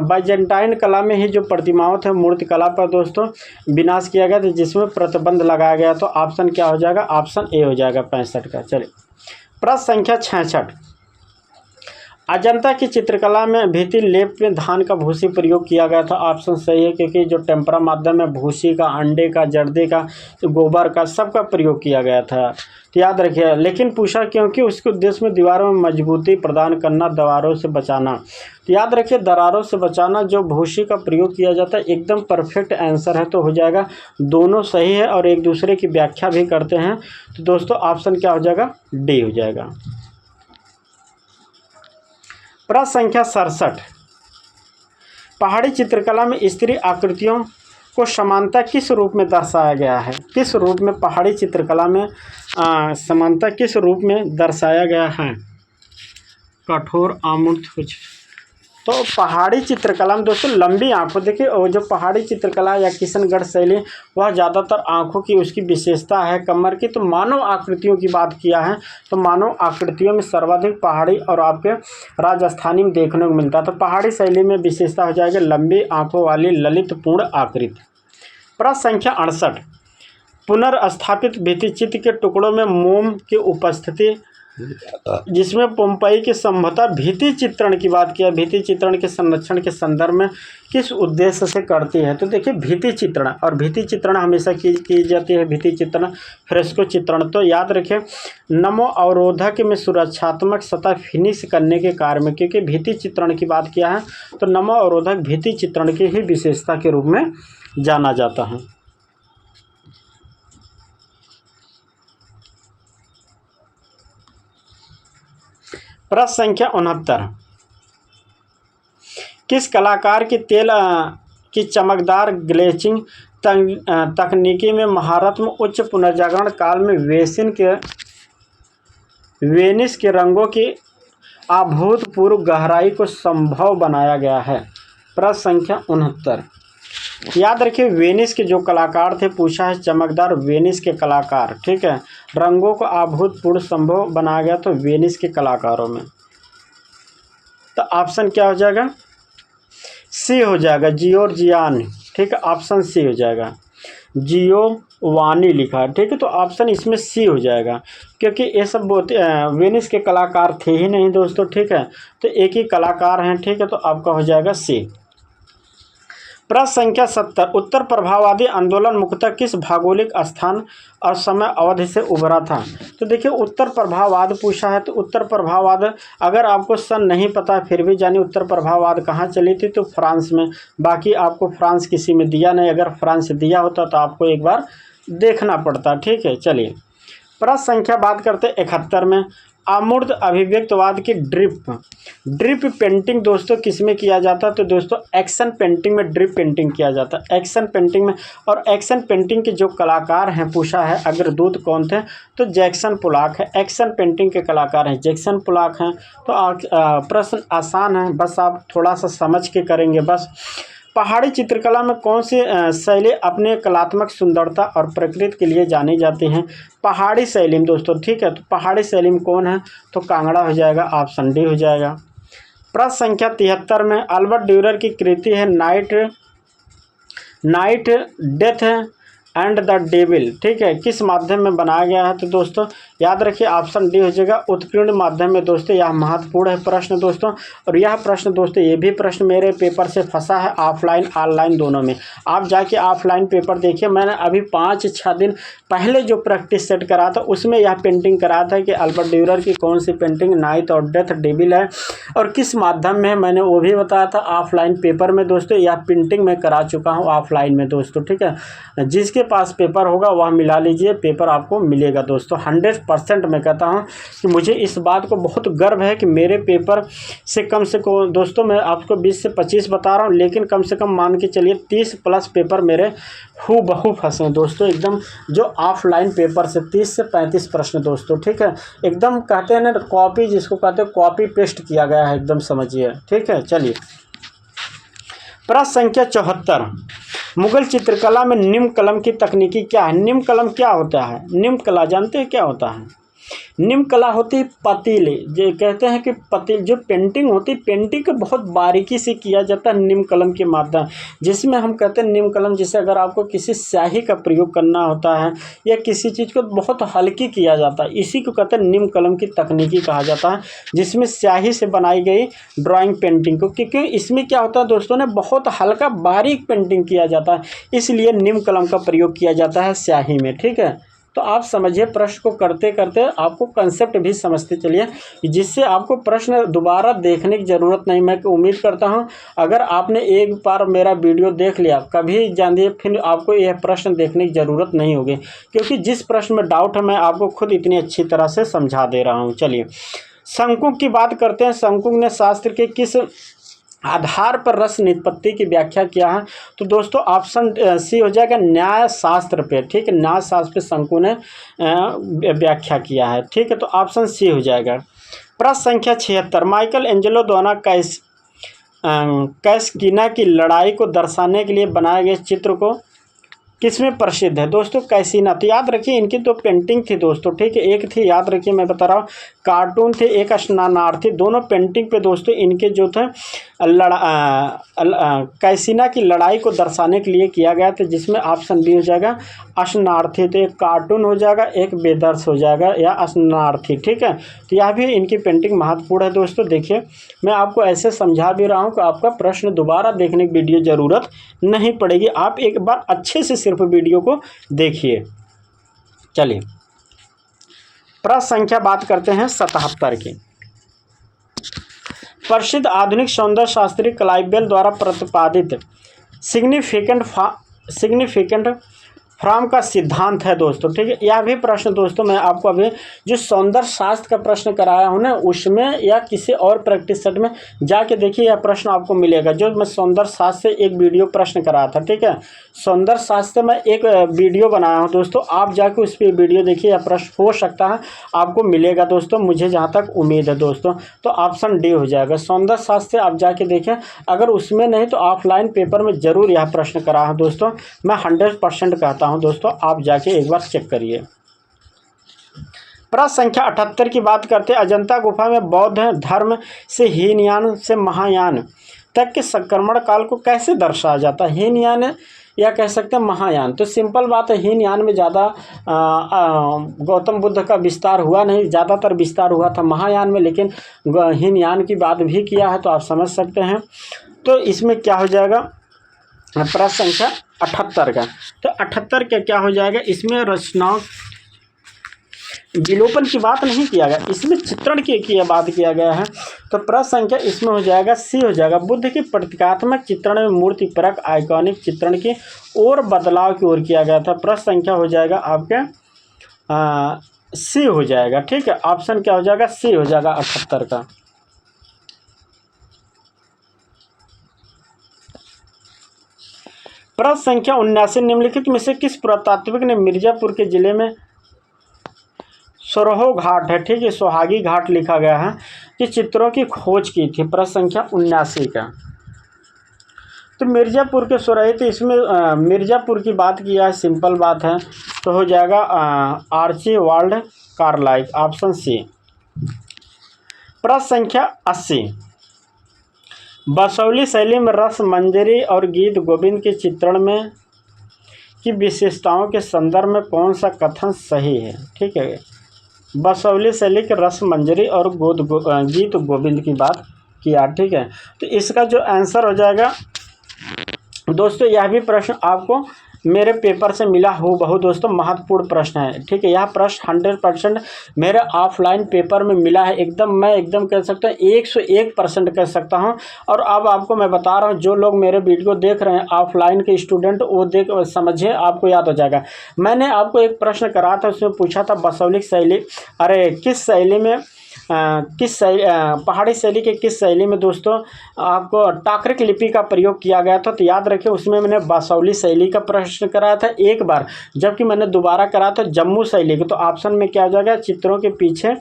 बाइजेंटाइन कला में ही जो प्रतिमाओं थे मूर्ति कला पर दोस्तों विनाश किया गया था, जिसमें प्रतिबंध लगाया गया। तो ऑप्शन क्या हो जाएगा? ऑप्शन ए हो जाएगा 65 का। चलिए प्रश्न संख्या 66, अजंता की चित्रकला में भित्ति लेप में धान का भूसी प्रयोग किया गया था। ऑप्शन सही है, क्योंकि जो टेम्परा माध्यम में भूसी का, अंडे का, जर्दे का, गोबर का सबका प्रयोग किया गया था। तो याद रखिए, लेकिन पूछा क्योंकि उसके उद्देश्य में दीवारों में मजबूती प्रदान करना, दरारों से बचाना। तो याद रखिए दरारों से बचाना जो भूसी का प्रयोग किया जाता है, एकदम परफेक्ट आंसर है। तो हो जाएगा, दोनों सही है और एक दूसरे की व्याख्या भी करते हैं। तो दोस्तों ऑप्शन क्या हो जाएगा? डी हो जाएगा। प्रश्न संख्या 67, पहाड़ी चित्रकला में स्त्री आकृतियों को समानता किस रूप में दर्शाया गया है? किस रूप में पहाड़ी चित्रकला में समानता किस रूप में दर्शाया गया है? कठोर, आमूर्त, कुछ। तो पहाड़ी चित्रकला में दोस्तों लंबी आंखों, देखिए और जो पहाड़ी चित्रकला या किशनगढ़ शैली वह ज़्यादातर आंखों की उसकी विशेषता है कमर की। तो मानव आकृतियों की बात किया है, तो मानव आकृतियों में सर्वाधिक पहाड़ी और आपके राजस्थानी में देखने को मिलता है। तो पहाड़ी शैली में विशेषता हो जाएगी लंबी आंखों वाली ललितपूर्ण आकृति। प्रश्न संख्या 68, पुनर्स्थापित भित्तिचित्र के टुकड़ों में मोम की उपस्थिति, जिसमें पोम्पई की संभवतः भित्ति चित्रण की बात किया, भित्ति चित्रण के संरक्षण के संदर्भ में किस उद्देश्य से करती है? तो देखिए भित्ति चित्रण, और भित्ति चित्रण हमेशा की जाती है भित्ति चित्रण, फ्रेस्को चित्रण। तो याद रखें नमो अवरोधक में सुरक्षात्मक सतह फिनिश करने के कार्य में, क्योंकि भित्ति चित्रण की बात किया है तो नमो अवरोधक भित्ति चित्रण की ही विशेषता के रूप में जाना जाता है। प्रश्न संख्या 69, किस कलाकार की तेल की चमकदार ग्लेचिंग तकनीकी में महारत में उच्च पुनर्जागरण काल में वेनिस के रंगों की अभूतपूर्व गहराई को संभव बनाया गया है? प्रश्न संख्या 69, याद रखिए वेनिस के जो कलाकार थे, पूछा है चमकदार वेनिस के कलाकार। ठीक है, रंगों को अभूतपूर्व संभव बनाया गया तो वेनिस के कलाकारों में। तो ऑप्शन क्या हो जाएगा, सी हो जाएगा, जियोर्जियान। ठीक है, ऑप्शन सी हो जाएगा, जियोवानी लिखा है। ठीक है, तो ऑप्शन इसमें सी हो जाएगा, क्योंकि ये सब बहुत वेनिस के कलाकार थे ही नहीं दोस्तों। ठीक है, तो एक ही कलाकार हैं। ठीक है, तो आपका हो जाएगा सी। प्रश्न संख्या 70, उत्तर प्रभाववादी आंदोलन मुख्यतः किस भौगोलिक स्थान और समय अवधि से उभरा था? तो देखिए, उत्तर प्रभाववाद पूछा है, तो उत्तर प्रभाववाद अगर आपको सन नहीं पता फिर भी जानिए उत्तर प्रभाववाद कहाँ चली थी, तो फ्रांस में। बाकी आपको फ्रांस किसी में दिया नहीं, अगर फ्रांस दिया होता तो आपको एक बार देखना पड़ता। ठीक है, चलिए प्रश्न संख्या बात करते 71 में, अमूर्त अभिव्यक्तवाद की ड्रिप पेंटिंग दोस्तों किस में किया जाता है? तो दोस्तों एक्शन पेंटिंग में ड्रिप पेंटिंग किया जाता है, एक्शन पेंटिंग में। और एक्शन पेंटिंग के जो कलाकार हैं पूछा है अग्रदूत कौन थे? तो जैक्सन पोलाक है, एक्शन पेंटिंग के कलाकार हैं जैक्सन पोलाक हैं। तो प्रश्न आसान है, बस आप थोड़ा सा समझ के करेंगे बस। पहाड़ी चित्रकला में कौन सी शैली अपने कलात्मक सुंदरता और प्रकृति के लिए जानी जाती हैं? पहाड़ी शैली में दोस्तों। ठीक है, तो पहाड़ी शैली में कौन है? तो कांगड़ा हो जाएगा, ऑप्शन डी हो जाएगा। प्रश्न संख्या 73 में, अल्बर्ट ड्यूरर की कृति है night death and the devil. ठीक है, किस माध्यम में बनाया गया है? तो दोस्तों याद रखिए ऑप्शन डी हो जाएगा, उत्कीर्ण माध्यम में। दोस्तों यह महत्वपूर्ण है प्रश्न दोस्तों, और यह प्रश्न दोस्तों ये भी प्रश्न मेरे पेपर से फंसा है, ऑफलाइन ऑनलाइन दोनों में। आप जाके ऑफलाइन पेपर देखिए, मैंने अभी 5-6 दिन पहले जो प्रैक्टिस सेट करा था उसमें यह पेंटिंग करा था कि अल्बर्ट ड्यूरर की कौन सी पेंटिंग नाइट और डेथ डेविल है और किस माध्यम में है, मैंने वो भी बताया था ऑफलाइन पेपर में। दोस्तों यह पेंटिंग मैं करा चुका हूँ ऑफलाइन में दोस्तों। ठीक है, जिसके पास पेपर होगा वह मिला लीजिए, पेपर आपको मिलेगा दोस्तों। 100% मैं कहता हूं कि मुझे इस बात को बहुत गर्व है कि मेरे पेपर से कम दोस्तों मैं आपको 20 से 25 बता रहा हूं, लेकिन कम से कम मान के चलिए 30+ पेपर मेरे हूबहू फंसे हैं दोस्तों, एकदम जो ऑफलाइन पेपर से 30 से 35 प्रश्न दोस्तों। ठीक है, एकदम कहते हैं ना कॉपी, जिसको कहते हैं कॉपी पेस्ट किया गया है, एकदम समझिए। ठीक है, चलिए प्रश्न संख्या 74, मुगल चित्रकला में निम्न कलम की तकनीकी क्या है? निम्न कलम क्या होता है? निम्न कला जानते हैं क्या होता है? निम्न कला होती है पतीले, जो कहते हैं कि पतीले जो पेंटिंग होती है, पेंटिंग को बहुत बारीकी से किया जाता है निम्न कलम के माध्यम, जिसमें हम कहते हैं निम्न कलम, जैसे अगर आपको किसी स्याही का प्रयोग करना होता है या किसी चीज़ को बहुत हल्की किया जाता है, इसी को कहते हैं निम्न कलम की तकनीकी कहा जाता है, जिसमें स्याही से बनाई गई ड्राइंग पेंटिंग को, क्योंकि इसमें क्या होता है दोस्तों ने बहुत हल्का बारीक पेंटिंग किया जाता है, इसलिए निम्न कलम का प्रयोग किया जाता है स्याही में। ठीक है, तो आप समझिए प्रश्न को करते करते आपको कंसेप्ट भी समझते चलिए, जिससे आपको प्रश्न दोबारा देखने की ज़रूरत नहीं। मैं उम्मीद करता हूं अगर आपने एक बार मेरा वीडियो देख लिया कभी जानिए फिर आपको यह प्रश्न देखने की ज़रूरत नहीं होगी, क्योंकि जिस प्रश्न में डाउट है मैं आपको खुद इतनी अच्छी तरह से समझा दे रहा हूँ। चलिए शंकुक की बात करते हैं। शंकुक ने शास्त्र के किस आधार पर रस निष्पत्ति की व्याख्या किया है? तो दोस्तों ऑप्शन सी हो जाएगा, न्याय शास्त्र पे। ठीक है, न्याय शास्त्र पे शंकु ने व्याख्या किया है। ठीक है, तो ऑप्शन सी हो जाएगा। प्रश्न संख्या 76, माइकल एंजेलो द्वारा कैसकीना की लड़ाई को दर्शाने के लिए बनाए गए चित्र को किसमें प्रसिद्ध है? दोस्तों कैसीना। तो याद रखिए इनकी तो पेंटिंग थी दोस्तों। ठीक है, एक थी याद रखिए, मैं बता रहा हूँ कार्टून थे, एक स्नानार्थी, दोनों पेंटिंग पे दोस्तों इनके जो थे कैसीना की लड़ाई को दर्शाने के लिए किया गया था, जिसमें ऑप्शन बी हो जाएगा स्नानार्थी। तो एक कार्टून हो जाएगा, एक बेदर्श हो जाएगा या स्नानार्थी। ठीक है, तो यह भी इनकी पेंटिंग महत्वपूर्ण है दोस्तों। देखिए मैं आपको ऐसे समझा भी रहा हूँ कि आपका प्रश्न दोबारा देखने की वीडियो ज़रूरत नहीं पड़ेगी, आप एक बार अच्छे से सिर्फ वीडियो को देखिए। चलिए प्रश्न संख्या बात करते हैं 77 की। प्रसिद्ध आधुनिक सौंदर्य शास्त्री क्लाइव बेल द्वारा प्रतिपादित सिग्निफिकेंट फ्रॉम का सिद्धांत है दोस्तों। ठीक है, यह भी प्रश्न दोस्तों मैं आपको अभी जो सौंदर्य शास्त्र का प्रश्न कराया हूँ ना उसमें या किसी और प्रैक्टिस सेट में जाके देखिए, यह प्रश्न आपको मिलेगा। जो मैं सौंदर्य शास्त्र से एक वीडियो प्रश्न कराया था। ठीक है, सौंदर्य शास्त्र में एक वीडियो बनाया हूँ दोस्तों, आप जाके उस पर वीडियो देखिए, यह प्रश्न हो सकता है आपको मिलेगा दोस्तों, मुझे जहाँ तक उम्मीद है दोस्तों। तो ऑप्शन डी हो जाएगा, सौंदर्य शास्त्र से आप जाके देखें, अगर उसमें नहीं तो ऑफलाइन पेपर में ज़रूर यह प्रश्न करा है दोस्तों, मैं 100% कहता हूं दोस्तों, आप जाके एक बार चेक करिए। प्रश्न संख्या 78 की बात करते हैं। अजंता गुफा में बौद्ध धर्म से हीनयान से महायान तक के संक्रमण काल को कैसे दर्शाया जाता है? हीनयान या कह सकते हैं महायान। तो सिंपल बात है, हीनयान में ज़्यादा गौतम बुद्ध का विस्तार हुआ नहीं, ज़्यादातर विस्तार हुआ था महायान में, लेकिन हीनयान की बात भी किया है, तो आप समझ सकते हैं। तो इसमें क्या हो जाएगा प्रश्न संख्या 78 का। तो 78 का क्या हो जाएगा, इसमें रचनाओं विलोपन की बात नहीं किया गया, इसमें चित्रण की बात किया गया है। तो प्रश्न संख्या इसमें हो जाएगा सी हो जाएगा, बुद्ध की प्रतीकात्मक चित्रण में मूर्ति परक आइकॉनिक चित्रण की ओर बदलाव की ओर किया गया था। प्रश्न संख्या हो जाएगा आपके सी हो जाएगा, ठीक है। ऑप्शन क्या हो जाएगा, सी हो जाएगा 78 का। प्रश्न संख्या 79, निम्नलिखित में से किस पुरातात्विक ने मिर्जापुर के जिले में सोरहो घाट है, ठीक है, सोहागी घाट लिखा गया है, कि चित्रों की खोज की थी? प्रश्न संख्या 79 का। तो मिर्जापुर के सोरही, तो इसमें मिर्जापुर की बात किया है, सिंपल बात है, तो हो जाएगा आर्चीबाल्ड कार्लाइल, ऑप्शन सी। प्रश्न संख्या 80, बसौली शैली में रस मंजरी और गीत गोविंद के चित्रण में की विशेषताओं के संदर्भ में कौन सा कथन सही है? ठीक है, बसौली शैली के रस मंजरी और गीत गोविंद की बात किया, ठीक है। तो इसका जो आंसर हो जाएगा दोस्तों, यह भी प्रश्न आपको मेरे पेपर से मिला हूबहू दोस्तों, महत्वपूर्ण प्रश्न है, ठीक है। यह प्रश्न 100% मेरे ऑफलाइन पेपर में मिला है, मैं एकदम कह सकता हूँ 101% कह सकता हूँ। और अब आपको मैं बता रहा हूँ, जो लोग मेरे वीडियो देख रहे हैं ऑफलाइन के स्टूडेंट, वो समझिए, आपको याद हो जाएगा। मैंने आपको एक प्रश्न करा था, उसमें पूछा था बसौलिक शैली, किस शैली में पहाड़ी शैली के किस शैली में दोस्तों आपको टाक्रिक लिपि का प्रयोग किया गया था? तो याद रखिए, उसमें मैंने बसौली शैली का प्रश्न कराया था एक बार, जबकि मैंने दोबारा करा था जम्मू शैली का। तो ऑप्शन में क्या हो जाएगा, चित्रों के पीछे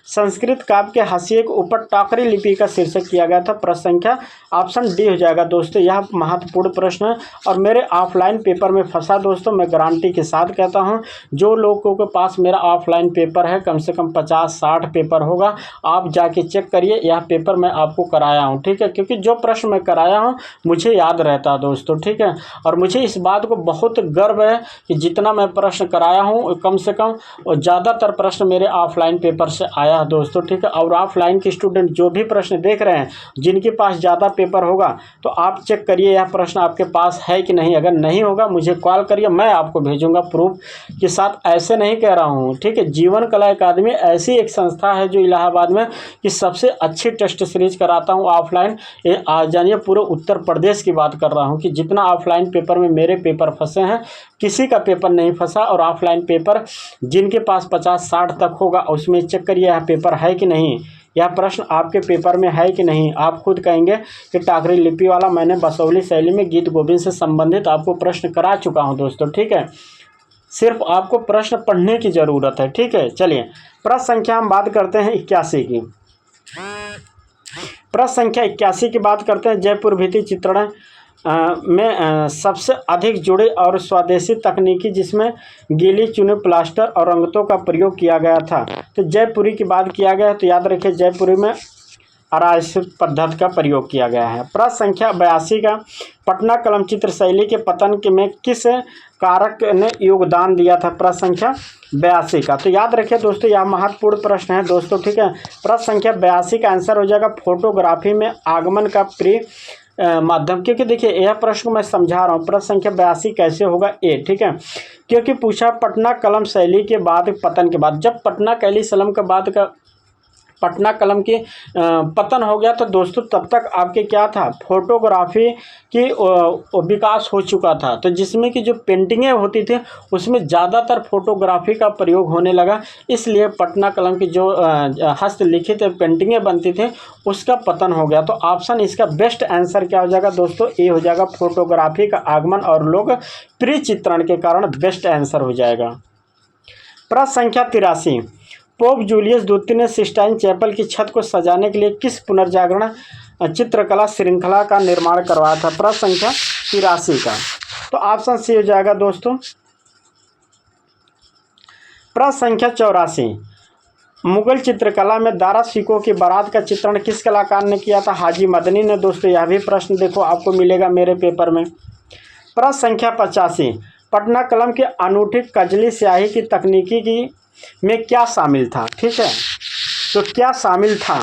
संस्कृत काव्य के हाशिए के ऊपर टाकरी लिपि का शीर्षक किया गया था। प्रश्न संख्या ऑप्शन डी हो जाएगा दोस्तों। यह महत्वपूर्ण प्रश्न है और मेरे ऑफलाइन पेपर में फंसा दोस्तों, मैं गारंटी के साथ कहता हूँ, जो लोगों के पास मेरा ऑफलाइन पेपर है, कम से कम 50-60 पेपर होगा, आप जाके चेक करिए, यह पेपर मैं आपको कराया हूँ, ठीक है, क्योंकि जो प्रश्न मैं कराया हूँ मुझे याद रहता है दोस्तों, ठीक है। और मुझे इस बात को बहुत गर्व है कि जितना मैं प्रश्न कराया हूँ, कम से कम और ज़्यादातर प्रश्न मेरे ऑफलाइन पेपर से आया है दोस्तों, ठीक है। और ऑफलाइन के स्टूडेंट जो भी प्रश्न देख रहे हैं, जिनके पास ज़्यादा पेपर होगा, तो आप चेक करिए यह प्रश्न आपके पास है कि नहीं। अगर नहीं होगा मुझे कॉल करिए, मैं आपको भेजूंगा प्रूफ के साथ। ऐसे नहीं कह रहा हूँ, ठीक है। जीवन कला अकादमी ऐसी एक संस्था है जो इलाहाबाद में कि सबसे अच्छी टेस्ट सीरीज कराता हूँ ऑफलाइन। ये आज जानिए, पूरे उत्तर प्रदेश की बात कर रहा हूँ कि जितना ऑफलाइन पेपर में मेरे पेपर फंसे हैं, किसी का पेपर नहीं फंसा। और ऑफलाइन पेपर जिनके पास 50-60 तक होगा, उसमें चेक करिए यह पेपर है कि नहीं, यह प्रश्न आपके पेपर में है कि नहीं। आप खुद कहेंगे कि टाकरी लिपि वाला मैंने बसौली शैली में गीत गोविंद से संबंधित आपको प्रश्न करा चुका हूं दोस्तों, ठीक है। सिर्फ आपको प्रश्न पढ़ने की ज़रूरत है, ठीक है। चलिए, प्रश्न संख्या हम बात करते हैं 81 की। प्रश्न संख्या 81 की बात करते हैं। जयपुर भित्ति चित्रण में सबसे अधिक जुड़े और स्वदेशी तकनीकी जिसमें गीली चुने प्लास्टर और रंगतों का प्रयोग किया गया था, तो जयपुरी की बात किया गया है। तो याद रखिए, जयपुरी में आराइश पद्धति का प्रयोग किया गया है। प्रश्न संख्या 82 का, पटना कलम चित्र शैली के पतन के में किस कारक ने योगदान दिया था? प्रश्न संख्या 82 का। तो याद रखिए दोस्तों, यह महत्वपूर्ण प्रश्न है दोस्तों, ठीक है। प्रश्न संख्या 82 का आंसर हो जाएगा फोटोग्राफी में आगमन का प्रिय माध्यम। क्योंकि देखिए, यह प्रश्न मैं समझा रहा हूँ, प्रश्न संख्या 82 कैसे होगा ए, ठीक है। क्योंकि पूछा पटना कलम शैली के बाद पतन के बाद, जब पटना कैली सलम के बाद का पटना कलम की पतन हो गया, तो दोस्तों तब तक आपके क्या था, फोटोग्राफी की विकास हो चुका था। तो जिसमें कि जो पेंटिंगें होती थी उसमें ज़्यादातर फोटोग्राफी का प्रयोग होने लगा, इसलिए पटना कलम की जो हस्तलिखित पेंटिंगें बनती थी उसका पतन हो गया। तो ऑप्शन इसका बेस्ट आंसर क्या हो जाएगा दोस्तों, ए हो जाएगा, फोटोग्राफी का आगमन और लोग प्रिय चित्रण के कारण बेस्ट आंसर हो जाएगा। प्रश्न संख्या 83, पोप जूलियस द्वितीय ने सिस्टाइन चैपल की छत को सजाने के लिए किस पुनर्जागरण चित्रकला श्रृंखला का निर्माण करवाया था? प्रश्न संख्या 83 का। तो ऑप्शन सी हो जाएगा दोस्तों। प्रश्न संख्या 84, मुगल चित्रकला में दारा सिकों की बारात का चित्रण किस कलाकार ने किया था? हाजी मदनी ने। दोस्तों यह भी प्रश्न देखो आपको मिलेगा मेरे पेपर में। प्रश्न संख्या 85, पटना कलम की अनूठी कजली स्याही की तकनीकी की में क्या शामिल था? ठीक है, तो क्या शामिल था?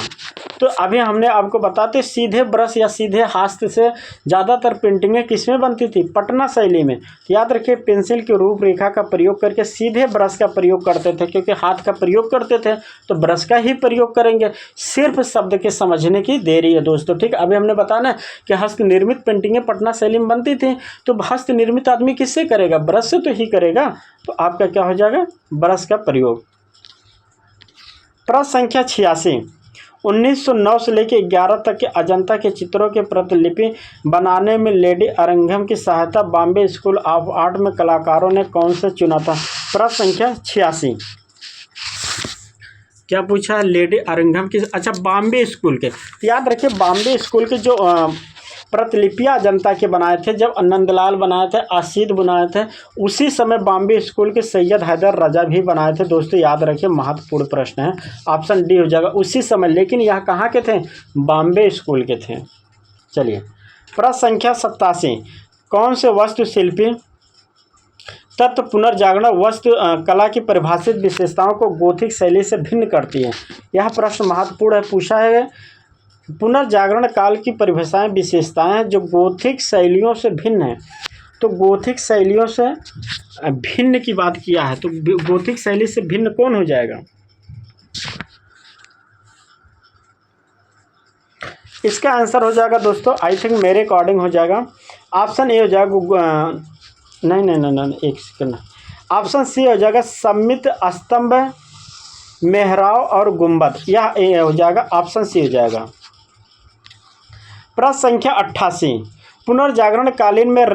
तो अभी हमने आपको बताते सीधे ब्रश या सीधे हाथ से ज़्यादातर पेंटिंगें किसमें बनती थी? पटना शैली में। याद रखिए, पेंसिल की रूपरेखा का प्रयोग करके सीधे ब्रश का प्रयोग करते थे, क्योंकि हाथ का प्रयोग करते थे तो ब्रश का ही प्रयोग करेंगे। सिर्फ शब्द के समझने की देरी है दोस्तों। ठीक, अभी हमने बताना कि हस्त निर्मित पेंटिंगें पटना शैली में बनती थी, तो हस्त निर्मित आदमी किससे करेगा? ब्रश से तो ही करेगा। तो आपका क्या हो जाएगा? ब्रश का प्रयोग। प्रश्न संख्या 86, 1909 से लेकर 11 तक के अजंता के चित्रों की प्रतिलिपि बनाने में लेडी अरिंघम की सहायता बॉम्बे स्कूल ऑफ आर्ट में कलाकारों ने कौन से चुना था? प्रश्न संख्या 86, क्या पूछा? लेडी अरिंघम की। अच्छा, बॉम्बे स्कूल के। याद रखिए, बॉम्बे स्कूल के जो प्रतिलिपियाँ अजंता के बनाए थे, जब नंदलाल बनाए थे, आसिद बनाए थे, उसी समय बॉम्बे स्कूल के सैयद हैदर रजा भी बनाए थे। दोस्तों याद रखिए, महत्वपूर्ण प्रश्न है, ऑप्शन डी हो जाएगा, उसी समय। लेकिन यह कहाँ के थे? बॉम्बे स्कूल के थे। चलिए, प्रश्न संख्या 87, कौन से वास्तुशिल्पी तत्व पुनर्जागरण वस्तु कला की परिभाषित विशेषताओं को गोथिक शैली से भिन्न करती है? यह प्रश्न महत्वपूर्ण है, पूछा है। पुनर्जागरण काल की परिभाषाएं विशेषताएं जो गोथिक शैलियों से भिन्न है, तो गोथिक शैलियों से भिन्न की बात किया है, तो गोथिक शैली से भिन्न कौन हो जाएगा? इसका आंसर हो जाएगा दोस्तों, आई थिंक मेरे अकॉर्डिंग हो जाएगा ऑप्शन ए हो जाएगा। नहीं, एक सेकंड। ऑप्शन सी हो जाएगा, सम्मित स्तंभ, मेहराब और गुंबद। यह ए हो जाएगा, ऑप्शन सी हो जाएगा। प्रश्न संख्या 88, पुनर्जागरण कालीन में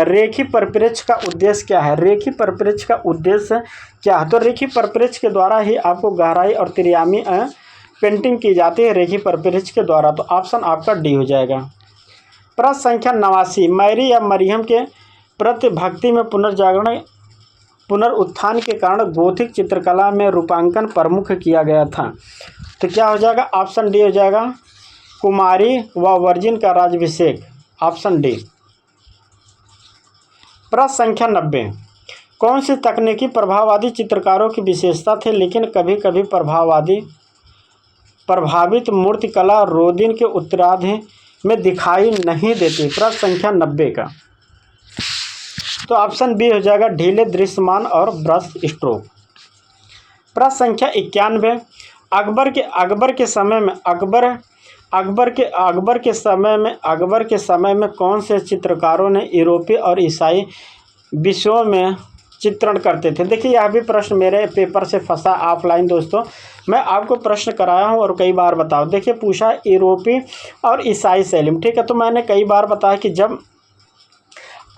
रेखी परिप्रेक्ष्य का उद्देश्य क्या है? रेखी परिप्रेक्ष्य का उद्देश्य क्या है? तो रेखी परिप्रेक्ष्य के द्वारा ही आपको गहराई और त्रियामी पेंटिंग की जाती है, रेखी परिप्रेक्ष्य के द्वारा। तो ऑप्शन आपका डी हो जाएगा। प्रश्न संख्या 89, मैरी या मरियम के प्रति भक्ति में पुनरुत्थान के कारण गोथिक चित्रकला में रूपांकन प्रमुख किया गया था। तो क्या हो जाएगा? ऑप्शन डी हो जाएगा, कुमारी व वर्जिन का राज्याभिषेक। Option D. प्रश्न संख्या 90, कौन सी तकनीकी प्रभाववादी चित्रकारों की विशेषता थे लेकिन कभी कभी प्रभावित मूर्तिकला रोदिन के उत्तरार्ध में दिखाई नहीं देती? प्रश्न संख्या 90 का तो ऑप्शन बी हो जाएगा, ढीले दृश्यमान और ब्रश स्ट्रोक। प्रश्न संख्या 91, अकबर के समय में कौन से चित्रकारों ने यूरोपीय और ईसाई विषयों में चित्रण करते थे? देखिए, यह भी प्रश्न मेरे पेपर से फंसा ऑफलाइन दोस्तों। मैं आपको प्रश्न कराया हूं और कई बार बताओ। देखिए, पूछा यूरोपीय और ईसाई शैली में। ठीक है, तो मैंने कई बार बताया कि जब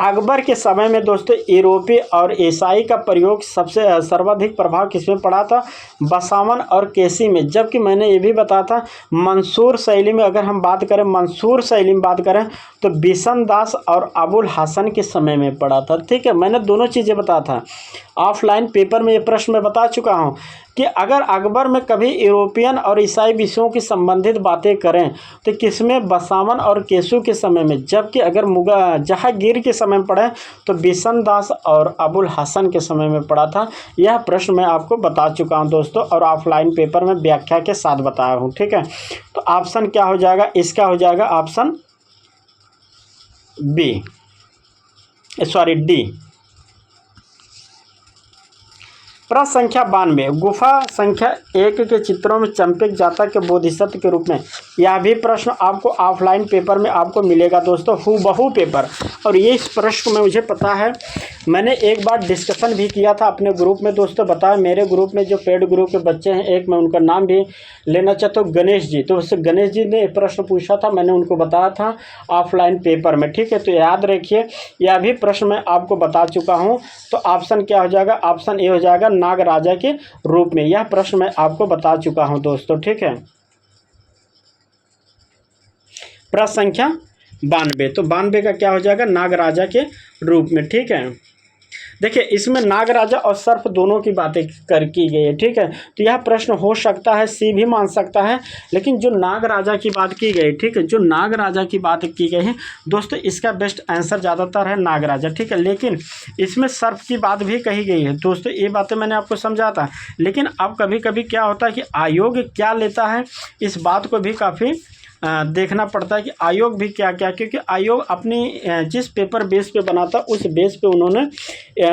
अकबर के समय में दोस्तों यूरोपीय और ईसाई का प्रयोग सबसे सर्वाधिक प्रभाव किसमें पड़ा था? बसावन और केसी में। जबकि मैंने ये भी बताया था मंसूर शैली में, अगर हम बात करें मंसूर शैली में बात करें तो बिशन दास और अबुल हसन के समय में पड़ा था। ठीक है, मैंने दोनों चीज़ें बताया था। ऑफलाइन पेपर में ये प्रश्न मैं बता चुका हूँ कि अगर अकबर में कभी यूरोपियन और ईसाई विषयों की संबंधित बातें करें तो किसमें? बसावन और केसू के समय में। जबकि अगर जहांगीर के समय में पढ़े तो बिशन दास और अबुल हसन के समय में पढ़ा था। यह प्रश्न मैं आपको बता चुका हूं दोस्तों, और ऑफलाइन पेपर में व्याख्या के साथ बताया हूं। ठीक है, तो ऑप्शन क्या हो जाएगा? इसका हो जाएगा ऑप्शन बी, सॉरी डी। प्रश्न संख्या 92, गुफा संख्या 1 के चित्रों में चंपक जातक के बोधिसत्व के रूप में। यह भी प्रश्न आपको ऑफलाइन पेपर में आपको मिलेगा दोस्तों, हूबहू पेपर। और ये इस प्रश्न को मुझे पता है, मैंने एक बार डिस्कशन भी किया था अपने ग्रुप में दोस्तों। बताया, मेरे ग्रुप में जो पेड ग्रुप के बच्चे हैं, एक मैं उनका नाम भी लेना चाहता हूँ, गणेश जी। तो उससे गणेश जी ने प्रश्न पूछा था, मैंने उनको बताया था ऑफलाइन पेपर में। ठीक है, तो याद रखिए, यह भी प्रश्न मैं आपको बता चुका हूँ। तो ऑप्शन क्या हो जाएगा? ऑप्शन ए हो जाएगा, नाग राजा के रूप में। यह प्रश्न मैं आपको बता चुका हूं दोस्तों। ठीक है, प्रश्न संख्या 92, तो 92 का क्या हो जाएगा? नाग राजा के रूप में। ठीक है, देखिए इसमें नाग राजा और सर्प दोनों की बातें की गई है, ठीक है। तो यह प्रश्न हो सकता है, सी भी मान सकता है, लेकिन जो नाग राजा की बात की गई, ठीक है, जो नाग राजा की बात की गई है दोस्तों, इसका बेस्ट आंसर ज़्यादातर है नाग राजा, ठीक है। लेकिन इसमें सर्प की बात भी कही गई है दोस्तों, ये बातें मैंने आपको समझा था। लेकिन अब कभी कभी क्या होता है कि आयोग क्या लेता है, इस बात को भी काफ़ी देखना पड़ता है कि आयोग भी क्या क्या, क्योंकि आयोग अपनी जिस पेपर बेस पे बनाता है उस बेस पे उन्होंने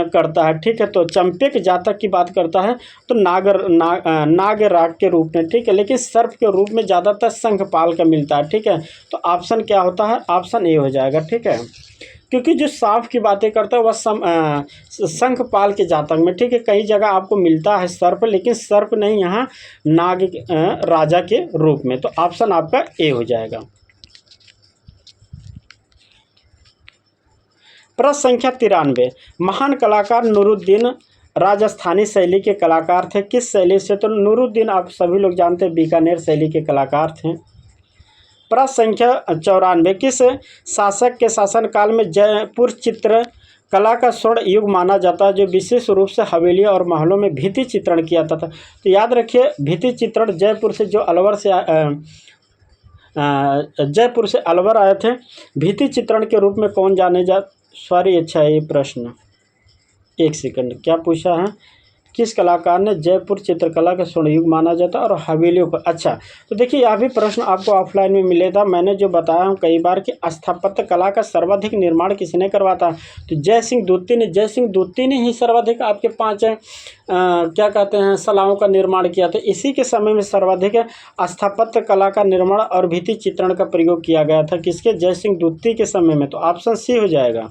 करता है, ठीक है। तो चंपे के जातक की बात करता है तो नागराग के रूप में, ठीक है। लेकिन सर्प के रूप में ज़्यादातर शंखपाल का मिलता है, ठीक है। तो ऑप्शन क्या होता है, ऑप्शन ए हो जाएगा, ठीक है। क्योंकि जो सांप की बातें करता है वह शंखपाल के जातक में, ठीक है। कई जगह आपको मिलता है सर्प, लेकिन सर्प नहीं, यहाँ नाग राजा के रूप में। तो ऑप्शन आपका ए हो जाएगा। प्रश्न संख्या 93, महान कलाकार नूरुद्दीन राजस्थानी शैली के कलाकार थे, किस शैली से? तो नूरुद्दीन आप सभी लोग जानते हैं बीकानेर शैली के कलाकार थे। प्रश्न संख्या 94, किस शासक के शासनकाल में जयपुर चित्र कला का स्वर्ण युग माना जाता है, जो विशेष रूप से हवेलियों और महलों में भित्ति चित्रण किया जाता था? तो याद रखिए भित्ति चित्रण जयपुर से जो जयपुर से अलवर आए थे, भित्ति चित्रण के रूप में कौन जाने सॉरी, अच्छा है ये प्रश्न, एक सेकंड, क्या पूछा है, किस कलाकार ने जयपुर चित्रकला का स्वर्ण युग माना जाता है और हवेलियों पर? अच्छा, तो देखिए यह भी प्रश्न आपको ऑफलाइन में मिलेगा। मैंने जो बताया हूँ कई बार कि स्थापत्य कला का सर्वाधिक निर्माण किसने करवाता? तो जयसिंह दूती ने ही सर्वाधिक आपके 5 क्या कहते हैं सलाओं का निर्माण किया था। इसी के समय में सर्वाधिक स्थापत्य कला का निर्माण और भित्ति चित्रण का प्रयोग किया गया था, किसके? जयसिंह दूती के समय में। तो ऑप्शन सी हो जाएगा।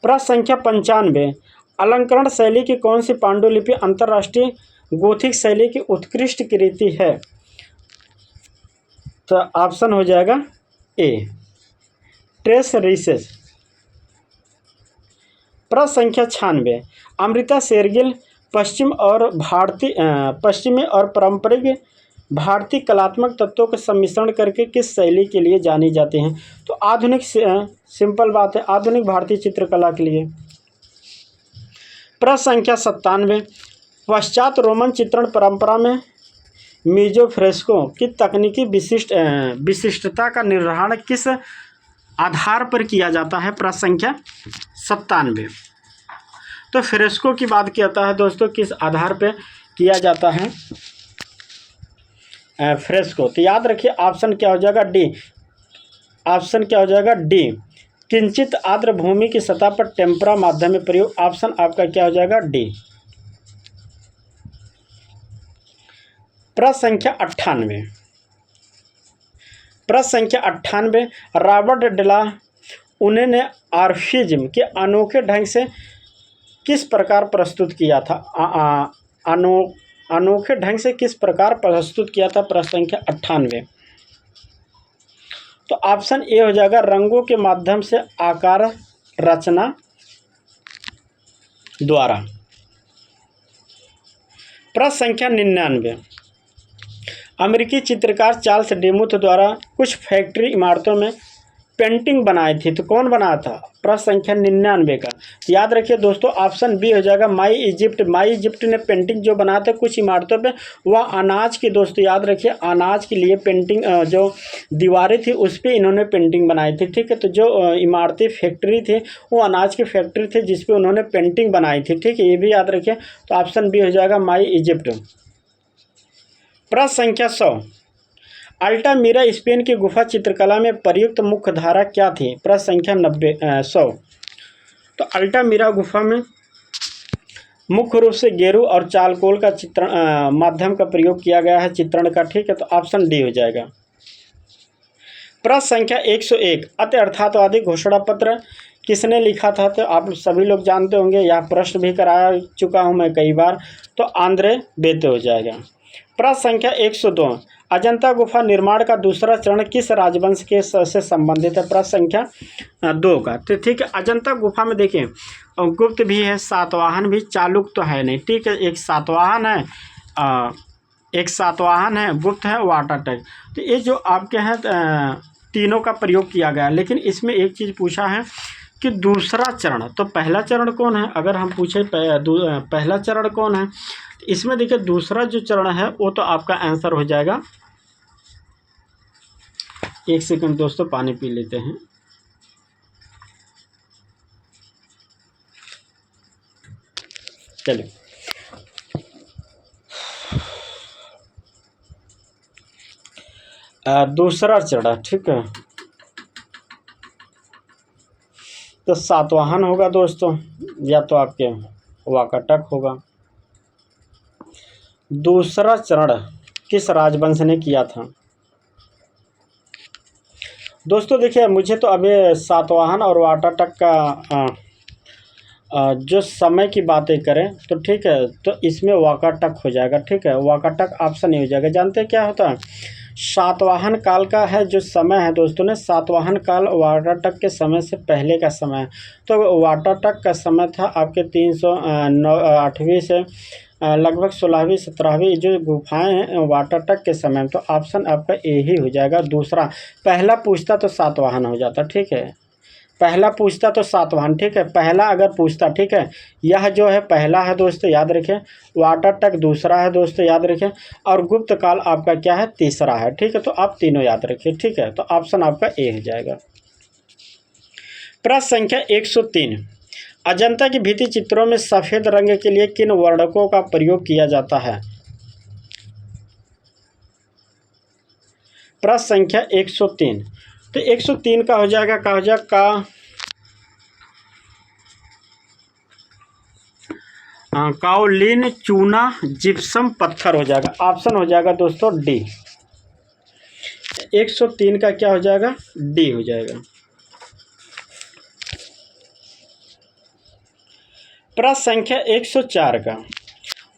प्रश्न संख्या 95, अलंकरण शैली की कौन सी पांडुलिपि अंतर्राष्ट्रीय गोथिक शैली की उत्कृष्ट कृति है? तो ऑप्शन हो जाएगा ए, ट्रेस रीसेस। प्रश्न संख्या 96, अमृता शेरगिल पश्चिमी और पारंपरिक भारतीय कलात्मक तत्वों का सम्मिश्रण करके किस शैली के लिए जानी जाती हैं? तो आधुनिक, सिंपल बात है, आधुनिक भारतीय चित्रकला के लिए। प्रश्न संख्या 97, पश्चात रोमन चित्रण परंपरा में मीजो फ्रेस्को की तकनीकी विशिष्टता का निर्धारण किस आधार पर किया जाता है? प्रश्न संख्या 97। तो फ्रेस्को की बात किया है दोस्तों, किस आधार पर किया जाता है फ्रेस्को? तो याद रखिए ऑप्शन क्या हो जाएगा, डी। ऑप्शन क्या हो जाएगा, डी, किंचित आर्द्र भूमि की सतह पर टेम्परा माध्यम में प्रयोग। ऑप्शन आपका क्या हो जाएगा, डी। प्रश्न संख्या 98, रॉबर्ट डेला उन्हें ने आर्फिज्म के अनोखे ढंग से किस प्रकार प्रस्तुत किया था? अनोखे ढंग से किस प्रकार प्रस्तुत किया था? प्रश्न संख्या 98। तो ऑप्शन ए हो जाएगा, रंगों के माध्यम से आकार रचना द्वारा। प्रश्न संख्या 99, अमेरिकी चित्रकार चार्ल्स डेमुथ द्वारा कुछ फैक्ट्री इमारतों में पेंटिंग बनाई थी, तो कौन बनाया था? प्रश्न संख्या 99 का। याद रखिए दोस्तों ऑप्शन बी हो जाएगा, माई इजिप्ट ने पेंटिंग जो बनाया था कुछ इमारतों पे, वह अनाज की, दोस्तों याद रखिए अनाज के लिए पेंटिंग, जो दीवारें थी उस पर इन्होंने पेंटिंग बनाई थी, ठीक है। तो जो इमारती फैक्ट्री थी वो अनाज की फैक्ट्री थी जिसपे उन्होंने पेंटिंग बनाई थी, ठीक है, ये भी याद रखिए। तो ऑप्शन बी हो जाएगा, माई इजिप्ट। प्रश्न संख्या 100, अल्टामीरा स्पेन की गुफा चित्रकला में प्रयुक्त मुख्य धारा क्या थी? प्रश्न संख्या 100। तो अल्टामीरा गुफा में मुख्य रूप से गेरू और चालकोल का चित्रण माध्यम का प्रयोग किया गया है चित्रण का, ठीक है। तो ऑप्शन डी हो जाएगा। प्रश्न संख्या 101, अत्यर्थवादी घोषणा पत्र किसने लिखा था? तो आप सभी लोग जानते होंगे, यह प्रश्न भी कराया चुका हूं मैं कई बार। तो आंद्रे बेते हो जाएगा। प्रश्न संख्या 102, अजंता गुफा निर्माण का दूसरा चरण किस राजवंश के से संबंधित है? प्रश्न संख्या 2 का। तो ठीक है, अजंता गुफा में देखिए गुप्त भी है, सातवाहन भी, चालुक तो है नहीं, ठीक है। एक सातवाहन है, गुप्त है, वाटरटैग। तो ये जो आपके हैं तीनों का प्रयोग किया गया, लेकिन इसमें एक चीज़ पूछा है कि दूसरा चरण, तो पहला चरण कौन है, अगर हम पूछे पहला चरण कौन है, इसमें देखिए दूसरा जो चरण है वो तो आपका आंसर हो जाएगा, एक सेकंड दोस्तों पानी पी लेते हैं। चलिए, दूसरा चरण, ठीक है, तो सातवाहन होगा दोस्तों, या तो आपके वाकाटक होगा। दूसरा चरण किस राजवंश ने किया था दोस्तों? देखिए मुझे तो अभी सातवाहन और वाकाटक का जो समय की बातें करें तो ठीक है, तो इसमें वाकाटक हो जाएगा, ठीक है, वाकाटक ऑप्शन नहीं हो जाएगा। जानते हैं क्या होता है, सातवाहन काल का है जो समय है दोस्तों ने, सातवाहन काल वाकाटक के समय से पहले का समय है। तो वाकाटक का समय था आपके 308वीं से लगभग 16वीं 17वीं जो गुफाएं हैं वाकाटक के समय में, तो ऑप्शन आपका ए ही हो जाएगा दूसरा। पहला पूछता तो सातवाहन हो जाता, ठीक है, पहला पूछता तो सातवाहन, ठीक है, पहला अगर पूछता, ठीक है, यह जो है पहला है दोस्तों, याद रखें, वाकाटक दूसरा है दोस्तों, याद रखें, और गुप्त काल आपका क्या है, तीसरा है, ठीक है, तो आप तीनों याद रखिए, ठीक है, तो ऑप्शन आपका ए हो जाएगा। प्रश्न संख्या 103, अजंता की भित्ति चित्रों में सफेद रंग के लिए किन वर्णकों का प्रयोग किया जाता है? प्रश्न संख्या 103, तो 103 का हो जाएगा, का हो जाएगा काओलिन, चूना, जिप्सम, पत्थर हो जाएगा, ऑप्शन हो जाएगा दोस्तों डी। 103 का क्या हो जाएगा, डी हो जाएगा। प्रश्न संख्या 104 का,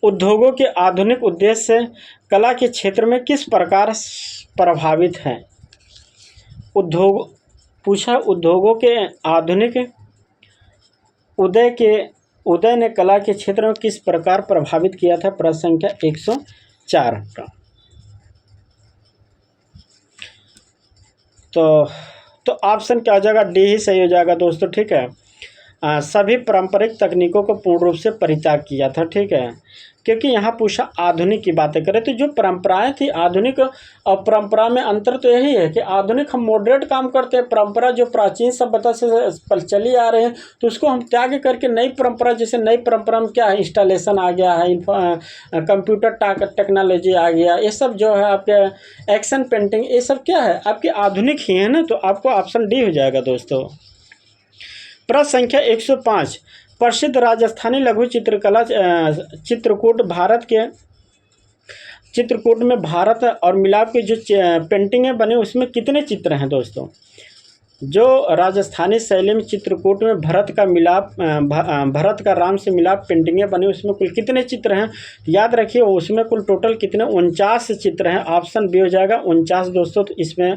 उद्योगों के आधुनिक उद्देश्य से कला के क्षेत्र में किस प्रकार प्रभावित है? उद्योग पूछा, उद्योगों के आधुनिक उदय ने कला के क्षेत्र में किस प्रकार प्रभावित किया था? प्रश्न संख्या 104 का। तो ऑप्शन क्या हो जाएगा, डी ही सही हो जाएगा दोस्तों, ठीक है, सभी पारंपरिक तकनीकों को पूर्ण रूप से परित्याग किया था, ठीक है, क्योंकि यहाँ पूछा आधुनिक की बातें करें तो जो परंपराएं थी आधुनिक और परंपरा में अंतर तो यही है कि आधुनिक हम मॉडरेट काम करते हैं, परंपरा जो प्राचीन सभ्यता से चली आ रहे हैं तो उसको हम त्याग करके नई परंपरा, जैसे नई परंपरा में क्या है, इंस्टॉलेशन आ गया है, कंप्यूटर टेक्नोलॉजी आ गया, ये सब जो है आपके एक्शन पेंटिंग, ये सब क्या है आपके आधुनिक ही है ना, तो आपको ऑप्शन डी हो जाएगा दोस्तों। प्रश्न संख्या 105, प्रसिद्ध राजस्थानी लघु चित्रकला चित्रकूट भारत के चित्रकूट में भारत और मिलाप की जो पेंटिंगें बने उसमें कितने चित्र हैं दोस्तों? जो राजस्थानी शैली में चित्रकूट में भरत का राम से मिलाप पेंटिंगें बनी उसमें कुल कितने चित्र हैं? याद रखिए उसमें कुल टोटल कितने 49 चित्र हैं, ऑप्शन बी हो जाएगा 49 दोस्तों। तो इसमें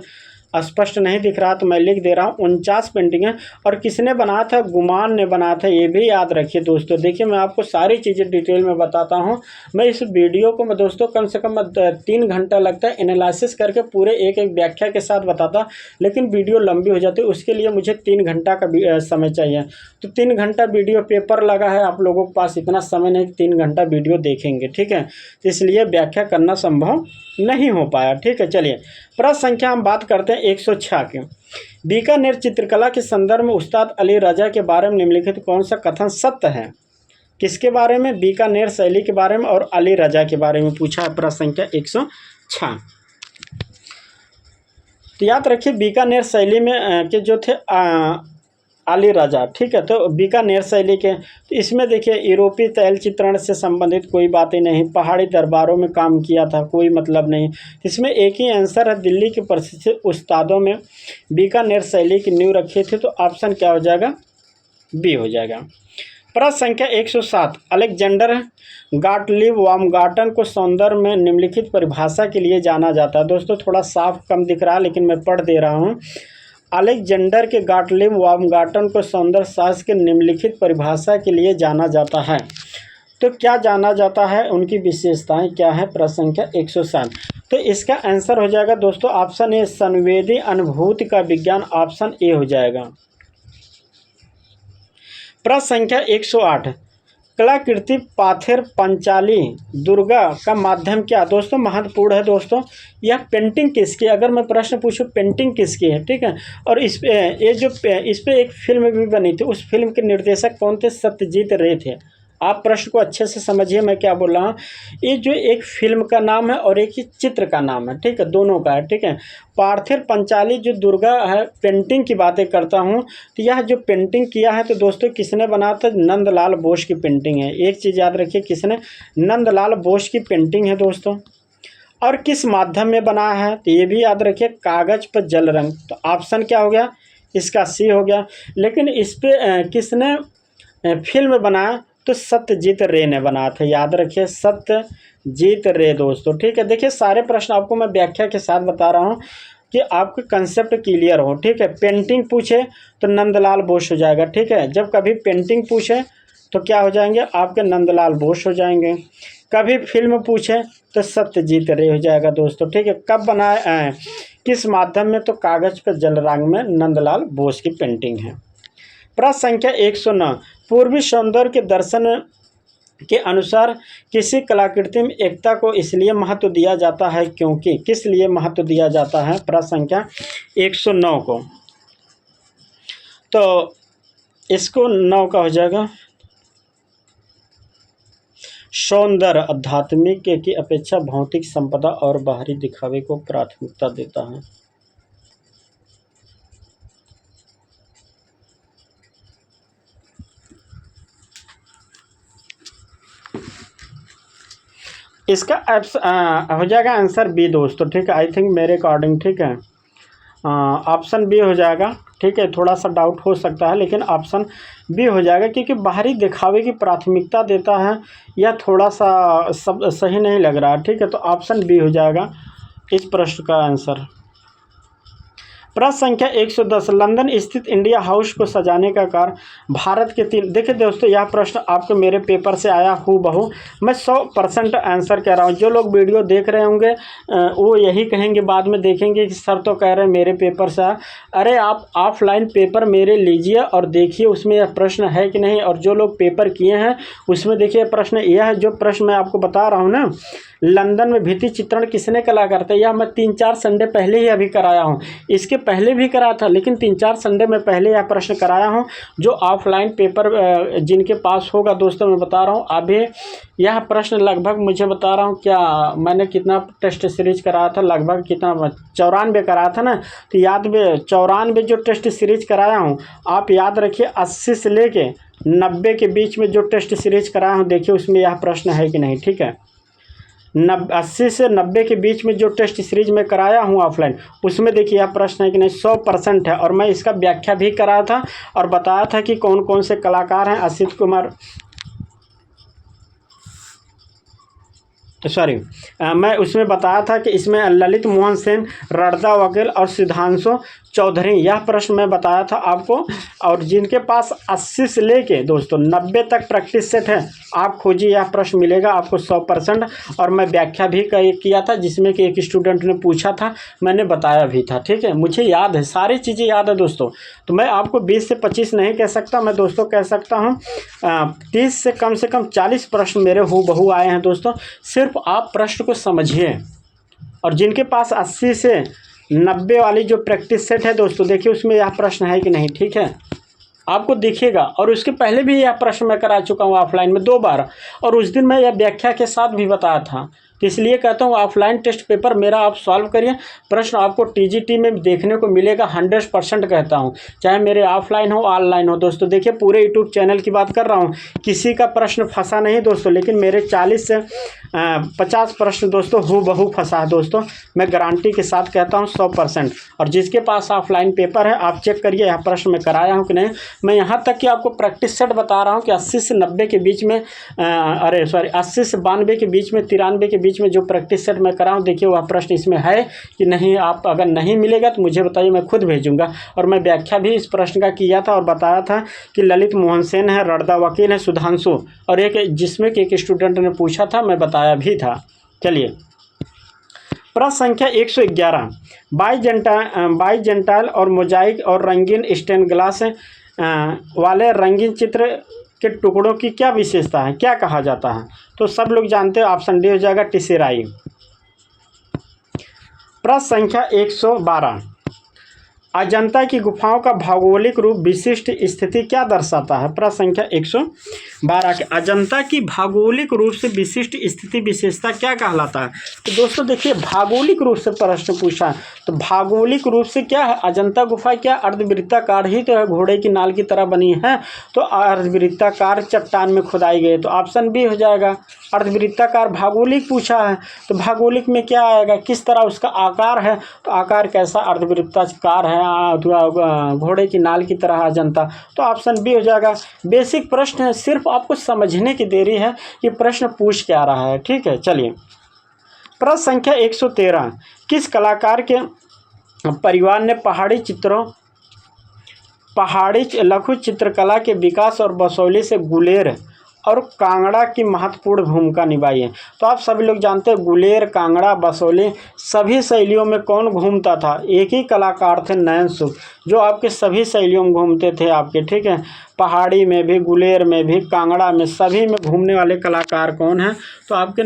स्पष्ट नहीं दिख रहा तो मैं लिख दे रहा हूँ 49 पेंटिंग है। और किसने बनाया था? गुमान ने बनाया था, ये भी याद रखिए दोस्तों। देखिए मैं आपको सारी चीज़ें डिटेल में बताता हूँ। मैं इस वीडियो को मैं दोस्तों कम से कम 3 घंटा लगता है एनालिसिस करके पूरे एक एक व्याख्या के साथ बताता, लेकिन वीडियो लंबी हो जाती है, उसके लिए मुझे 3 घंटा का समय चाहिए। तो 3 घंटा वीडियो पेपर लगा है, आप लोगों के पास इतना समय नहीं 3 घंटा वीडियो देखेंगे, ठीक है, तो इसलिए व्याख्या करना संभव नहीं हो पाया, ठीक है। चलिए प्रश्न संख्या हम बात करते हैं 106 की। बीकानेर चित्रकला के संदर्भ में उस्ताद अली रजा के बारे में निम्नलिखित कौन सा कथन सत्य है? किसके बारे में? बीकानेर शैली के बारे में और अली रजा के बारे में पूछा है, प्रश्न संख्या 106। तो याद रखिए बीकानेर शैली में के जो थे अली रजा, ठीक है, तो बीकानेर शैली के, तो इसमें देखिए यूरोपीय तैल चित्रण से संबंधित कोई बातें नहीं, पहाड़ी दरबारों में काम किया था, कोई मतलब नहीं। इसमें एक ही आंसर है, दिल्ली के प्रसिद्ध उस्तादों में बीकानेर शैली की नींव रखी थी, तो ऑप्शन क्या हो जाएगा? बी हो जाएगा। प्रश्न संख्या 107, अलेक्जेंडर गॉटलिब बाumgarten को सौंदर्य में निम्नलिखित परिभाषा के लिए जाना जाता है। दोस्तों थोड़ा साफ कम दिख रहा है लेकिन मैं पढ़ दे रहा हूँ। अलेक्जेंडर के गॉटलिब बाumgarten को सौंदर्य शास्त्र के निम्नलिखित परिभाषा के लिए जाना जाता है। तो क्या जाना जाता है, उनकी विशेषताएं क्या है? प्रश्न संख्या 107। तो इसका आंसर हो जाएगा दोस्तों ऑप्शन ए, संवेदी अनुभूति का विज्ञान, ऑप्शन ए हो जाएगा। प्रश्न संख्या 108, कलाकृति पाथेर पंचाली दुर्गा का माध्यम क्या? दोस्तों महत्वपूर्ण है दोस्तों, यह पेंटिंग किसकी, अगर मैं प्रश्न पूछूं पेंटिंग किसकी है, ठीक है। और इस पे ये जो इस पे एक फिल्म भी बनी थी, उस फिल्म के निर्देशक कौन थे? सत्यजीत रे थे। आप प्रश्न को अच्छे से समझिए मैं क्या बोल रहा हूँ। ये जो एक फिल्म का नाम है और एक ही चित्र का नाम है, ठीक है, दोनों का है, ठीक है। पार्थेर पंचाली जो दुर्गा है, पेंटिंग की बातें करता हूँ, तो यह जो पेंटिंग किया है तो दोस्तों किसने बनाया था? नंदलाल बोस की पेंटिंग है। एक चीज़ याद रखिए, किसने? नंदलाल बोस की पेंटिंग है दोस्तों। और किस माध्यम में बना है? तो ये भी याद रखिए, कागज पर जल रंग। तो ऑप्शन क्या हो गया? इसका सी हो गया। लेकिन इस पे किसने फिल्म बनाया? तो सत्यजीत रे ने बनाया था। याद रखिए, सत्यजीत रे दोस्तों, ठीक है। देखिए सारे प्रश्न आपको मैं व्याख्या के साथ बता रहा हूँ कि आपके कंसेप्ट क्लियर हो, ठीक है। पेंटिंग पूछे तो नंदलाल बोस हो जाएगा, ठीक है। जब कभी पेंटिंग पूछे तो क्या हो जाएंगे? आपके नंदलाल बोस हो जाएंगे। कभी फिल्म पूछे तो सत्यजीत रे हो जाएगा दोस्तों, ठीक है। कब बनाए, किस माध्यम में? तो कागज पर जल रंग में नंदलाल बोस की पेंटिंग है। प्रश्न संख्या 109, पूर्वी सौंदर्य के दर्शन के अनुसार किसी कलाकृति में एकता को इसलिए महत्व दिया जाता है क्योंकि, किस लिए महत्व दिया जाता है? प्रश्न संख्या 109 को, तो इसको 9 का हो जाएगा। सौंदर्य आध्यात्मिक की अपेक्षा भौतिक संपदा और बाहरी दिखावे को प्राथमिकता देता है। इसका हो जाएगा आंसर बी दोस्तों, ठीक है। आई थिंक मेरे अकॉर्डिंग, ठीक है, ऑप्शन बी हो जाएगा, ठीक है। थोड़ा सा डाउट हो सकता है लेकिन ऑप्शन बी हो जाएगा, क्योंकि बाहरी दिखावे की प्राथमिकता देता है। यह थोड़ा सा सब सही नहीं लग रहा है, ठीक है। तो ऑप्शन बी हो जाएगा इस प्रश्न का आंसर। प्रश्न संख्या 110, लंदन स्थित इंडिया हाउस को सजाने का कार्य भारत के तीन। देखिए दोस्तों, यह प्रश्न आपके मेरे पेपर से आया हूबहू। मैं 100% आंसर कह रहा हूँ। जो लोग वीडियो देख रहे होंगे वो यही कहेंगे, बाद में देखेंगे कि सर तो कह रहे हैं मेरे पेपर से आया। अरे आप ऑफलाइन पेपर मेरे लीजिए और देखिए उसमें यह प्रश्न है कि नहीं। और जो लोग पेपर किए हैं उसमें देखिए प्रश्न यह है, जो प्रश्न मैं आपको बता रहा हूँ ना, लंदन में भित्ति चित्रण किसने कला करते हैं, यह मैं 3-4 संडे पहले ही अभी कराया हूँ। इसके पहले भी करा था, लेकिन 3-4 संडे में पहले यह प्रश्न कराया हूँ। जो ऑफलाइन पेपर जिनके पास होगा दोस्तों, मैं बता रहा हूँ अभी यह प्रश्न लगभग, मुझे बता रहा हूँ क्या मैंने कितना टेस्ट सीरीज कराया था, लगभग कितना 94 कराया था ना। तो याद में 94 जो टेस्ट सीरीज कराया हूँ, आप याद रखिए 80 से लेके 90 के बीच में जो टेस्ट सीरीज कराया हूँ, देखिए उसमें यह प्रश्न है कि नहीं, ठीक है। 80 से 90 के बीच में जो टेस्ट सीरीज में कराया हूँ ऑफलाइन, उसमें देखिए यह प्रश्न है कि नहीं, 100% है। और मैं इसका व्याख्या भी कराया था और बताया था कि कौन कौन से कलाकार हैं। असित कुमार, सॉरी, मैं उसमें बताया था कि इसमें ललित मोहन सेन, रडदा वकील और सिद्धांशु चौधरी, यह प्रश्न मैं बताया था आपको। और जिनके पास 80 से लेके दोस्तों 90 तक प्रैक्टिस सेट है, आप खोजिए, यह प्रश्न मिलेगा आपको 100%। और मैं व्याख्या भी किया था, जिसमें कि एक स्टूडेंट ने पूछा था, मैंने बताया भी था, ठीक है। मुझे याद है, सारी चीज़ें याद है दोस्तों। तो मैं आपको 20 से 25 नहीं कह सकता, मैं दोस्तों कह सकता हूँ 30 से कम 40 प्रश्न मेरे हूबहू आए हैं दोस्तों। सिर्फ आप प्रश्न को समझिए। और जिनके पास 80 से 90 वाली जो प्रैक्टिस सेट है दोस्तों, देखिए उसमें यह प्रश्न है कि नहीं, ठीक है, आपको दिखेगा। और उसके पहले भी यह प्रश्न मैं करा चुका हूँ ऑफलाइन में 2 बार, और उस दिन मैं यह व्याख्या के साथ भी बताया था। तो इसलिए कहता हूँ ऑफलाइन टेस्ट पेपर मेरा आप सॉल्व करिए, प्रश्न आपको टीजीटी में देखने को मिलेगा 100% कहता हूँ, चाहे मेरे ऑफलाइन हो ऑनलाइन हो दोस्तों। देखिए पूरे यूट्यूब चैनल की बात कर रहा हूँ, किसी का प्रश्न फंसा नहीं दोस्तों, लेकिन मेरे 40 से 50 प्रश्न दोस्तों हूबहू फंसा है दोस्तों। मैं गारंटी के साथ कहता हूँ 100%। और जिसके पास ऑफलाइन पेपर है आप चेक करिए यह प्रश्न मैं कराया हूँ कि नहीं। मैं यहाँ तक कि आपको प्रैक्टिस सेट बता रहा हूँ कि 80 से 90 के बीच में 80 से 92 के बीच में, 93 के बीच में जो प्रैक्टिस सेट मैं कराऊँ, देखिए वह प्रश्न इसमें है कि नहीं। आप अगर नहीं मिलेगा तो मुझे बताइए, मैं खुद भेजूंगा। और मैं व्याख्या भी इस प्रश्न का किया था और बताया था कि ललित मोहन सेन है, रडदा वकील है, सुधांशु, और एक जिसमें कि एक स्टूडेंट ने पूछा था, मैं बताया भी था। चलिए प्रश्न संख्या 111, बाइजेंटाइल और मोजाइक और रंगीन स्टेन ग्लास वाले रंगीन चित्र के टुकड़ों की क्या विशेषता है, क्या कहा जाता है? तो सब लोग जानते हो, ऑप्शन डी हो जाएगा टिसेराई। प्रश्न संख्या 112, अजंता की गुफाओं का भौगोलिक रूप विशिष्ट स्थिति क्या दर्शाता है? प्रश्न संख्या 112 के अजंता की भौगोलिक रूप से विशिष्ट स्थिति विशेषता क्या कहलाता है? तो दोस्तों देखिए, भौगोलिक रूप से प्रश्न पूछा है, तो भौगोलिक रूप से क्या है? अजंता गुफा क्या अर्धवृत्ताकार ही तो है, घोड़े की नाल की तरह बनी है, तो अर्धवृत्ताकार चट्टान में खुदाई गई, तो ऑप्शन बी हो जाएगा। अर्धवृत्ताकार भौगोलिक पूछा है, तो भौगोलिक में क्या आएगा, किस तरह उसका आकार है, तो आकार कैसा अर्धवृत्ताकार है, घोड़े की नाल की तरह अजंता, तो ऑप्शन बी हो जाएगा। बेसिक प्रश्न है, सिर्फ आपको समझने की देरी है कि प्रश्न पूछ क्या रहा है। ठीक है, चलिए। प्रश्न संख्या 113, किस कलाकार के परिवार ने पहाड़ी लघु चित्रकला के विकास और बसोली से गुलेर और कांगड़ा की महत्वपूर्ण भूमिका निभाई है? तो आप सभी लोग जानते हैं, गुलेर, कांगड़ा, बसोली सभी शैलियों में कौन घूमता था? एक ही कलाकार थे, नयन सुख, जो आपके सभी शैलियों में घूमते थे आपके। ठीक है, पहाड़ी में भी, गुलेर में भी, कांगड़ा में, सभी में घूमने वाले कलाकार कौन हैं? तो आपके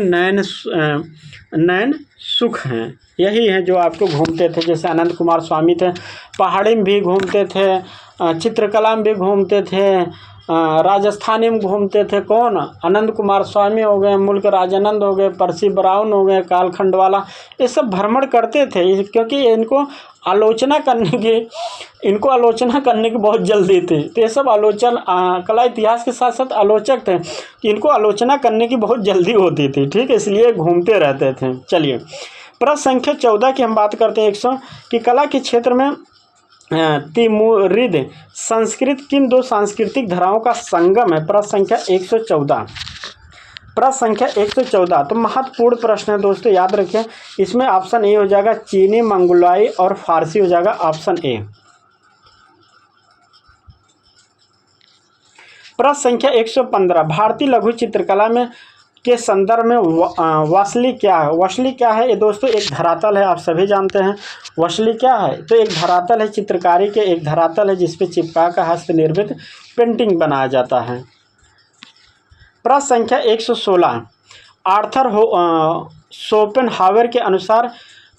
नयन सुख हैं, यही हैं जो आपको घूमते थे। जैसे अनंत कुमार स्वामी थे, पहाड़ी में भी घूमते थे, चित्रकला में भी घूमते थे, राजस्थानी में घूमते थे। कौन? आनंद कुमार स्वामी हो गए, मुल्क राजानंद हो गए, परसी ब्राउन हो गए, कालखंड वाला, ये सब भ्रमण करते थे, क्योंकि इनको आलोचना करने की बहुत जल्दी थी। तो ये सब कला इतिहास के साथ साथ आलोचक थे, कि इनको आलोचना करने की बहुत जल्दी होती थी। ठीक है, इसलिए घूमते रहते थे। चलिए, प्रश्न संख्या 14 की हम बात करते हैं। 100 की कला के क्षेत्र में तिमुरिद संस्कृत किन दो सांस्कृतिक धाराओं का संगम है? प्रश्न संख्या 114। प्रश्न संख्या 114 तो महत्वपूर्ण प्रश्न है दोस्तों, याद रखें। इसमें ऑप्शन ए हो जाएगा चीनी, मंगोलाई और फारसी हो जाएगा ऑप्शन ए। प्रश्न संख्या 115, भारतीय लघु चित्रकला में के संदर्भ में वसली क्या है? वसली क्या है? ये दोस्तों एक धरातल है, आप सभी जानते हैं। वसली क्या है? तो एक धरातल है, चित्रकारी के एक धरातल है जिसपे चिपका कर हस्त निर्मित पेंटिंग बनाया जाता है। प्रश्न संख्या 116, आर्थर शोपेनहावर के अनुसार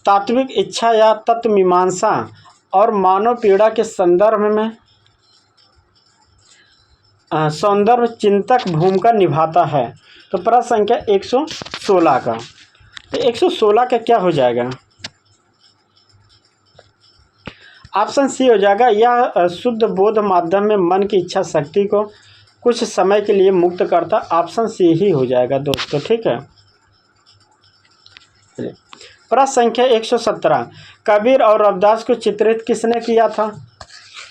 तात्विक इच्छा या तत्व मीमांसा और मानव पीड़ा के संदर्भ में सौंदर्य चिंतक भूमिका निभाता है। तो प्रश्न संख्या 116 का, तो 116 का क्या हो जाएगा? ऑप्शन सी हो जाएगा, यह शुद्ध बोध माध्यम में मन की इच्छा शक्ति को कुछ समय के लिए मुक्त करता। ऑप्शन सी ही हो जाएगा दोस्तों। ठीक है, प्रश्न संख्या 117, कबीर और रविदास को चित्रित किसने किया था?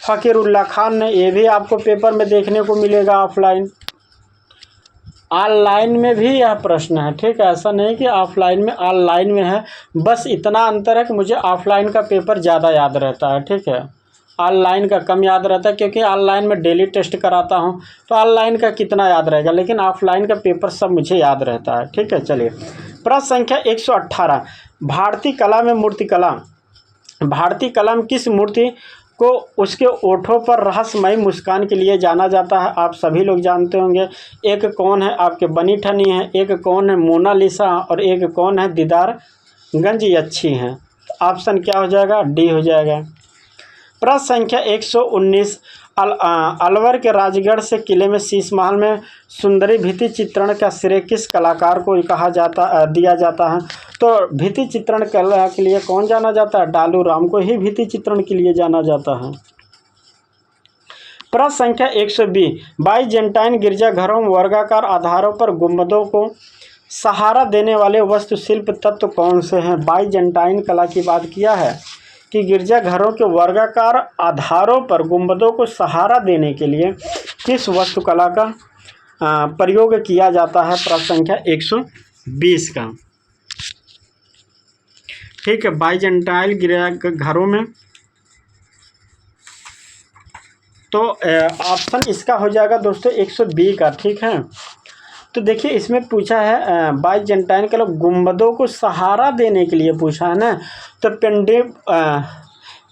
फकीरुल्लाह खान ने। ये भी आपको पेपर में देखने को मिलेगा ऑफलाइन। ऑनलाइन में भी यह प्रश्न है। ठीक है, ऐसा नहीं कि ऑफलाइन में, ऑनलाइन में है, बस इतना अंतर है कि मुझे ऑफलाइन का पेपर ज़्यादा याद रहता है। ठीक है, ऑनलाइन का कम याद रहता है, क्योंकि ऑनलाइन में डेली टेस्ट कराता हूँ, तो ऑनलाइन का कितना याद रहेगा, लेकिन ऑफलाइन का पेपर सब मुझे याद रहता है। ठीक है, चलिए। प्रश्न संख्या 118, भारतीय कला में मूर्तिकला, भारतीय कला में किस मूर्ति को उसके ओठों पर रहस्यमयी मुस्कान के लिए जाना जाता है? आप सभी लोग जानते होंगे। एक कौन है आपके बनी ठनी है, एक कौन है मोनालिसा, और एक कौन है दीदार गंज अच्छी हैं। ऑप्शन क्या हो जाएगा? डी हो जाएगा। प्रश्न संख्या 119, अलवर के राजगढ़ से किले में शीश महल में सुंदरी भित्ति चित्रण का श्रेय किस कलाकार को दिया जाता है? तो भित्ति चित्रण कला के लिए कौन जाना जाता है? डालू राम को ही भित्ति चित्रण के लिए जाना जाता है। प्रश्न संख्या 120, बाइजेंटाइन गिरजाघरों में वर्गाकार आधारों पर गुंबदों को सहारा देने वाले वास्तुशिल्प तत्व कौन से हैं? बाइजेंटाइन कला की बात किया है कि गिरजाघरों के वर्गाकार आधारों पर गुंबदों को सहारा देने के लिए किस वास्तुकला का प्रयोग किया जाता है? प्रश्न संख्या 120 का। ठीक है, बाइजेंटाइन गिरजाघरों में, तो ऑप्शन इसका हो जाएगा दोस्तों 120 का। ठीक है, तो देखिए इसमें पूछा है बाइजेंटाइन कला गुंबदों को सहारा देने के लिए पूछा है ना, तो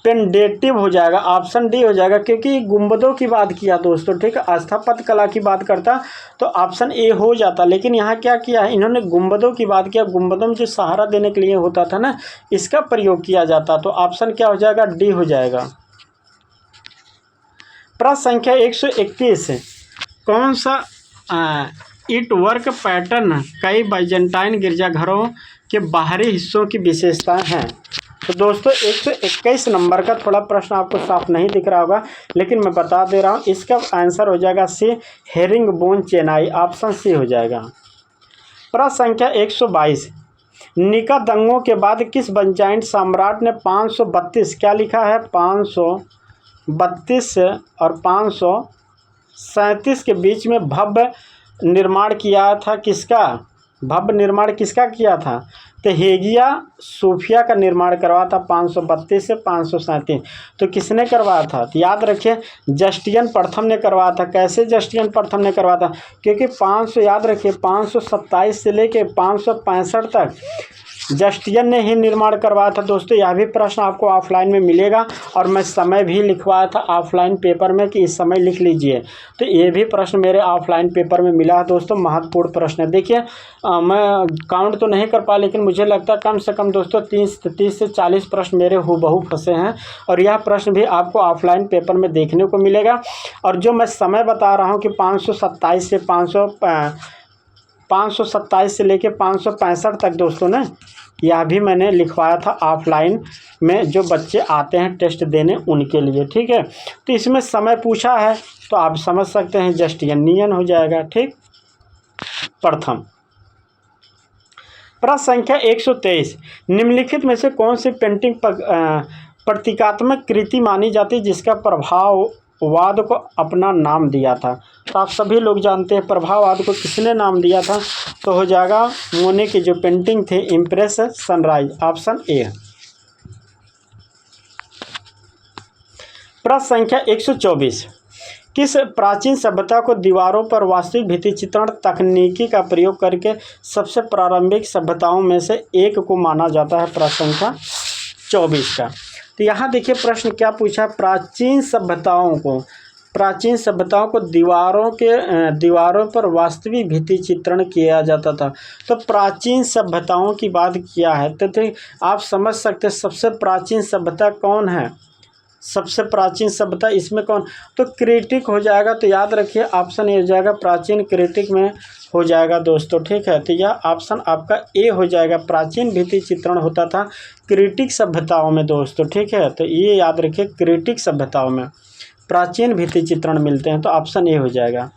पेंडेटिव हो जाएगा, ऑप्शन डी हो जाएगा, क्योंकि गुंबदों की बात किया दोस्तों, ठीक है, स्थापत्य कला की बात करता तो ऑप्शन ए हो जाता, लेकिन यहाँ क्या किया है इन्होंने गुंबदों की बात किया। गुंबदों में जो सहारा देने के लिए होता था ना, इसका प्रयोग किया जाता, तो ऑप्शन क्या हो जाएगा, डी हो जाएगा। प्रश्न संख्या 121, कौन सा ईंट वर्क पैटर्न कई बाइजेंटाइन गिरजाघरों के बाहरी हिस्सों की विशेषताएं हैं? तो दोस्तों 121 नंबर का थोड़ा प्रश्न आपको साफ नहीं दिख रहा होगा, लेकिन मैं बता दे रहा हूँ, इसका आंसर हो जाएगा सी, herring bone Chenai, option C हो जाएगा। प्रश्न संख्या 122, निका दंगों के बाद किस बाइजेंटाइन सम्राट ने 532, क्या लिखा है, 532 और 537 के बीच में भव्य निर्माण किया था? किसका भव्य निर्माण किसका किया था? तो हेगिया सोफिया का निर्माण करवाया था 532 से 537। तो किसने करवाया था? तो याद रखिए जस्टियन प्रथम ने करवाया था। कैसे जस्टियन प्रथम ने करवाया था? क्योंकि 500 याद रखिए 527 से लेके 565 तक जस्टियन ने ही निर्माण करवाया था। दोस्तों यह भी प्रश्न आपको ऑफलाइन में मिलेगा, और मैं समय भी लिखवाया था ऑफलाइन पेपर में कि इस समय लिख लीजिए। तो ये भी प्रश्न मेरे ऑफलाइन पेपर में मिला है दोस्तों, महत्वपूर्ण प्रश्न है। देखिए मैं काउंट तो नहीं कर पाया, लेकिन मुझे लगता है कम से कम दोस्तों 30 से 40 प्रश्न मेरे हूबहू फंसे हैं, और यह प्रश्न भी आपको ऑफलाइन पेपर में देखने को मिलेगा। और जो मैं समय बता रहा हूँ कि 527 से 527 से लेके 565 तक दोस्तों ने, यह भी मैंने लिखवाया था ऑफलाइन में, जो बच्चे आते हैं टेस्ट देने उनके लिए, ठीक है। तो इसमें समय पूछा है तो आप समझ सकते हैं जस्टियनियन हो जाएगा, ठीक, प्रथम। प्रश्न संख्या 123, निम्नलिखित में से कौन सी पेंटिंग प्रतीकात्मक कृति मानी जाती है जिसका प्रभाववाद को अपना नाम दिया था? तो आप सभी लोग जानते हैं प्रभाववाद को किसने नाम दिया था, तो हो जाएगा मोने की जो पेंटिंग थी इम्प्रेस सनराइज, ऑप्शन ए। प्रश्न संख्या 124, किस प्राचीन सभ्यता को दीवारों पर वास्तविक भित्ति चित्रण तकनीकी का प्रयोग करके सबसे प्रारंभिक सभ्यताओं में से एक को माना जाता है? प्रश्न संख्या 24 का। तो यहाँ देखिए प्रश्न क्या पूछा, प्राचीन सभ्यताओं को दीवारों पर वास्तविक भित्ति चित्रण किया जाता था। तो प्राचीन सभ्यताओं की बात किया है, तो आप समझ सकते हैं सबसे प्राचीन सभ्यता कौन है, सबसे प्राचीन सभ्यता इसमें कौन, तो क्रिटिक हो जाएगा। तो याद रखिए ऑप्शन ए हो जाएगा, प्राचीन क्रिटिक में हो जाएगा दोस्तों, ठीक है। तो यह ऑप्शन आपका ए हो जाएगा, प्राचीन भित्ति चित्रण होता था क्रिटिक सभ्यताओं में दोस्तों, ठीक है। तो ये याद रखिए क्रिटिक सभ्यताओं में प्राचीन भित्ति चित्रण मिलते हैं, तो ऑप्शन ए हो जाएगा।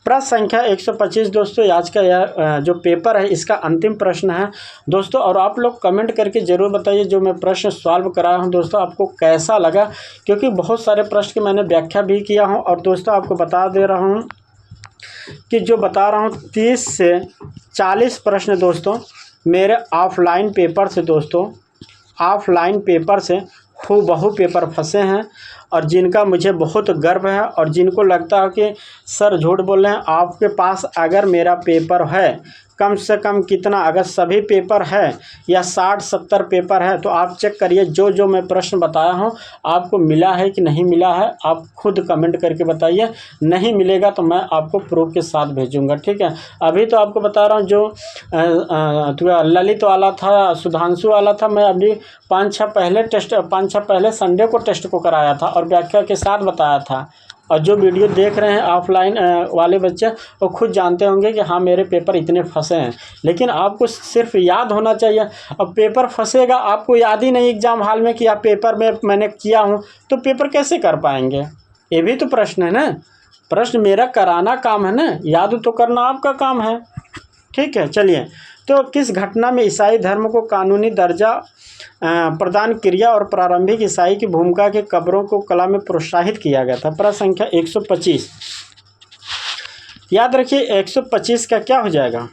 प्रश्न संख्या 125 दोस्तों, आज का यह जो पेपर है इसका अंतिम प्रश्न है दोस्तों, और आप लोग कमेंट करके ज़रूर बताइए जो मैं प्रश्न सॉल्व कराया हूं दोस्तों आपको कैसा लगा, क्योंकि बहुत सारे प्रश्न की मैंने व्याख्या भी किया हूं। और दोस्तों आपको बता दे रहा हूं कि जो बता रहा हूं 30 से 40 प्रश्न दोस्तों मेरे ऑफलाइन पेपर से दोस्तों, ऑफलाइन पेपर से हूबहू पेपर फंसे हैं, और जिनका मुझे बहुत गर्व है, और जिनको लगता है कि सर झूठ बोल रहे हैं, आपके पास अगर मेरा पेपर है कम से कम कितना, अगर सभी पेपर है या 60-70 पेपर है, तो आप चेक करिए जो जो मैं प्रश्न बताया हूँ आपको मिला है कि नहीं मिला है, आप खुद कमेंट करके बताइए। नहीं मिलेगा तो मैं आपको प्रूफ के साथ भेजूंगा, ठीक है। अभी तो आपको बता रहा हूँ जो ललित वाला था, सुधांशु वाला था, मैं अभी 5-6 पहले संडे को टेस्ट को कराया था और व्याख्या के साथ बताया था। और जो वीडियो देख रहे हैं ऑफलाइन वाले बच्चे वो खुद जानते होंगे कि हाँ मेरे पेपर इतने फंसे हैं, लेकिन आपको सिर्फ याद होना चाहिए। अब पेपर फंसेगा, आपको याद ही नहीं एग्जाम हॉल में कि आप पेपर में मैंने किया हूँ, तो पेपर कैसे कर पाएंगे? ये भी तो प्रश्न है ना, प्रश्न मेरा कराना काम है ना, याद तो करना आपका काम है, ठीक है। चलिए, तो किस घटना में ईसाई धर्म को कानूनी दर्जा प्रदान क्रिया और प्रारंभिक ईसाई की भूमिका के कब्रों को कला में प्रोत्साहित किया गया था? प्रश्न संख्या 125, याद रखिए 125 का क्या हो जाएगा,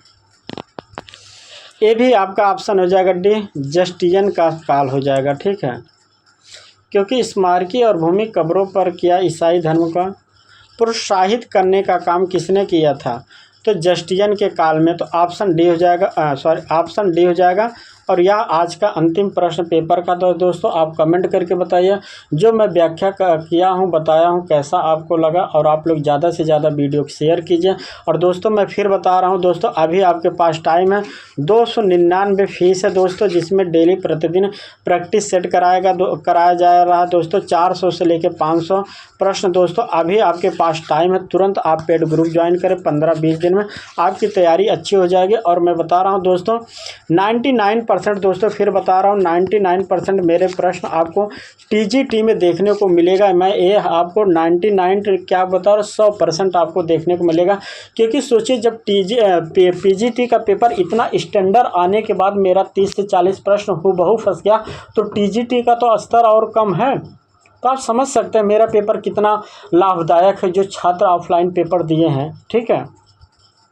ये भी आपका ऑप्शन हो जाएगा डी, जस्टियन का काल हो जाएगा, ठीक है। क्योंकि स्मारकीय और भूमि कब्रों पर किया ईसाई धर्म का प्रोत्साहित करने का काम किसने किया था? तो जस्टियन के काल में, तो ऑप्शन डी हो जाएगा, ऑप्शन डी हो जाएगा। और यह आज का अंतिम प्रश्न पेपर का। तो दोस्तों आप कमेंट करके बताइए जो मैं व्याख्या किया हूँ, बताया हूँ, कैसा आपको लगा। और आप लोग ज़्यादा से ज़्यादा वीडियो को शेयर कीजिए। और दोस्तों मैं फिर बता रहा हूँ दोस्तों, अभी आपके पास टाइम है। 299 फीस है दोस्तों, जिसमें डेली प्रतिदिन प्रैक्टिस सेट कराया जा रहा है दोस्तों। 400 से लेकर 500 प्रश्न दोस्तों। अभी आपके पास टाइम है, तुरंत आप पेड ग्रुप ज्वाइन करें। 15-20 दिन में आपकी तैयारी अच्छी हो जाएगी। और मैं बता रहा हूं दोस्तों 99% दोस्तों, फिर बता रहा हूं 99% मेरे प्रश्न आपको टीजीटी में देखने को मिलेगा। मैं ये आपको 99 क्या बता रहा हूँ, 100% आपको देखने को मिलेगा। क्योंकि सोचिए जब पीजीटी का पेपर इतना स्टैंडर्ड आने के बाद मेरा 30 से 40 प्रश्न हूबहू फंस गया, तो टीजीटी का तो स्तर और कम है। तो आप समझ सकते हैं मेरा पेपर कितना लाभदायक है, जो छात्र ऑफलाइन पेपर दिए हैं। ठीक है,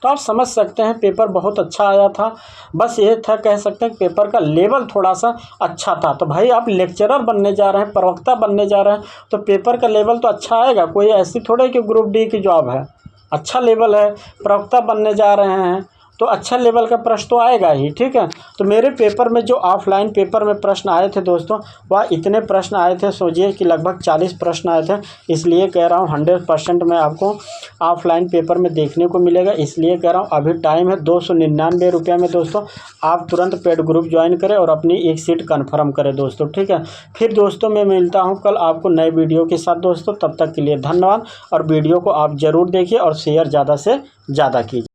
तो आप समझ सकते हैं पेपर बहुत अच्छा आया था। बस ये था, कह सकते हैं पेपर का लेवल थोड़ा सा अच्छा था। तो भाई आप लेक्चरर बनने जा रहे हैं, प्रवक्ता बनने जा रहे हैं, तो पेपर का लेवल तो अच्छा आएगा। कोई ऐसी थोड़े कि ग्रुप डी की जॉब है, अच्छा लेवल है। प्रवक्ता बनने जा रहे हैं तो अच्छा लेवल का प्रश्न तो आएगा ही। ठीक है, तो मेरे पेपर में जो ऑफलाइन पेपर में प्रश्न आए थे दोस्तों, वह इतने प्रश्न आए थे, सोचिए कि लगभग 40 प्रश्न आए थे। इसलिए कह रहा हूँ 100% में आपको ऑफलाइन पेपर में देखने को मिलेगा। इसलिए कह रहा हूँ अभी टाइम है। 299 रुपये में दोस्तों आप तुरंत पेड ग्रुप ज्वाइन करें और अपनी एक सीट कन्फर्म करें दोस्तों। ठीक है, फिर दोस्तों मैं मिलता हूँ कल आपको नए वीडियो के साथ दोस्तों। तब तक के लिए धन्यवाद। और वीडियो को आप ज़रूर देखिए और शेयर ज़्यादा से ज़्यादा कीजिए।